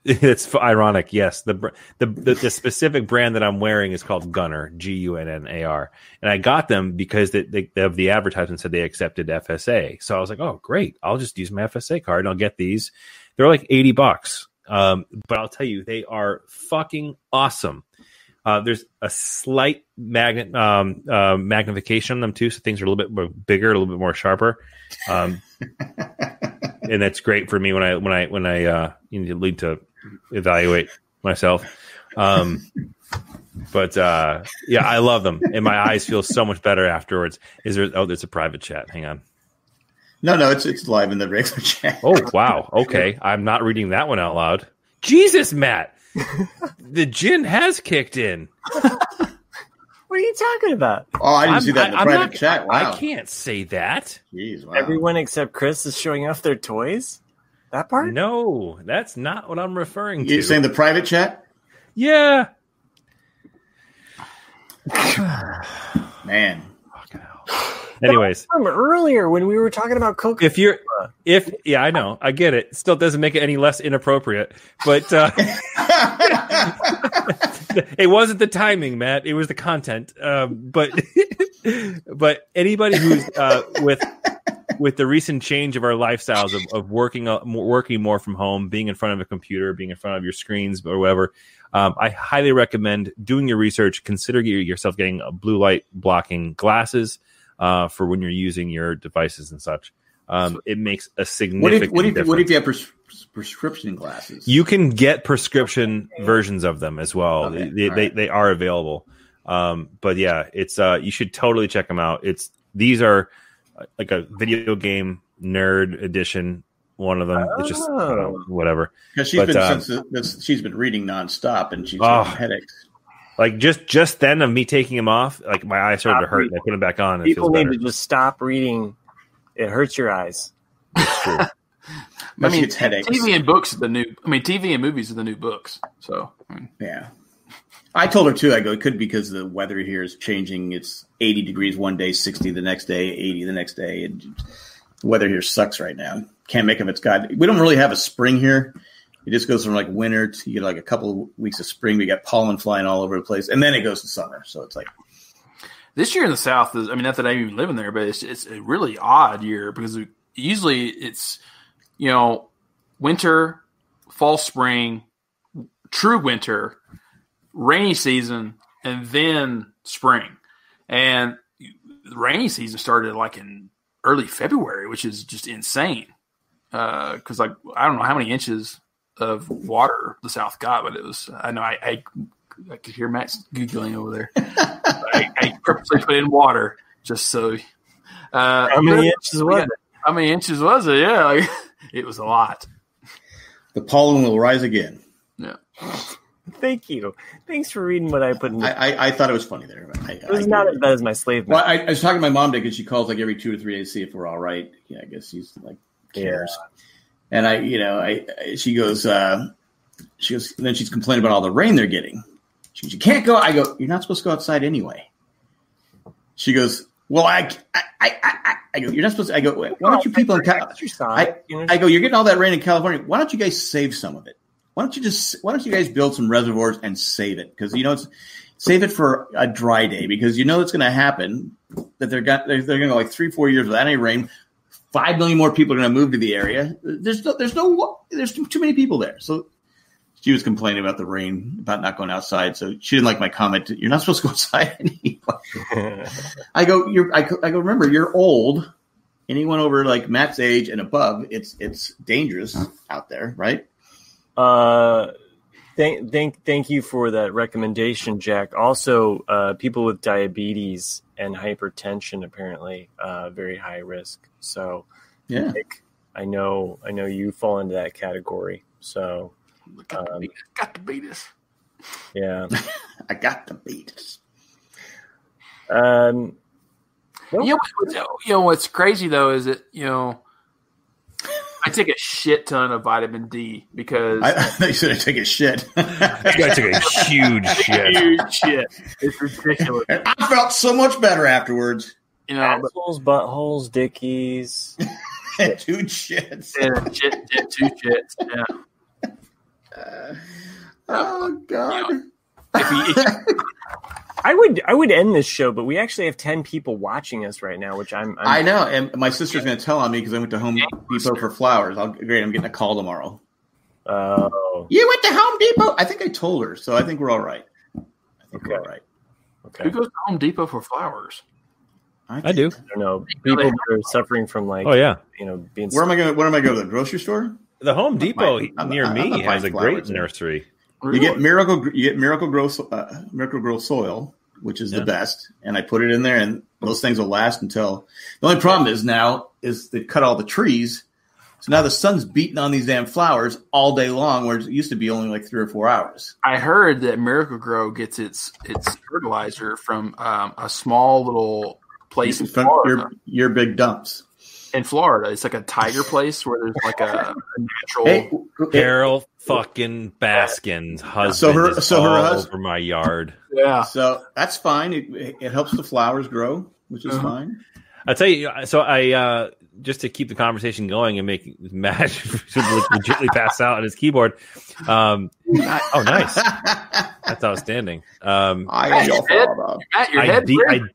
It's ironic, yes. The specific brand that I'm wearing is called Gunner, Gunnar, and I got them because the advertisement said they accepted FSA. So I was like, oh, great! I'll just use my FSA card and I'll get these. They're like $80, but I'll tell you, they are fucking awesome. There's a slight magnification on them too, so things are a little bit more bigger, a little bit more sharper, and that's great for me when I need to evaluate myself. But I love them, and my eyes feel so much better afterwards. There's a private chat. Hang on. No, it's live in the regular chat. Oh wow, okay. I'm not reading that one out loud. Jesus, Matt, the gin has kicked in. What are you talking about? Oh, I didn't see that in the private chat. Wow. I can't say that. Jeez, wow. Everyone except Chris is showing off their toys? That part? No, that's not what I'm referring to. You're saying the private chat? Yeah. Man. Anyways, from earlier when we were talking about Coca. I know, I get it. Still doesn't make it any less inappropriate, but it wasn't the timing, Matt. It was the content. But anybody who's with the recent change of our lifestyles of working more from home, being in front of a computer, being in front of your screens or whatever, I highly recommend doing your research. Consider yourself getting blue light blocking glasses. For when you're using your devices and such. It makes a significant difference. What if you have prescription glasses? You can get prescription versions of them as well. Okay. They are available. But yeah, it's you should totally check them out. These are like a video game nerd edition. One of them. It's just whatever. Because she's been reading nonstop and she's having headaches. Like just then of me taking them off, like my eyes started to hurt. And I put them back on. And people need to just stop reading. It hurts your eyes. It's true. It's headaches. TV and books are the new. TV and movies are the new books. So yeah, I told her too. I go, it could be because the weather here is changing. It's 80 degrees one day, 60 the next day, 80 the next day, and the weather here sucks right now. Can't make of its God. We don't really have a spring here. It just goes from like winter to you get like a couple of weeks of spring. We got pollen flying all over the place, and then it goes to summer. So it's like this year in the South is. Not that I'm even living there, but it's a really odd year because usually it's winter, fall, spring, true winter, rainy season, and then spring. And the rainy season started like in early February, which is just insane. Because I don't know how many inches of water the South got, but it was. I know I could hear Matt's googling over there. I purposely put in water just so. How many inches was it? How many inches was it? Yeah, it was a lot. The pollen will rise again. Yeah. Thank you. Thanks for reading what I put in. I thought it was funny there. It was not as bad as my slave. Well, I was talking to my mom today because she calls like every 2 or 3 days to see if we're all right. Yeah, I guess she's like cares. Yeah. And she goes, and then she's complaining about all the rain they're getting. She goes, you can't go. I go, you're not supposed to go outside anyway. She goes, well, I go, you're not supposed to. I go, why don't you people in California? I go, you're getting all that rain in California. Why don't you guys save some of it? Why don't you guys build some reservoirs and save it? Because save it for a dry day because it's going to happen that they're going to go like 3-4 years without any rain. 5 million more people are going to move to the area. There's too many people there. So she was complaining about the rain, about not going outside. So she didn't like my comment. You're not supposed to go outside anyway. I go, remember, you're old. Anyone over like Matt's age and above, it's dangerous out there, right? Thank you for that recommendation, Jack. Also, people with diabetes and hypertension apparently very high risk. So, yeah, Nick, I know you fall into that category. So, got to beat us. Yeah, I got to beat us. What's crazy though is that I take a shit ton of vitamin D because they said I take a shit. This guy took a huge shit. Huge shit. It's ridiculous. And I felt so much better afterwards. Assholes, buttholes, dickies, and 2 shits. And 2 shits. Yeah. Oh God. I would end this show, but we actually have 10 people watching us right now, which I know, and my sister's going to tell on me because I went to Home Depot for flowers. Great, I'm getting a call tomorrow. Oh, you went to Home Depot? I think I told her, so I think we're all right. Okay. Right. Okay. Who goes to Home Depot for flowers? I do. I don't know. People that are suffering from being. Where am I going? Where am I going? To the grocery store? The Home Depot near me has a great nursery. You get Miracle Grow soil, which is the best, and I put it in there, and those things will last until. The only problem is they cut all the trees, so now the sun's beating on these damn flowers all day long, whereas it used to be only like 3 or 4 hours. I heard that Miracle Grow gets its fertilizer from a small little place in Florida. Your big dumps. In Florida, it's like a tiger place where there's like a natural. Carol fucking Baskin's husband is all over my yard. Yeah, so that's fine. It helps the flowers grow, which is fine. I'll tell you. So I just to keep the conversation going and make Matt legitimately pass out on his keyboard. Oh, nice. That's outstanding. I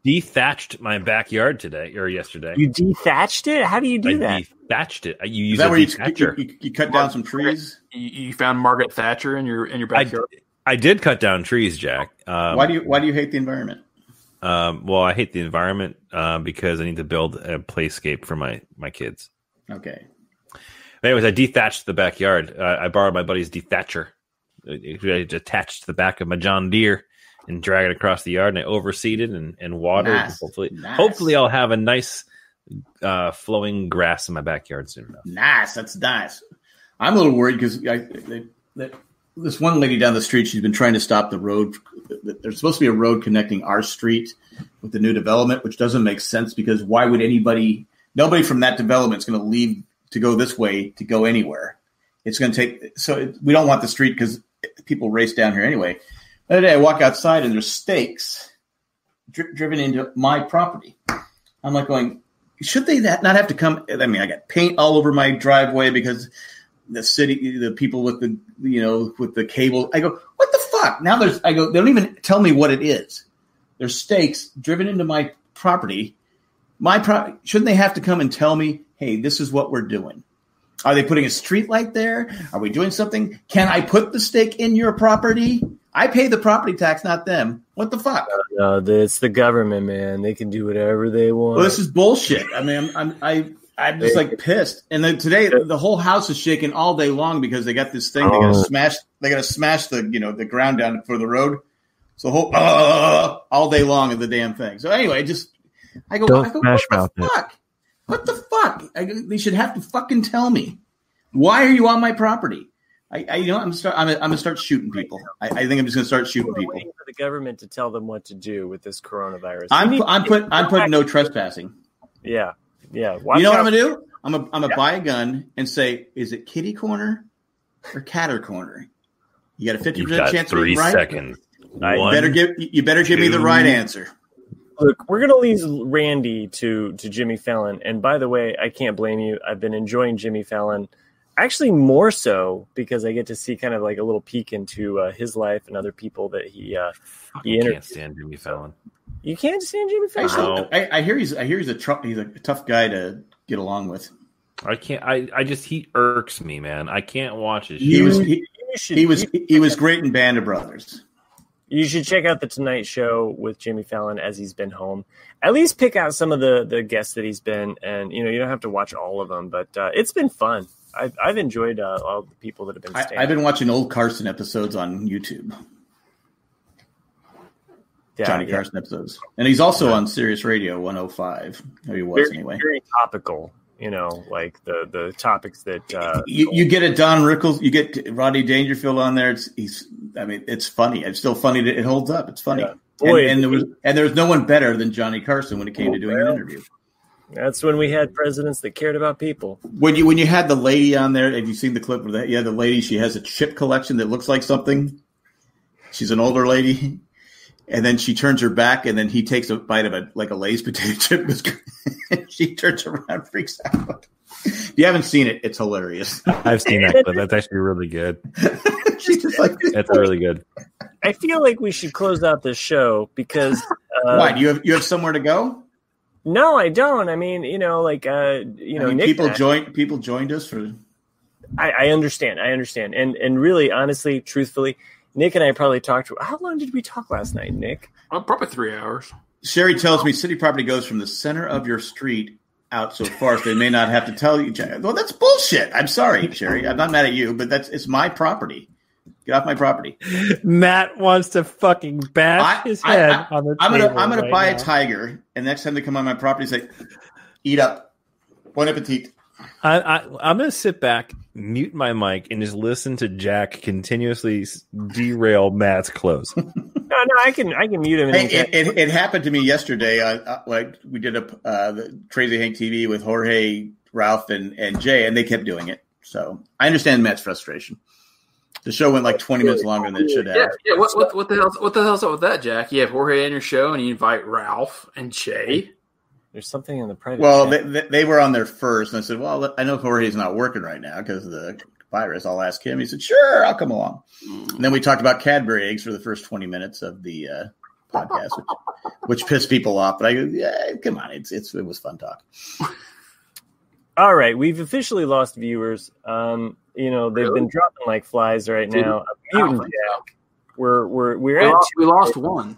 dethatched my backyard today or yesterday. You dethatched it? How do you do that? I dethatched it. You use that where you cut down some trees? You found Margaret Thatcher in your backyard? I did cut down trees, Jack. Why do you hate the environment? Well, I hate the environment because I need to build a playscape for my kids. Okay. Anyways, I dethatched the backyard. I borrowed my buddy's dethatcher. It attached to the back of my John Deere and drag it across the yard, and I overseeded and watered. Nice. Hopefully, I'll have a nice flowing grass in my backyard soon enough. Nice, that's nice. I'm a little worried because this one lady down the street, she's been trying to stop the road. There's supposed to be a road connecting our street with the new development, which doesn't make sense because why would nobody from that development is going to leave to go this way to go anywhere. It's going to take, we don't want the street because people race down here anyway. The other day I walk outside and there's stakes driven into my property. I'm like going, should they not have to come? I mean, I got paint all over my driveway because the people with the cable. I go, what the fuck? Now they don't even tell me what it is. There's stakes driven into my property. Shouldn't they have to come and tell me, hey, this is what we're doing? Are they putting a street light there? Are we doing something? Can I put the stake in your property? I pay the property tax, not them. What the fuck? No, it's the government, man. They can do whatever they want. Well, this is bullshit. I mean, I'm just like pissed. And then today, the whole house is shaking all day long because they got this thing. They got to smash the ground down for the road. So all day long of the damn thing. So anyway, I go, what the fuck? What the fuck? They should have to fucking tell me. Why are you on my property? I'm gonna start shooting people. I think I'm just gonna start shooting people. Waiting for the government to tell them what to do with this coronavirus. I'm putting no trespassing. Yeah. You know what I'm gonna do? I'm gonna buy a gun and say, is it kitty corner or catter corner? You got a 50% chance of being right. 3 seconds. You better give me the right answer. Look, we're going to leave Randy to Jimmy Fallon. And by the way, I can't blame you. I've been enjoying Jimmy Fallon, actually more so because I get to see kind of like a little peek into his life and other people that he interviewed. Can't stand Jimmy Fallon. You can't stand Jimmy Fallon? I hear he's a tough guy to get along with. I can't. He irks me, man. I can't watch his show. He was great in Band of Brothers. You should check out the Tonight Show with Jimmy Fallon as he's been home. At least pick out some of the guests that he's been, and you don't have to watch all of them, but it's been fun. I've enjoyed all the people that have been staying. I've been watching old Carson episodes on YouTube. Johnny Carson episodes, and he's also on Sirius Radio 105. He was anyway. Very topical. Like the topics that you get a Don Rickles, you get Rodney Dangerfield on there. It's funny. It's still funny. It holds up. It's funny. Yeah. And there was no one better than Johnny Carson when it came to doing an interview. That's when we had presidents that cared about people. When you had the lady on there, have you seen the clip where the lady? She has a chip collection that looks like something. She's an older lady. And then she turns her back, and then he takes a bite of a Lay's potato chip. She turns around, freaks out. If you haven't seen it, it's hilarious. I've seen that, but that's actually really good. She's just like, that's really good. I feel like we should close out this show because why? Do you have somewhere to go? No, I don't. I mean, people joined us for. I understand, and really, honestly, truthfully. Nick and I probably talked. How long did we talk last night, Nick? Probably 3 hours. Sherry tells me city property goes from the center of your street out so far, so they may not have to tell you. Well, that's bullshit. I'm sorry, Sherry. I'm not mad at you, but it's my property. Get off my property. Matt wants to fucking bash his head on the table. I'm gonna buy a tiger, and next time they come on my property, say, "Eat up, bon appetit." I'm going to sit back, mute my mic, and just listen to Jack continuously derail Matt's clothes. No, I can mute him. Hey, it happened to me yesterday. Like we did the Crazy Hank TV with Jorge, Ralph, and Jay, and they kept doing it. So I understand Matt's frustration. The show went like 20 minutes longer than it should have. Yeah. What the hell's up with that, Jack? You have Jorge on your show, and you invite Ralph and Jay. There's something in the private. Well, they were on there first, and I said, "Well, I know Jorge's not working right now because of the virus. I'll ask him." He said, "Sure, I'll come along." And then we talked about Cadbury eggs for the first 20 minutes of the podcast, which pissed people off. But I go, "Yeah, come on, it was fun talk." All right, we've officially lost viewers. They've been dropping like flies right now. Jack. We lost one.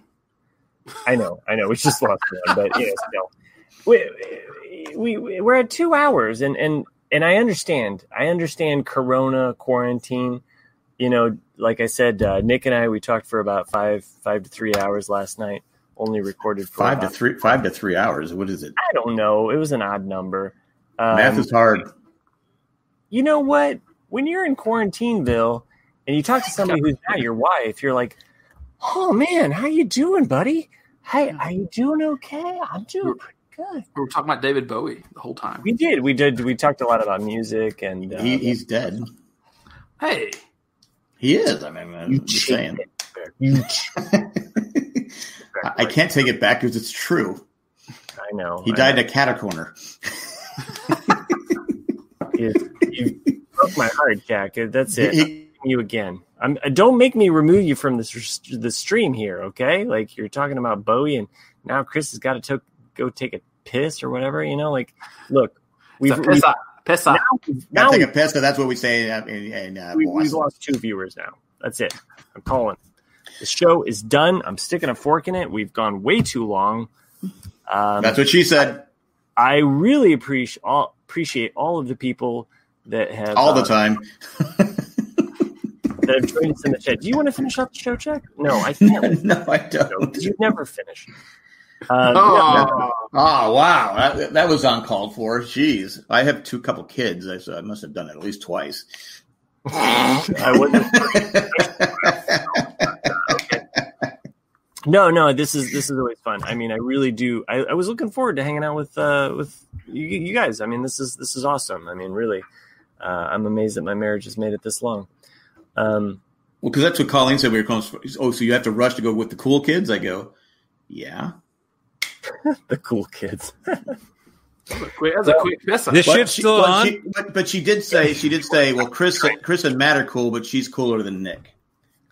I know. We just lost one, but still. We're at 2 hours, and I understand. I understand Corona quarantine. Like I said, Nick and I, we talked for about 5 to 3 hours last night. Only recorded for 5 to 3 hours. What is it? I don't know. It was an odd number. Math is hard. You know what? When you're in Quarantineville and you talk to somebody who's not your wife, you're like, "Oh man, how you doing, buddy? Hey, are you doing okay? I'm doing pretty good." We were talking about David Bowie the whole time. We did. We talked a lot about music, and he's dead. Hey, he is. I mean, I'm just saying. I can't take it back because it's true. I know. He died in a catacorner. You broke my heart, Jack. That's it. You again. Don't make me remove you from the stream here, okay? Like you're talking about Bowie, and now Chris has got to go take a piss or whatever. Look, we've piss off. Now take a piss. That's what we say. We've lost 2 viewers now. That's it. I'm calling. The show is done. I'm sticking a fork in it. We've gone way too long. That's what she said. I really appreciate all of the people that have all the time that have joined us in the chat. Do you want to finish up the show, Jack? No, I can't. No, I don't. You never finish. Wow, that was uncalled for. Jeez, I have a couple kids, so I must have done it at least twice. I wouldn't. No. This is always fun. I mean, I really do. I was looking forward to hanging out with you guys. I mean, this is awesome. I mean, really, I'm amazed that my marriage has made it this long. Well, because that's what Colleen said. We were calling. Oh, so you have to rush to go with the cool kids? I go, yeah. The cool kids. That's a quick piss. This shit's still on. But she did say, well, Chris and Matt are cool, but she's cooler than Nick.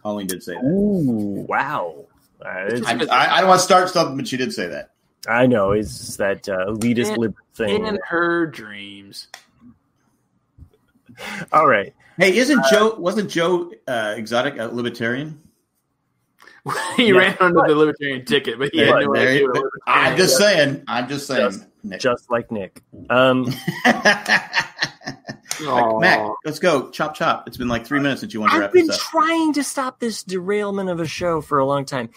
Colleen did say that. Ooh, wow. I don't want to start something, but she did say that. I know. It's that elitist liberal thing. In her dreams. All right. Hey, wasn't Joe Exotic a libertarian? He ran under the libertarian ticket, but he had no idea. I'm just saying, Nick. Just like Nick. Mac, let's go. Chop. It's been like 3 minutes since you wanted to wrap this up. I've been trying to stop this derailment of a show for a long time.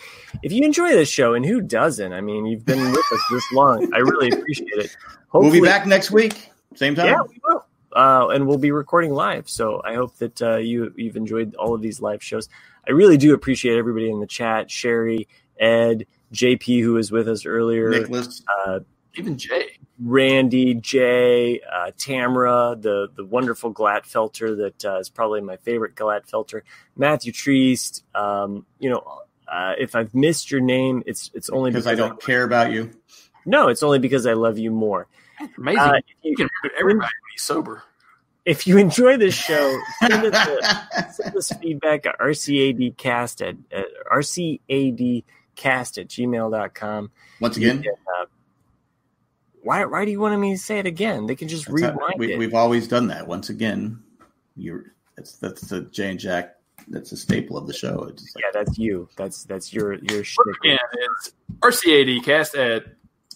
If you enjoy this show, and who doesn't? I mean, you've been with us this long. I really appreciate it. Hopefully, we'll be back next week. Same time. Yeah, we will. And we'll be recording live. So I hope that you've enjoyed all of these live shows. I really do appreciate everybody in the chat. Sherry, Ed, JP, who was with us earlier. Nicholas. Even Jay. Randy, Jay, Tamara, the wonderful Glatfelter that is probably my favorite Glatfelter. Matthew Treist. If I've missed your name, it's only because I don't care about you. No, it's only because I love you more. Amazing. You can put everybody be sober. If you enjoy this show, send us feedback at rcadcast@gmail.com. Once again, why do you want me to say it again? They can just rewind it. We've always done that. Once again, that's the Jay and Jack that's a staple of the show. It's like, that's you. That's your shtick. Yeah, it's RCADcast at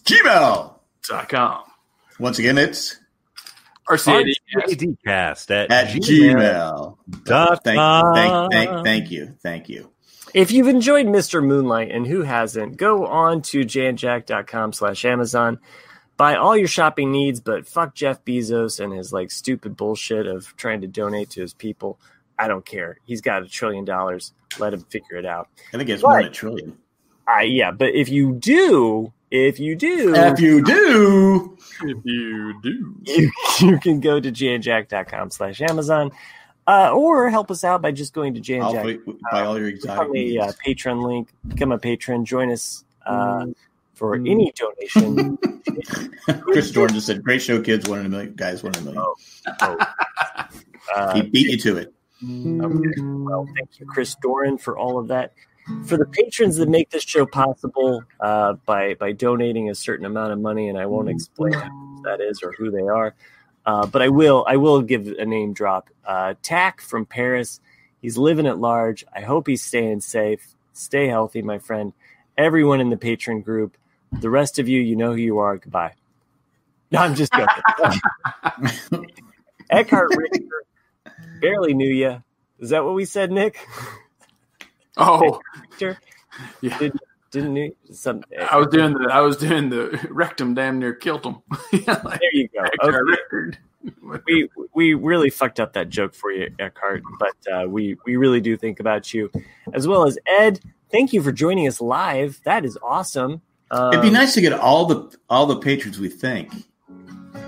gmail.com. Once again, it's RCADcast at gmail.com. Thank you. If you've enjoyed Mr. Moonlight, and who hasn't, go on to jandjack.com/Amazon. Buy all your shopping needs, but fuck Jeff Bezos and his like stupid bullshit of trying to donate to his people. I don't care. He's got $1 trillion. Let him figure it out. I think it's more than $1 trillion. Yeah, but if you do, you can go to jandjack.com/Amazon. Or help us out by just going to jandjack. Buy all your exotic needs. Patreon link. Become a patron. Join us for any donation. Chris Dorn just said, "Great show, kids. 1 in a million. Guys, 1 in a million." He beat you to it. Okay. Well, thank you, Chris Doran, for all of that. For the patrons that make this show possible by donating a certain amount of money, and I won't explain how much that is or who they are, but I will give a name drop. Tack from Paris. He's living at large. I hope he's staying safe. Stay healthy, my friend. Everyone in the patron group. The rest of you, you know who you are. Goodbye. No, I'm just joking. Eckhart Richter. Barely knew you. Is that what we said, Nick? Oh, yeah. Didn't you? I was doing the rectum. Damn near killed him. There you go. Okay. We really fucked up that joke for you, Eckhart, but we really do think about you, as well as Ed. Thank you for joining us live. That is awesome. It'd be nice to get all the patrons we thank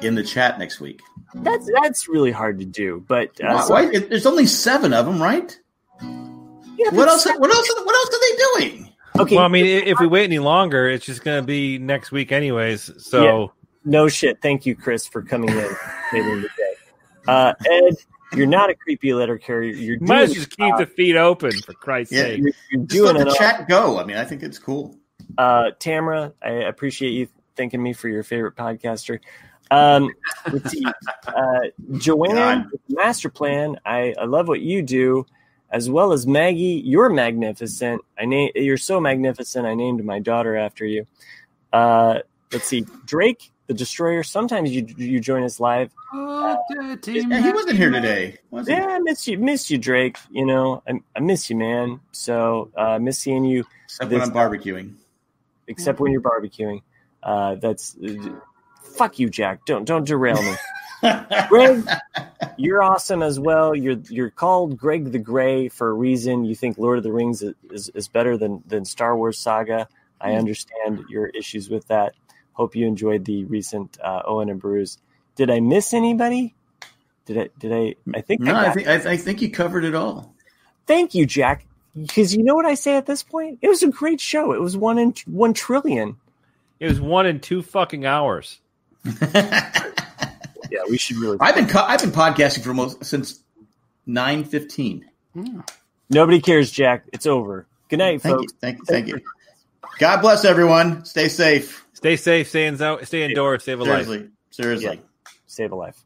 in the chat next week. That's really hard to do, but why? There's only 7 of them, right? Yeah, what else are they doing? Okay. Well, I mean, if we wait any longer, it's just going to be next week, anyways. So, yeah. No shit. Thank you, Chris, for coming in later in the day. Ed, you're not a creepy letter carrier. You might as well just keep the feed open, for Christ's sake. You're doing let the chat go. I mean, I think it's cool. Tamara, I appreciate you thanking me for your favorite podcaster. Let's see. Joanne, Master Plan. I love what you do, as well as Maggie. You're magnificent. You're so magnificent. I named my daughter after you. Let's see. Drake, the Destroyer. Sometimes you join us live. He wasn't here today. I miss you, Drake. You know, I miss you, man. So miss seeing you. Except when I'm barbecuing. Except when you're barbecuing. That's. Fuck you, Jack. Don't derail me. Greg, you're awesome as well. You're called Greg the Gray for a reason. You think Lord of the Rings is better than Star Wars Saga. I understand your issues with that. Hope you enjoyed the recent Owen and Bruce. Did I miss anybody? Did I? I think no. I think you covered it all. Thank you, Jack. Because you know what I say at this point? It was a great show. It was 1 in 1 trillion. It was 1 in 2 fucking hours. Yeah, we should really. I've been podcasting since 9:15. Nobody cares, Jack. It's over. Good night, folks. Thank you. God bless everyone. Stay safe. Stay safe. Stay indoors. Save a life. Seriously. Yeah. Save a life.